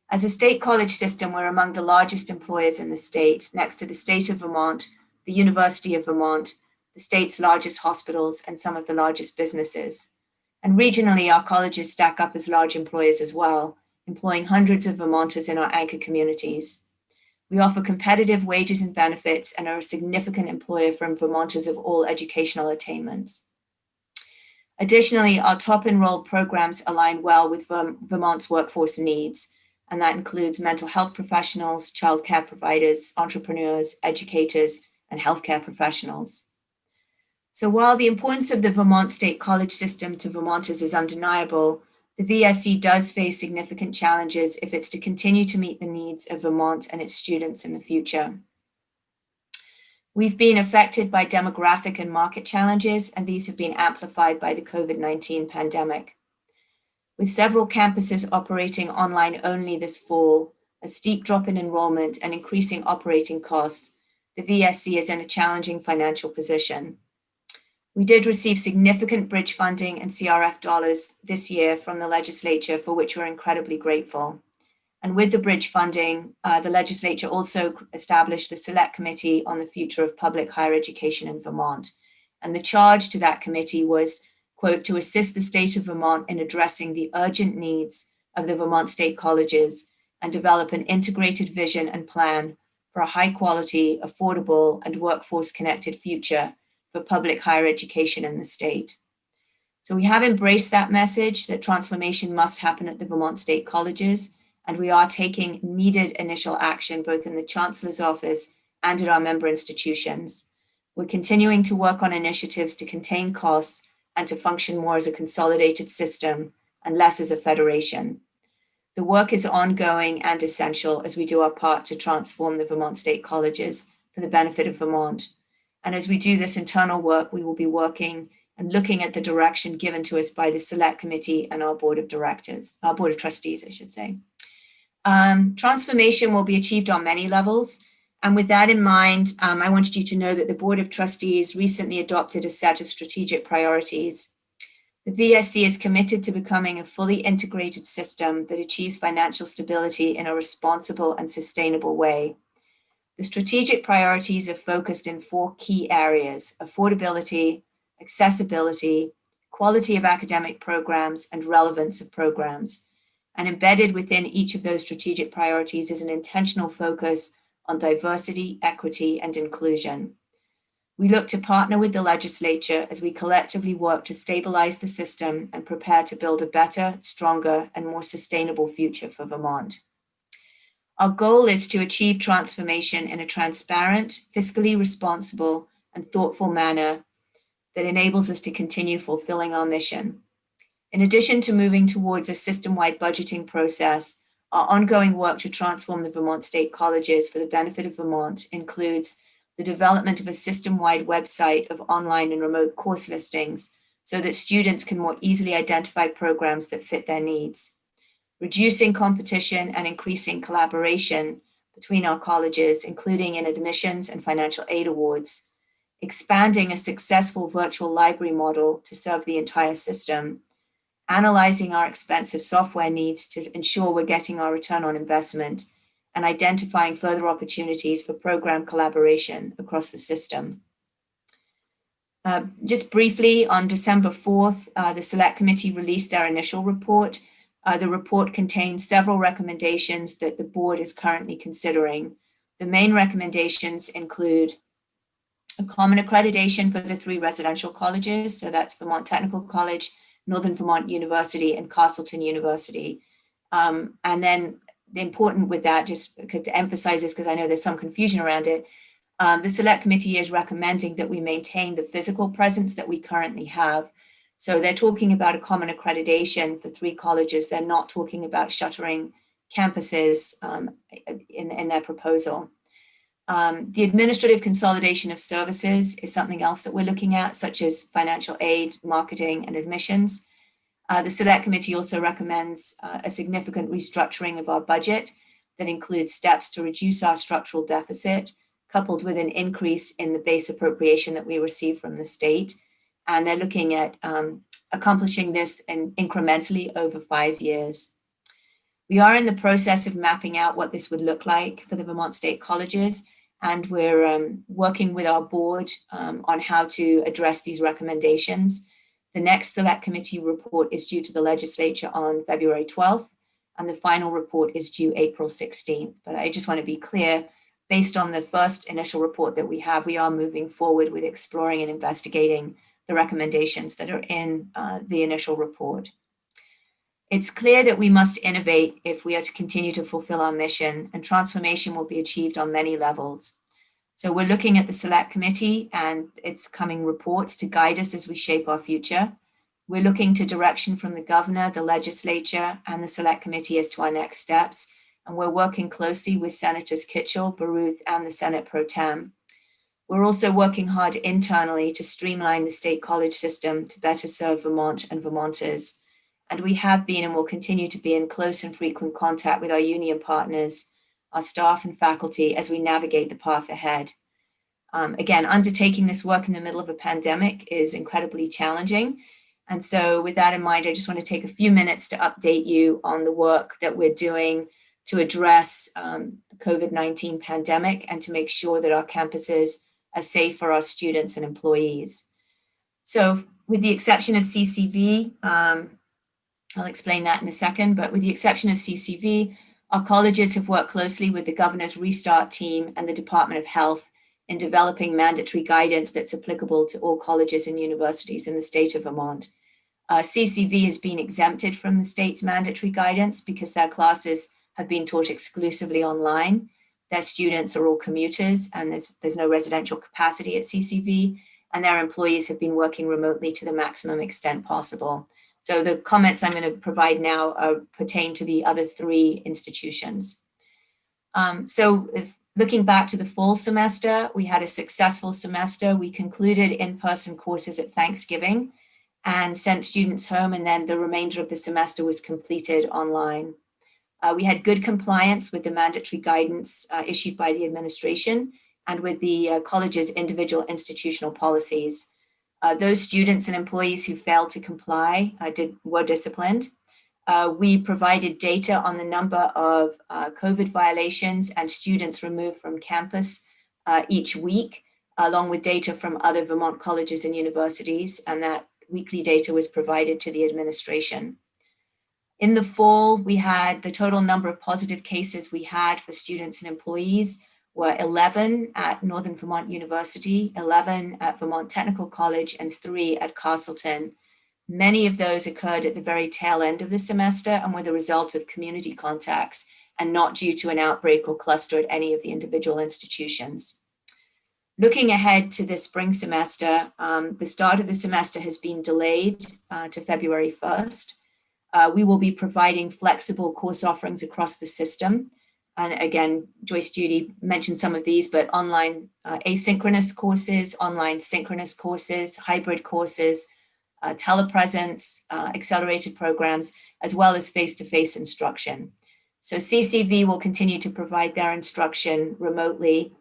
As a state college system, we're among the largest employers in the state, next to the state of Vermont, the University of Vermont, the state's largest hospitals, and some of the largest businesses. And regionally, our colleges stack up as large employers as well, employing hundreds of Vermonters in our anchor communities. We offer competitive wages and benefits and are a significant employer for Vermonters of all educational attainments. Additionally, our top enrolled programs align well with Vermont's workforce needs, and that includes mental health professionals, childcare providers, entrepreneurs, educators, and healthcare professionals. So while the importance of the Vermont State College system to Vermonters is undeniable, the VSC does face significant challenges if it's to continue to meet the needs of Vermont and its students in the future. We've been affected by demographic and market challenges, and these have been amplified by the COVID-19 pandemic. With several campuses operating online only this fall, a steep drop in enrollment and increasing operating costs, the VSC is in a challenging financial position. We did receive significant bridge funding and CRF dollars this year from the legislature, for which we're incredibly grateful. And with the bridge funding, the legislature also established the Select Committee on the Future of Public Higher Education in Vermont. And the charge to that committee was, quote, to assist the state of Vermont in addressing the urgent needs of the Vermont state colleges and develop an integrated vision and plan for a high quality, affordable, and workforce connected future for public higher education in the state. So we have embraced that message that transformation must happen at the Vermont state colleges, and we are taking needed initial action both in the Chancellor's office and at our member institutions. We're continuing to work on initiatives to contain costs and to function more as a consolidated system and less as a federation. The work is ongoing and essential as we do our part to transform the Vermont state colleges for the benefit of Vermont. And as we do this internal work, we will be working and looking at the direction given to us by the Select Committee and our Board of Trustees, I should say. Transformation will be achieved on many levels. And with that in mind, I wanted you to know that the Board of Trustees recently adopted a set of strategic priorities. The VSC is committed to becoming a fully integrated system that achieves financial stability in a responsible and sustainable way. The strategic priorities are focused in 4 key areas: affordability, accessibility, quality of academic programs, and relevance of programs. And embedded within each of those strategic priorities is an intentional focus on diversity, equity, and inclusion. We look to partner with the legislature as we collectively work to stabilize the system and prepare to build a better, stronger, and more sustainable future for Vermont. Our goal is to achieve transformation in a transparent, fiscally responsible, and thoughtful manner that enables us to continue fulfilling our mission. In addition to moving towards a system-wide budgeting process, our ongoing work to transform the Vermont state colleges for the benefit of Vermont includes the development of a system-wide website of online and remote course listings so that students can more easily identify programs that fit their needs, reducing competition and increasing collaboration between our colleges, including in admissions and financial aid awards, expanding a successful virtual library model to serve the entire system, analyzing our expensive software needs to ensure we're getting our return on investment, and identifying further opportunities for program collaboration across the system. Just briefly, on December 4th, the Select Committee released their initial report. The report contains several recommendations that the board is currently considering. The main recommendations include a common accreditation for the 3 residential colleges. So that's Vermont Technical College, Northern Vermont University, and Castleton University. And then the important with that, just to emphasize this, because I know there's some confusion around it, the Select Committee is recommending that we maintain the physical presence that we currently have. So they're talking about a common accreditation for 3 colleges. They're not talking about shuttering campuses in their proposal. The administrative consolidation of services is something else that we're looking at, such as financial aid, marketing, and admissions. The Select Committee also recommends a significant restructuring of our budget that includes steps to reduce our structural deficit, coupled with an increase in the base appropriation that we receive from the state, and they're looking at accomplishing this incrementally over 5 years. We are in the process of mapping out what this would look like for the Vermont State Colleges, and we're working with our board on how to address these recommendations. The next select committee report is due to the legislature on February 12th, and the final report is due April 16th. But I just want to be clear, based on the first initial report that we have, we are moving forward with exploring and investigating the recommendations that are in the initial report. It's clear that we must innovate if we are to continue to fulfill our mission, and transformation will be achieved on many levels. So we're looking at the Select Committee and its coming reports to guide us as we shape our future. We're looking to direction from the governor, the legislature, and the Select Committee as to our next steps. And we're working closely with Senators Kitchell, Baruth, and the Senate Pro Tem. We're also working hard internally to streamline the state college system to better serve Vermont and Vermonters. And we have been and will continue to be in close and frequent contact with our union partners, our staff and faculty as we navigate the path ahead. Again, undertaking this work in the middle of a pandemic is incredibly challenging. And so with that in mind, I just want to take a few minutes to update you on the work that we're doing to address the COVID-19 pandemic and to make sure that our campuses are safe for our students and employees. So with the exception of CCV, I'll explain that in a second, but with the exception of CCV, our colleges have worked closely with the governor's Restart team and the Department of Health in developing mandatory guidance that's applicable to all colleges and universities in the state of Vermont. CCV has been exempted from the state's mandatory guidance because their classes have been taught exclusively online. Their students are all commuters and there's no residential capacity at CCV, and their employees have been working remotely to the maximum extent possible. So the comments I'm going to provide now pertain to the other 3 institutions. Looking back to the fall semester, we had a successful semester. We concluded in-person courses at Thanksgiving and sent students home, and then the remainder of the semester was completed online. We had good compliance with the mandatory guidance issued by the administration and with the college's individual institutional policies. Those students and employees who failed to comply were disciplined. We provided data on the number of COVID violations and students removed from campus each week, along with data from other Vermont colleges and universities, and that weekly data was provided to the administration. In the fall, we had the total number of positive cases we had for students and employees were 11 at Northern Vermont University, 11 at Vermont Technical College, and 3 at Castleton. Many of those occurred at the very tail end of the semester and were the result of community contacts and not due to an outbreak or cluster at any of the individual institutions. Looking ahead to the spring semester, the start of the semester has been delayed to February 1st. We will be providing flexible course offerings across the system. And again, Joyce Judy mentioned some of these, but online asynchronous courses, online synchronous courses, hybrid courses, telepresence, accelerated programs, as well as face-to-face instruction. So CCV will continue to provide their instruction remotely.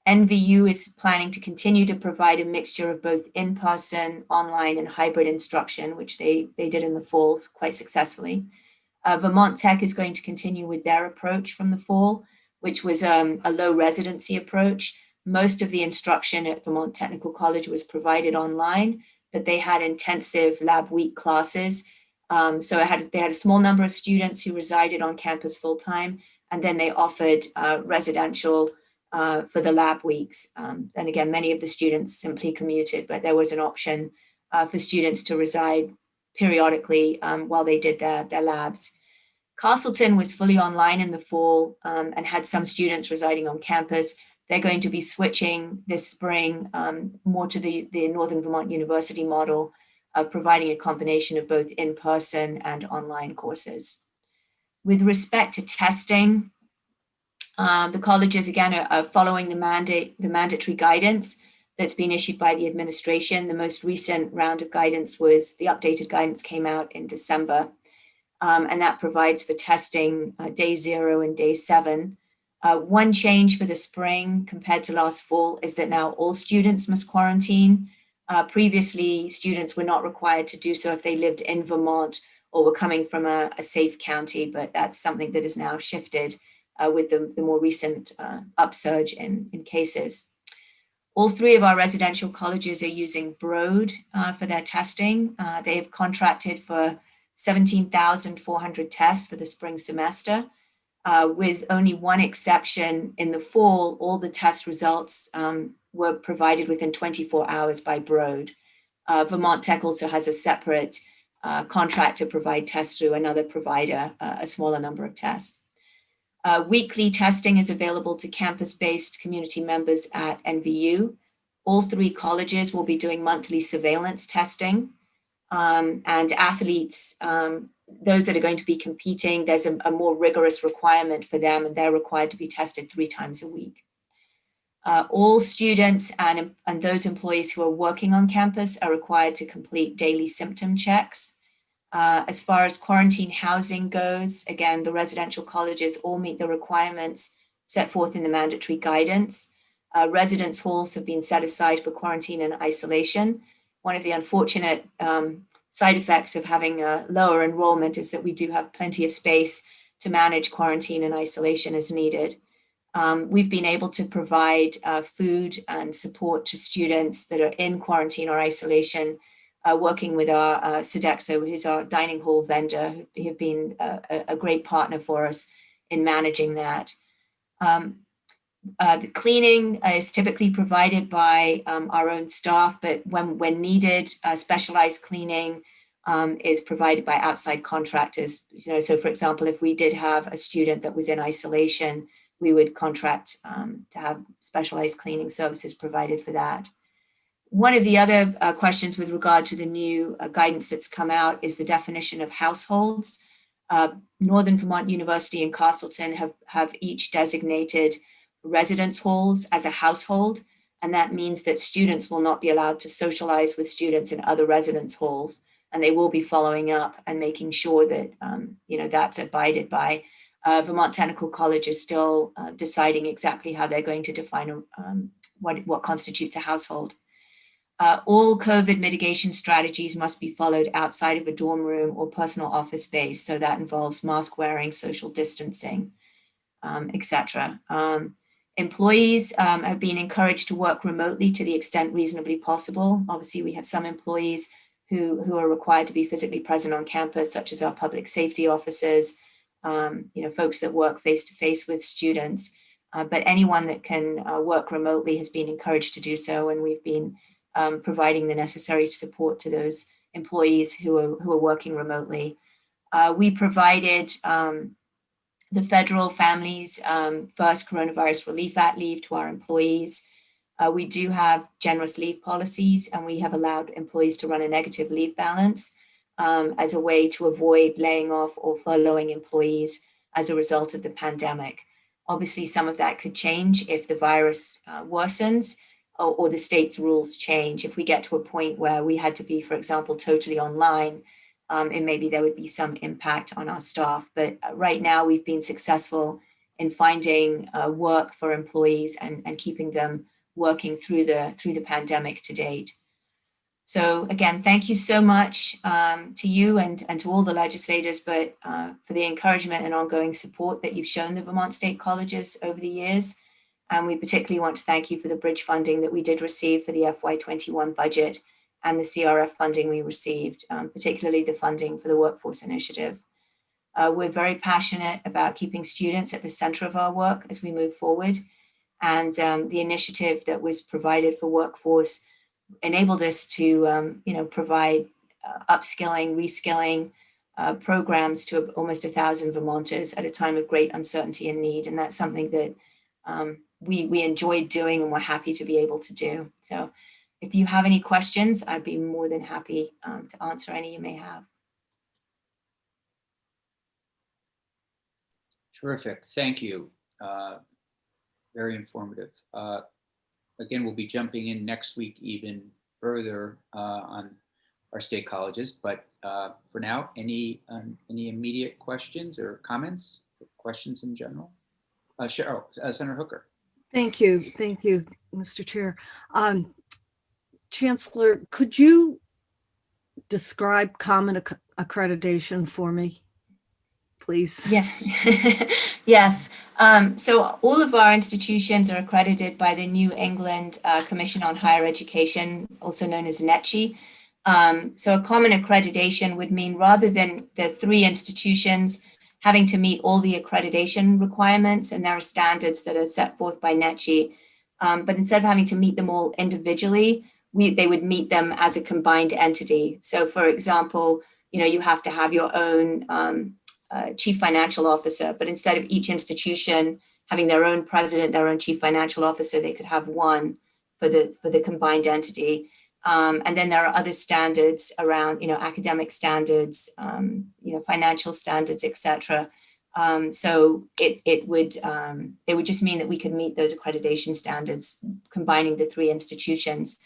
NVU is planning to continue to provide a mixture of both in-person, online, and hybrid instruction, which they did in the fall quite successfully. Vermont Tech is going to continue with their approach from the fall, which was a low residency approach. Most of the instruction at Vermont Technical College was provided online, but they had intensive lab week classes. So they had a small number of students who resided on campus full-time, and then they offered residential for the lab weeks. And again, many of the students simply commuted, but there was an option for students to reside periodically while they did their labs. Castleton was fully online in the fall and had some students residing on campus. They're going to be switching this spring more to the Northern Vermont University model of providing a combination of both in-person and online courses. With respect to testing, the colleges, again, are following the mandatory guidance that's been issued by the administration. The most recent round of guidance was, the updated guidance came out in December, and that provides for testing day 0 and day 7. One change for the spring compared to last fall is that now all students must quarantine Previously, students were not required to do so if they lived in Vermont or were coming from a safe county, but that's something that is now shifted with the more recent upsurge in cases. All three of our residential colleges are using Broad for their testing. They have contracted for 17,400 tests for the spring semester. With only one exception, in the fall, all the test results were provided within 24 hours by Broad. Vermont Tech also has a separate contract to provide tests through another provider, a smaller number of tests. Weekly testing is available to campus-based community members at NVU. All three colleges will be doing monthly surveillance testing. And athletes, those that are going to be competing, there's a more rigorous requirement for them, and they're required to be tested 3 times a week. All students and those employees who are working on campus are required to complete daily symptom checks. As far as quarantine housing goes, again, the residential colleges all meet the requirements set forth in the mandatory guidance. Residence halls have been set aside for quarantine and isolation. One of the unfortunate side effects of having a lower enrollment is that we do have plenty of space to manage quarantine and isolation as needed. We've been able to provide food and support to students that are in quarantine or isolation, working with our Sodexo, who's our dining hall vendor, who have been a great partner for us in managing that. The cleaning is typically provided by our own staff, but when needed, specialized cleaning is provided by outside contractors. So for example, if we did have a student that was in isolation, we would contract to have specialized cleaning services provided for that. One of the other questions with regard to the new guidance that's come out is the definition of households. Northern Vermont University and Castleton have each designated residence halls as a household, and that means that students will not be allowed to socialize with students in other residence halls, and they will be following up and making sure that that's abided by. Vermont Technical College is still deciding exactly how they're going to define what constitutes a household. All COVID mitigation strategies must be followed outside of a dorm room or personal office space, so that involves mask wearing, social distancing, etc. Employees have been encouraged to work remotely to the extent reasonably possible. Obviously, we have some employees who are required to be physically present on campus, such as our public safety officers, folks that work face-to-face with students. But anyone that can work remotely has been encouraged to do so, and we've been providing the necessary support to those employees who are working remotely. We provided the federal Families First Coronavirus Relief Act leave to our employees. We do have generous leave policies, and we have allowed employees to run a negative leave balance as a way to avoid laying off or furloughing employees as a result of the pandemic. Obviously, some of that could change if the virus worsens or the state's rules change. If we get to a point where we had to be, for example, totally online, and maybe there would be some impact on our staff. But right now, we've been successful in finding work for employees and keeping them working through the pandemic to date. So again, thank you so much to you and to all the legislators, but for the encouragement and ongoing support that you've shown the Vermont State Colleges over the years. And we particularly want to thank you for the bridge funding that we did receive for the FY21 budget and the CRF funding we received, particularly the funding for the Workforce Initiative. We're very passionate about keeping students at the center of our work as we move forward. And the initiative that was provided for workforce enabled us to provide upskilling, reskilling programs to almost 1,000 Vermonters at a time of great uncertainty and need. And that's something that we enjoyed doing and we're happy to be able to do. So if you have any questions, I'd be more than happy to answer any you may have. Terrific, thank you. Very informative. Again, we'll be jumping in next week even further on our state colleges, but for now, any immediate questions or comments, questions in general? Senator Hooker. Thank you, Mr. Chair. Chancellor, could you describe common accreditation for me, please? Yeah. Yes. So all of our institutions are accredited by the New England Commission on Higher Education, also known as NETCHI. So a common accreditation would mean rather than the 3 institutions having to meet all the accreditation requirements, and there are standards that are set forth by NETCHI, but instead of having to meet them all individually, they would meet them as a combined entity. So for example, you have to have your own chief financial officer, but instead of each institution having their own president, their own chief financial officer, they could have one for the combined entity. And then there are other standards around, academic standards, financial standards, etc. So it would just mean that we could meet those accreditation standards, combining the 3 institutions.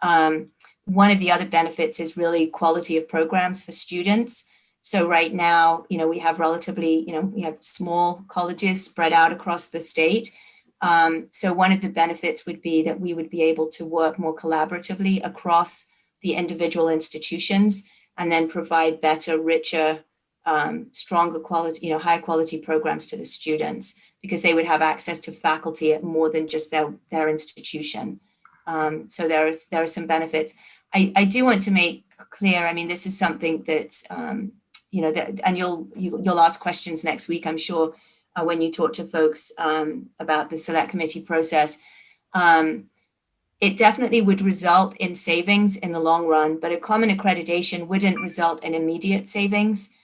One of the other benefits is really quality of programs for students. So right now, we have we have small colleges spread out across the state. So one of the benefits would be that we would be able to work more collaboratively across the individual institutions and then provide better, richer, stronger quality, higher quality programs to the students, because they would have access to faculty at more than just their institution. So there are some benefits. I do want to make clear, this is something that, and you'll ask questions next week, I'm sure, when you talk to folks about the select committee process. It definitely would result in savings in the long run, but a common accreditation wouldn't result in immediate savings.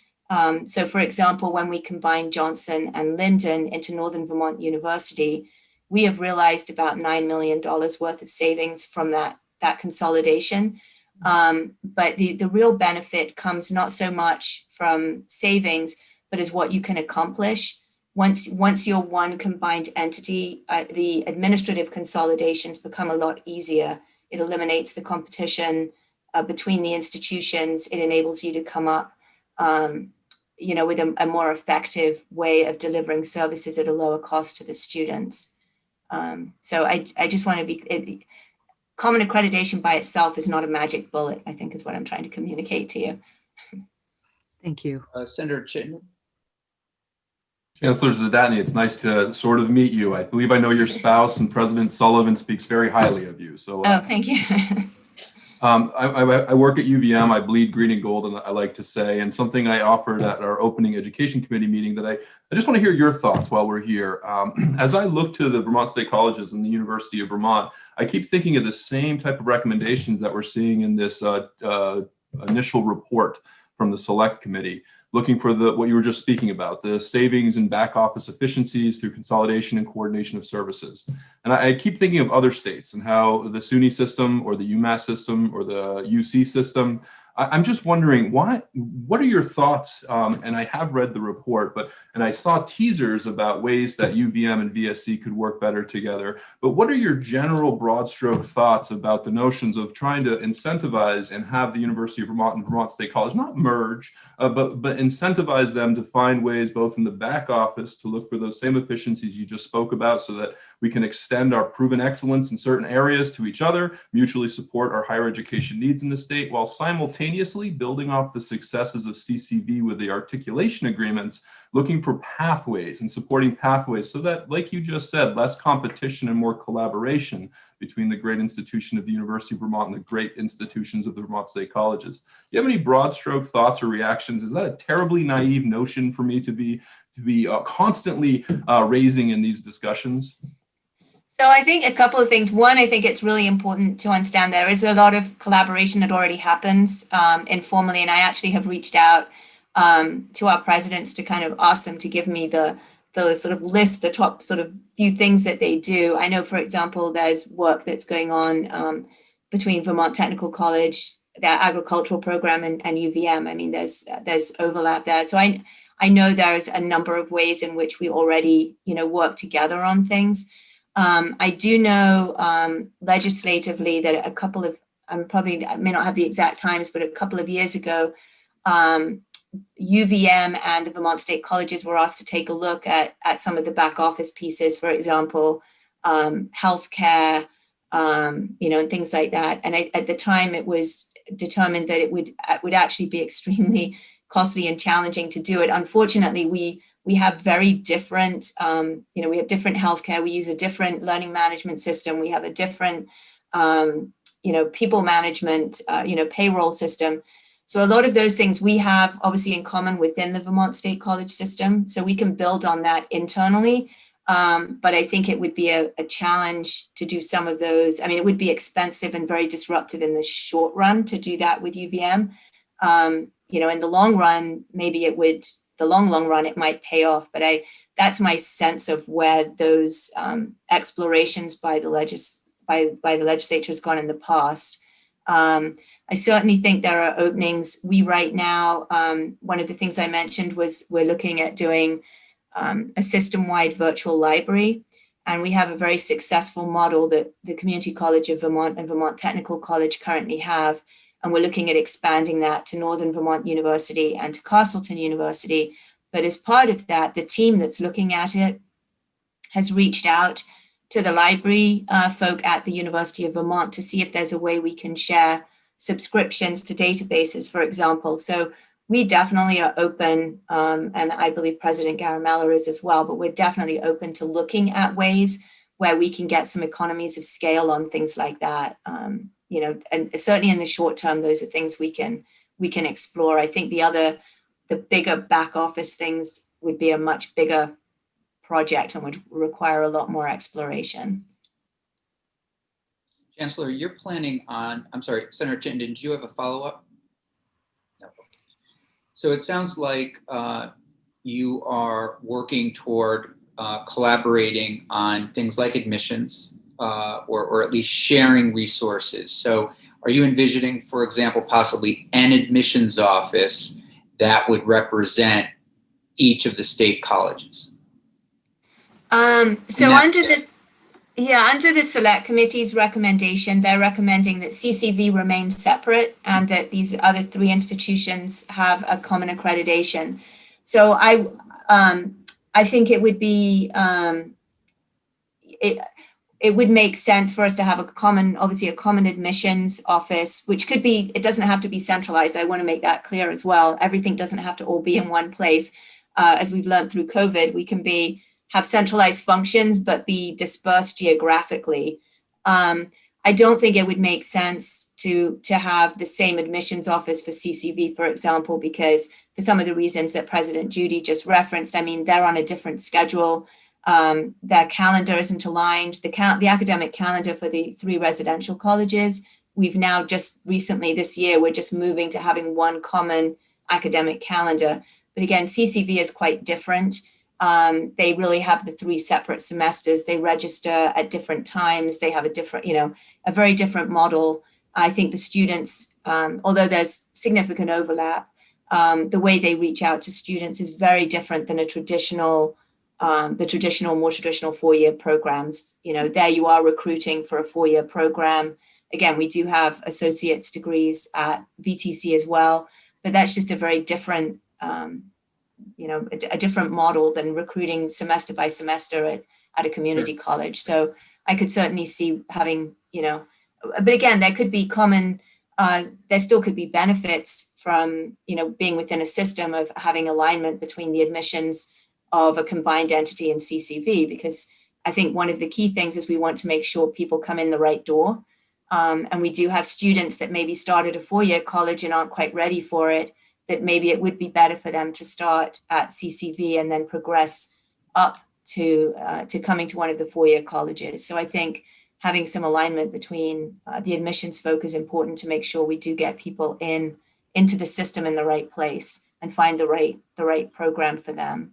So for example, when we combined Johnson and Linden into Northern Vermont University, we have realized about $9 million worth of savings from that consolidation. But the real benefit comes not so much from savings, but is what you can accomplish. Once you're one combined entity, the administrative consolidations become a lot easier. It eliminates the competition between the institutions. It enables you to come up, with a more effective way of delivering services at a lower cost to the students. So I just want to be, common accreditation by itself is not a magic bullet, I think is what I'm trying to communicate to you. Thank you. Senator Chittenden. Chancellor Zadatny, it's nice to sort of meet you. I believe I know your spouse, and President Sullivan speaks very highly of you. So, oh, thank you. I work at UVM. I bleed green and gold, and I like to say, and something I offered at our opening education committee meeting that I just want to hear your thoughts while we're here. As I look to the Vermont State Colleges and the University of Vermont, I keep thinking of the same type of recommendations that we're seeing in this initial report from the select committee, looking for what you were just speaking about, the savings and back office efficiencies through consolidation and coordination of services. And I keep thinking of other states and how the SUNY system or the UMass system or the UC system, I'm just wondering, what are your thoughts? And I have read the report, and I saw teasers about ways that UVM and VSC could work better together. But what are your general broad stroke thoughts about the notions of trying to incentivize and have the University of Vermont and Vermont State College not merge, but incentivize them to find ways both in the back office to look for those same efficiencies you just spoke about, so that we can extend our proven excellence in certain areas to each other, mutually support our higher education needs in the state, while simultaneously building off the successes of CCV with the articulation agreements, looking for pathways and supporting pathways so that, like you just said, less competition and more collaboration between the great institution of the University of Vermont and the great institutions of the Vermont State Colleges. Do you have any broad stroke thoughts or reactions? Is that a terribly naive notion for me to be constantly raising in these discussions? So I think a couple of things. One, I think it's really important to understand there is a lot of collaboration that already happens informally. And I actually have reached out to our presidents to kind of ask them to give me the sort of list, the top sort of few things that they do. I know, for example, there's work that's going on between Vermont Technical College, their agricultural program, and UVM. I mean, there's overlap there. So I know there's a number of ways in which we already, work together on things. I do know legislatively that a couple of, I may not have the exact times, but a couple of years ago, UVM and the Vermont State Colleges were asked to take a look at some of the back office pieces, for example, healthcare, and things like that. And at the time, it was determined that it would actually be extremely costly and challenging to do it. Unfortunately, we have very different, we have different healthcare. We use a different learning management system. We have a different, people management, payroll system. So a lot of those things we have obviously in common within the Vermont State College system. So we can build on that internally. But I think it would be a challenge to do some of those. I mean, it would be expensive and very disruptive in the short run to do that with UVM. In the long run, maybe it would, the long run, it might pay off. But that's my sense of where those explorations by the legislature has gone in the past. I certainly think there are openings. We right now, one of the things I mentioned was we're looking at doing a system-wide virtual library. And we have a very successful model that the Community College of Vermont and Vermont Technical College currently have. And we're looking at expanding that to Northern Vermont University and to Castleton University. But as part of that, the team that's looking at it has reached out to the library folk at the University of Vermont to see if there's a way we can share subscriptions to databases, for example. So we definitely are open, and I believe President Garamella is as well, but we're definitely open to looking at ways where we can get some economies of scale on things like that. And certainly in the short term, those are things we can explore. I think the bigger back office things would be a much bigger project and would require a lot more exploration. Chancellor, you're planning on, I'm sorry, Senator Chittenden, did you have a follow-up? No. So it sounds like you are working toward collaborating on things like admissions or at least sharing resources. So are you envisioning, for example, possibly an admissions office that would represent each of the state colleges? Under the select committee's recommendation, they're recommending that CCV remain separate and that these other three institutions have a common accreditation. So I think it would be, it would make sense for us to have a common admissions office, which could be, it doesn't have to be centralized. I want to make that clear as well. Everything doesn't have to all be in one place. As we've learned through COVID, we can have centralized functions, but be dispersed geographically. I don't think it would make sense to have the same admissions office for CCV, for example, because for some of the reasons that President Judy just referenced, I mean, they're on a different schedule. Their calendar isn't aligned. The academic calendar for the three residential colleges, we've now just recently this year, we're just moving to having one common academic calendar. But again, CCV is quite different. They really have the three separate semesters. They register at different times. They have a very different model. I think the students, although there's significant overlap, the way they reach out to students is very different than more traditional 4-year programs. There you are recruiting for a 4-year program. Again, we do have associate's degrees at VTC as well, but that's just a very different a different model than recruiting semester by semester at a community college. So I could certainly see having, but again, there could be there still could be benefits from, being within a system of having alignment between the admissions of a combined entity and CCV, because I think one of the key things is we want to make sure people come in the right door. And we do have students that maybe started a 4-year college and aren't quite ready for it, that maybe it would be better for them to start at CCV and then progress up to coming to one of the 4-year colleges. So I think having some alignment between the admissions folk is important to make sure we do get people into the system in the right place and find the right program for them.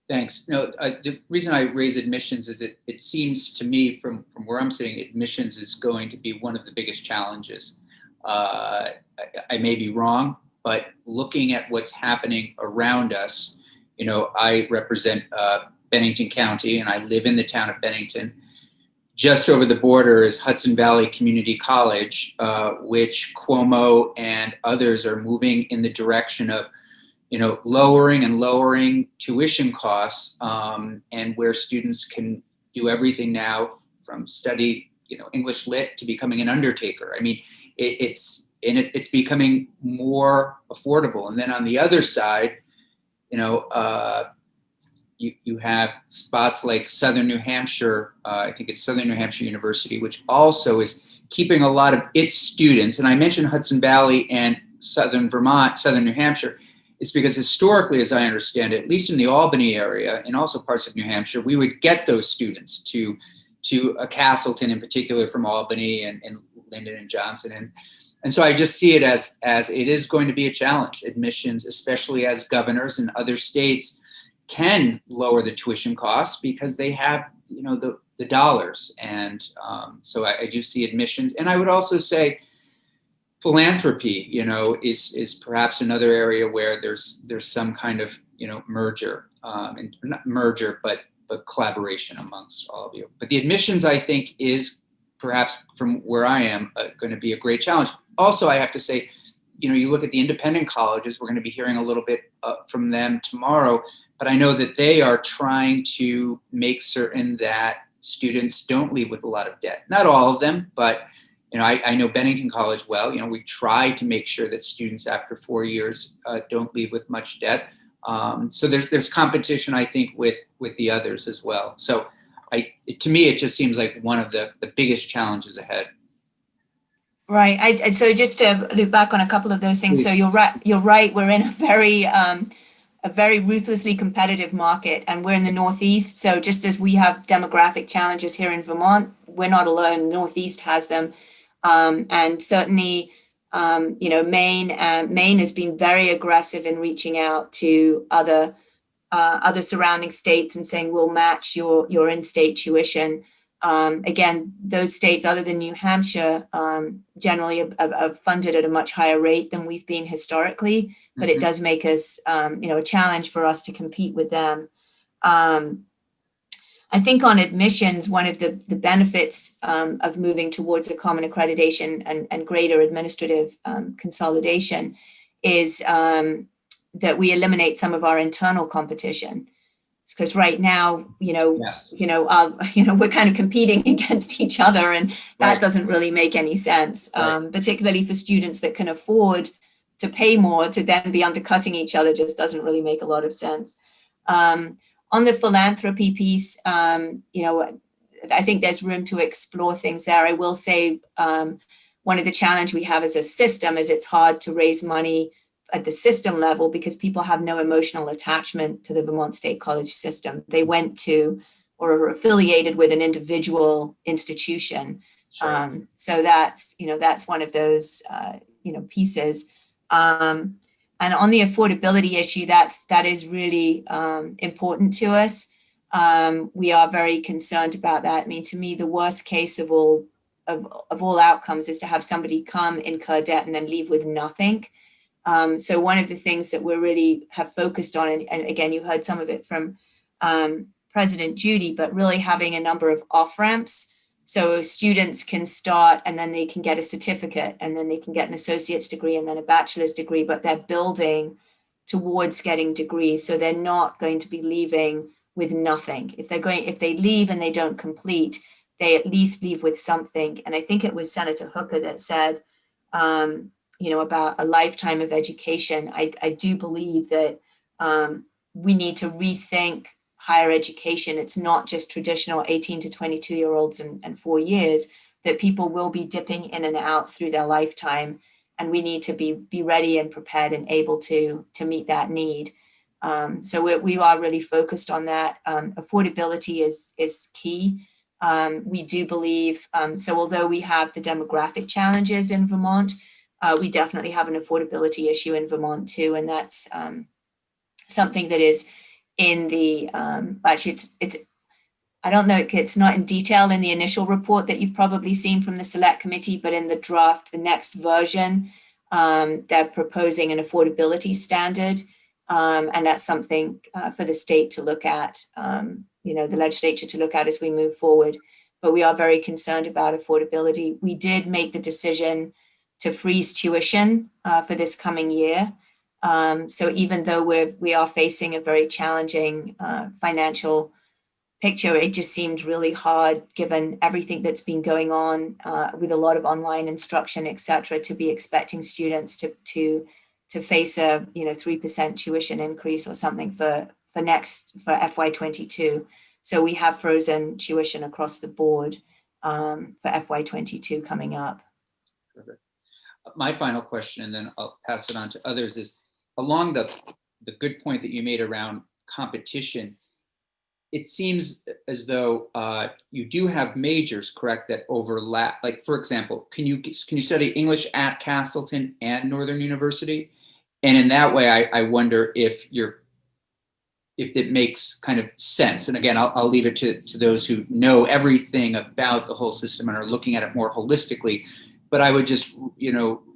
Thanks. No, the reason I raise admissions is it seems to me from where I'm sitting, admissions is going to be one of the biggest challenges. I may be wrong, but looking at what's happening around us, I represent Bennington County and I live in the town of Bennington. Just over the border is Hudson Valley Community College, which Cuomo and others are moving in the direction of lowering tuition costs, and where students can do everything now from study, English Lit to becoming an undertaker. I mean, it's becoming more affordable. And then on the other side, you have spots like Southern New Hampshire, I think it's Southern New Hampshire University, which also is keeping a lot of its students. And I mentioned Hudson Valley and Southern Vermont, Southern New Hampshire. It's because historically, as I understand it, at least in the Albany area and also parts of New Hampshire, we would get those students to a Castleton in particular from Albany and Linden and Johnson. And so I just see it as it is going to be a challenge. Admissions, especially as governors in other states can lower the tuition costs because they have, the dollars. And so I do see admissions. And I would also say philanthropy, is perhaps another area where there's some kind of, merger, and not merger, but collaboration amongst all of you. But the admissions, I think, is perhaps from where I am going to be a great challenge. Also, I have to say, you look at the independent colleges, we're going to be hearing a little bit from them tomorrow, but I know that they are trying to make certain that students don't leave with a lot of debt. Not all of them, but I know Bennington College well. We try to make sure that students after 4 years don't leave with much debt. So there's competition, I think, with the others as well. So to me, it just seems like one of the biggest challenges ahead. Right. So just to loop back on a couple of those things. So you're right. We're in a very ruthlessly competitive market, and we're in the Northeast. So just as we have demographic challenges here in Vermont, we're not alone. The Northeast has them. And certainly, Maine has been very aggressive in reaching out to other surrounding states and saying, we'll match your in-state tuition. Again, those states other than New Hampshire generally are funded at a much higher rate than we've been historically, but it does make us, a challenge for us to compete with them. I think on admissions, one of the benefits of moving towards a common accreditation and greater administrative consolidation is that we eliminate some of our internal competition. Because right now, Yes. we're kind of competing against each other, and that Right. doesn't really make any sense, Right. particularly for students that can afford to pay more. To then be undercutting each other just doesn't really make a lot of sense. On the philanthropy piece, I think there's room to explore things there. I will say one of the challenge we have as a system is it's hard to raise money at the system level because people have no emotional attachment to the Vermont State College system. They went to or are affiliated with an individual institution. Sure. So that's one of those, pieces. And on the affordability issue, that is really important to us. We are very concerned about that. I mean, to me, the worst case of all outcomes is to have somebody come, incur debt, and then leave with nothing. So one of the things that we really have focused on, and again, you heard some of it from President Judy, but really having a number of off-ramps. So students can start and then they can get a certificate and then they can get an associate's degree and then a bachelor's degree, but they're building towards getting degrees. So they're not going to be leaving with nothing. If they leave and they don't complete, they at least leave with something. And I think it was Senator Hooker that said, about a lifetime of education. I do believe that we need to rethink higher education. It's not just traditional 18 to 22-year-olds and 4 years, that people will be dipping in and out through their lifetime. And we need to be ready and prepared and able to meet that need. So we are really focused on that. Affordability is key. We do believe, so although we have the demographic challenges in Vermont, we definitely have an affordability issue in Vermont too, and that's something that is in the actually it's I don't know, it's not in detail in the initial report that you've probably seen from the select committee, but in the draft, the next version, they're proposing an affordability standard, and that's something for the state to look at, the legislature to look at as we move forward. But we are very concerned about affordability. We did make the decision to freeze tuition for this coming year. So even though we are facing a very challenging financial picture, it just seemed really hard, given everything that's been going on with a lot of online instruction, etc., to be expecting students to face a 3% tuition increase or something for FY22. So we have frozen tuition across the board for FY22 coming up. Perfect. My final question, and then I'll pass it on to others, is along the good point that you made around competition. It seems as though you do have majors, correct, that overlap. Like, for example, can you study English at Castleton and Northern University? And in that way, I wonder if it makes kind of sense. And again, I'll leave it to those who know everything about the whole system and are looking at it more holistically. But I would just,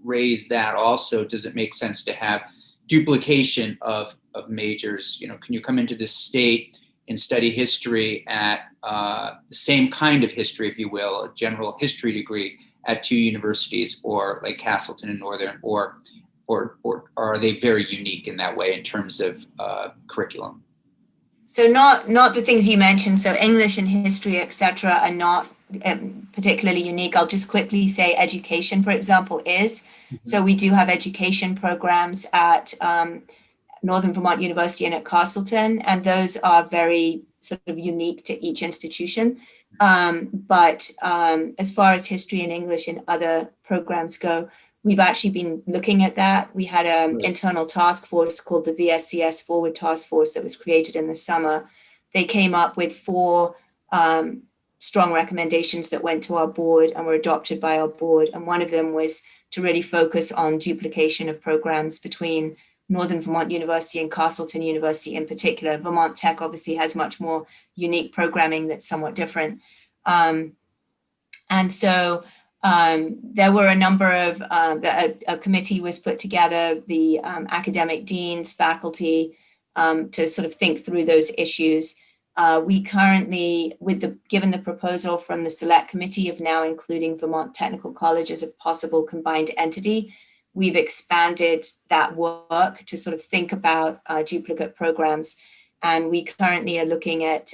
raise that also. Does it make sense to have duplication of majors? Can you come into this state and study history at the same kind of history, if you will, a general history degree at two universities, or like Castleton and Northern, or are they very unique in that way in terms of curriculum? So not the things you mentioned. So English and history, etc., are not particularly unique. I'll just quickly say education, for example, is. Mm-hmm. So we do have education programs at Northern Vermont University and at Castleton, and those are very sort of unique to each institution. But as far as history and English and other programs go, we've actually been looking at that. We had an internal task force called the VSCS Forward Task Force that was created in the summer. They came up with 4 strong recommendations that went to our board and were adopted by our board. And one of them was to really focus on duplication of programs between Northern Vermont University and Castleton University in particular. Vermont Tech obviously has much more unique programming that's somewhat different. And so there were a number of, a committee was put together, the academic deans, faculty, to sort of think through those issues. We currently, given the proposal from the select committee of now including Vermont Technical College as a possible combined entity, we've expanded that work to sort of think about duplicate programs. And we currently are looking at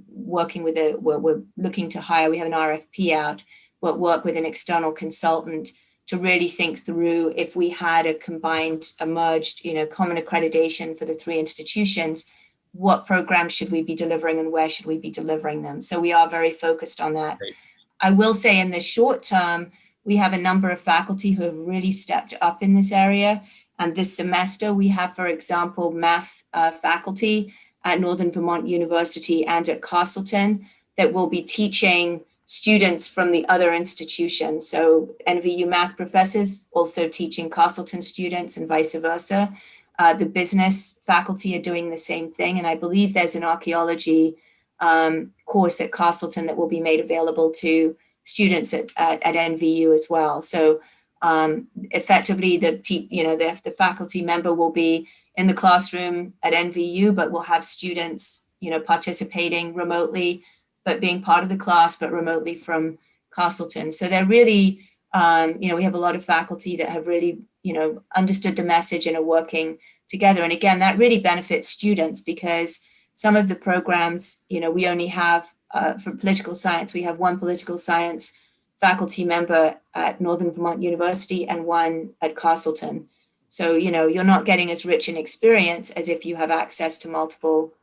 working with we're looking to hire, we have an RFP out, but work with an external consultant to really think through if we had a combined, a merged, common accreditation for the 3 institutions, what programs should we be delivering and where should we be delivering them? So we are very focused on that. Great. I will say in the short term, we have a number of faculty who have really stepped up in this area. And this semester we have, for example, math faculty at Northern Vermont University and at Castleton that will be teaching students from the other institutions. So NVU math professors also teaching Castleton students and vice versa. The business faculty are doing the same thing. And I believe there's an archaeology course at Castleton that will be made available to students at NVU as well. So effectively the faculty member will be in the classroom at NVU, but we'll have students, participating remotely, but being part of the class, but remotely from Castleton. So they're really, we have a lot of faculty that have really, understood the message and are working together. And again, that really benefits students because some of the programs, we only have, for political science, we have 1 political science faculty member at Northern Vermont University and 1 at Castleton. So, you're not getting as rich an experience as if you have access to multiple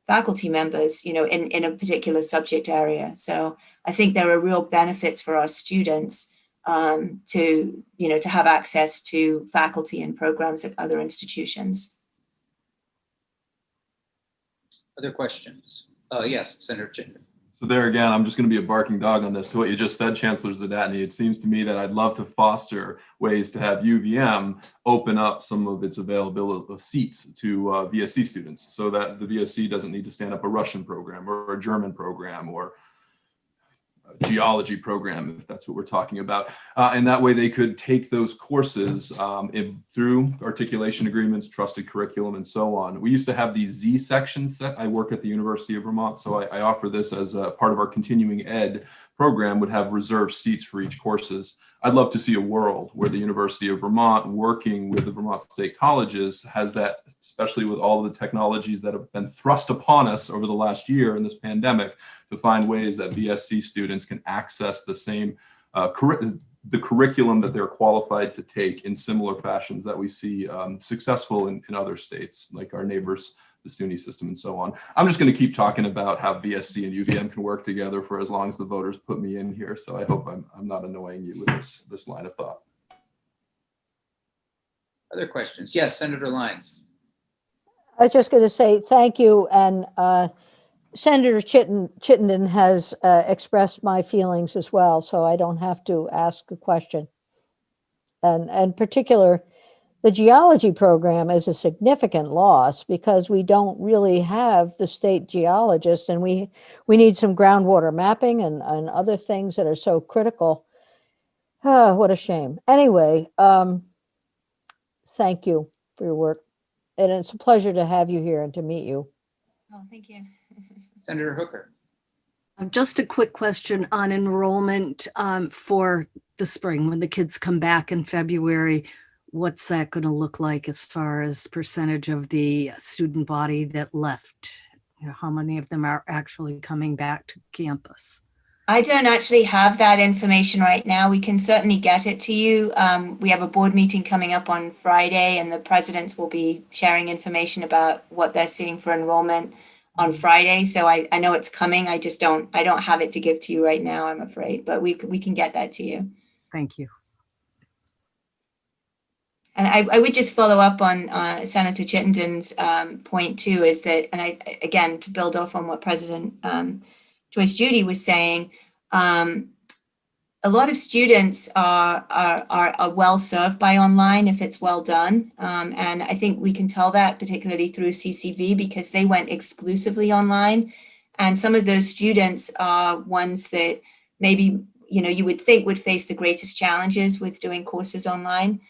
faculty members, in a particular subject area. So I think there are real benefits for our students to have access to faculty and programs at other institutions. Other questions? Yes, Senator Chittenden. So there again, I'm just going to be a barking dog on this to what you just said, Chancellor Zadatny. It seems to me that I'd love to foster ways to have UVM open up some of its available seats to VSC students so that the VSC doesn't need to stand up a Russian program or a German program or geology program, if that's what we're talking about. And that way they could take those courses through articulation agreements, trusted curriculum, and so on. We used to have these Z sections set. I work at the University of Vermont, so I offer this as a part of our continuing ed program, would have reserved seats for each courses. I'd love to see a world where the University of Vermont, working with the Vermont State Colleges, has that, especially with all of the technologies that have been thrust upon us over the last year in this pandemic, to find ways that VSC students can access the same the curriculum that they're qualified to take in similar fashions that we see successful in other states, like our neighbors, the SUNY system, and so on. I'm just going to keep talking about how VSC and UVM can work together for as long as the voters put me in here. So I hope I'm not annoying you with this line of thought. Other questions? Yes, Senator Lyons. I was just going to say thank you, and Senator Chittenden has expressed my feelings as well, so I don't have to ask a question. And in particular, the geology program is a significant loss because we don't really have the state geologist, and we need some groundwater mapping and other things that are so critical. Oh, what a shame. Anyway, thank you for your work. And it's a pleasure to have you here and to meet you. Oh, thank you. Senator Hooker. Just a quick question on enrollment for the spring when the kids come back in February. What's that going to look like as far as percentage of the student body that left? You know, how many of them are actually coming back to campus? I don't actually have that information right now. We can certainly get it to you. We have a board meeting coming up on Friday, and the presidents will be sharing information about what they're seeing for enrollment on Friday. So I know it's coming. I don't have it to give to you right now, I'm afraid, but we can get that to you. Thank you. And I would just follow up on Senator Chittenden's point too, is that, and again, to build off on what President Joyce Judy was saying, a lot of students are well served by online if it's well done. And I think we can tell that particularly through CCV because they went exclusively online. And some of those students are ones that maybe, you would think would face the greatest challenges with doing courses online.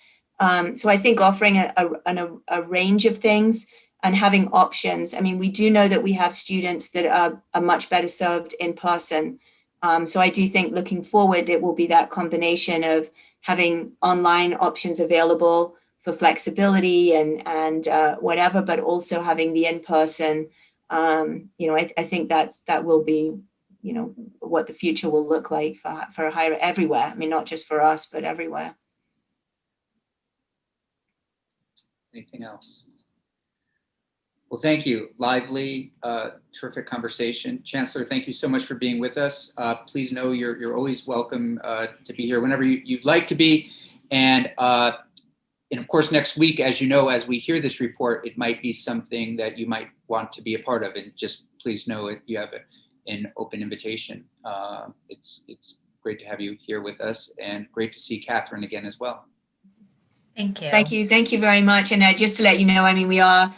So I think offering a range of things and having options. I mean, we do know that we have students that are much better served in person. So I do think looking forward, it will be that combination of having online options available for flexibility and whatever, but also having the in-person. I think that will be, what the future will look like for higher everywhere. I mean, not just for us, but everywhere. Anything else? Well, thank you. Lively, terrific conversation. Chancellor, thank you so much for being with us. Please know you're always welcome to be here whenever you'd like to be. And of course, next week, as you know, as we hear this report, it might be something that you might want to be a part of. And just please know you have an open invitation. It's great to have you here with us, and great to see Catherine again as well. Thank you. Thank you. Thank you very much. And just to let you know, I mean, we are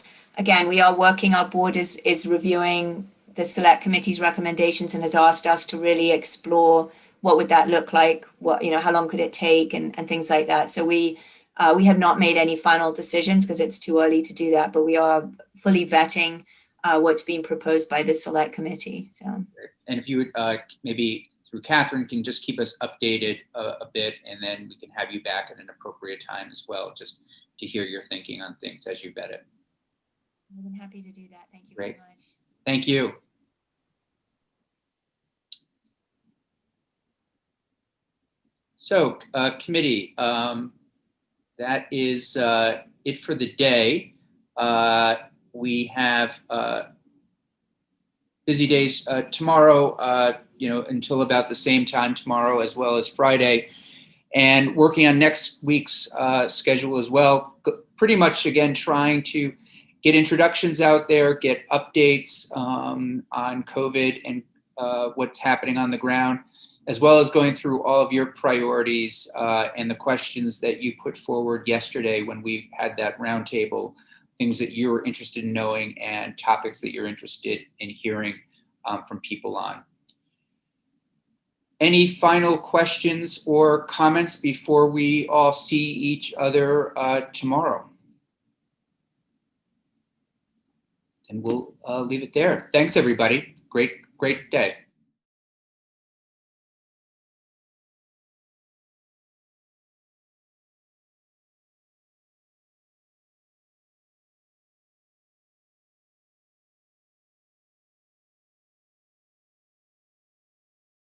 working, our board is reviewing the select committee's recommendations and has asked us to really explore what would that look like, how long could it take and things like that. So we have not made any final decisions because it's too early to do that, but we are fully vetting what's being proposed by the select committee. So. And if you would maybe through Catherine can just keep us updated a bit, and then we can have you back at an appropriate time as well, just to hear your thinking on things as you vet it. I'm happy to do that. Thank you Great. very much. Thank you. So committee, that is it for the day. We have busy days tomorrow, until about the same time tomorrow, as well as Friday, and working on next week's schedule as well. Pretty much, again, trying to get introductions out there, get updates on COVID and what's happening on the ground, as well as going through all of your priorities and the questions that you put forward yesterday when we had that roundtable, things that you're interested in knowing and topics that you're interested in hearing from people on. Any final questions or comments before we all see each other tomorrow? And we'll leave it there. Thanks, everybody. Great day.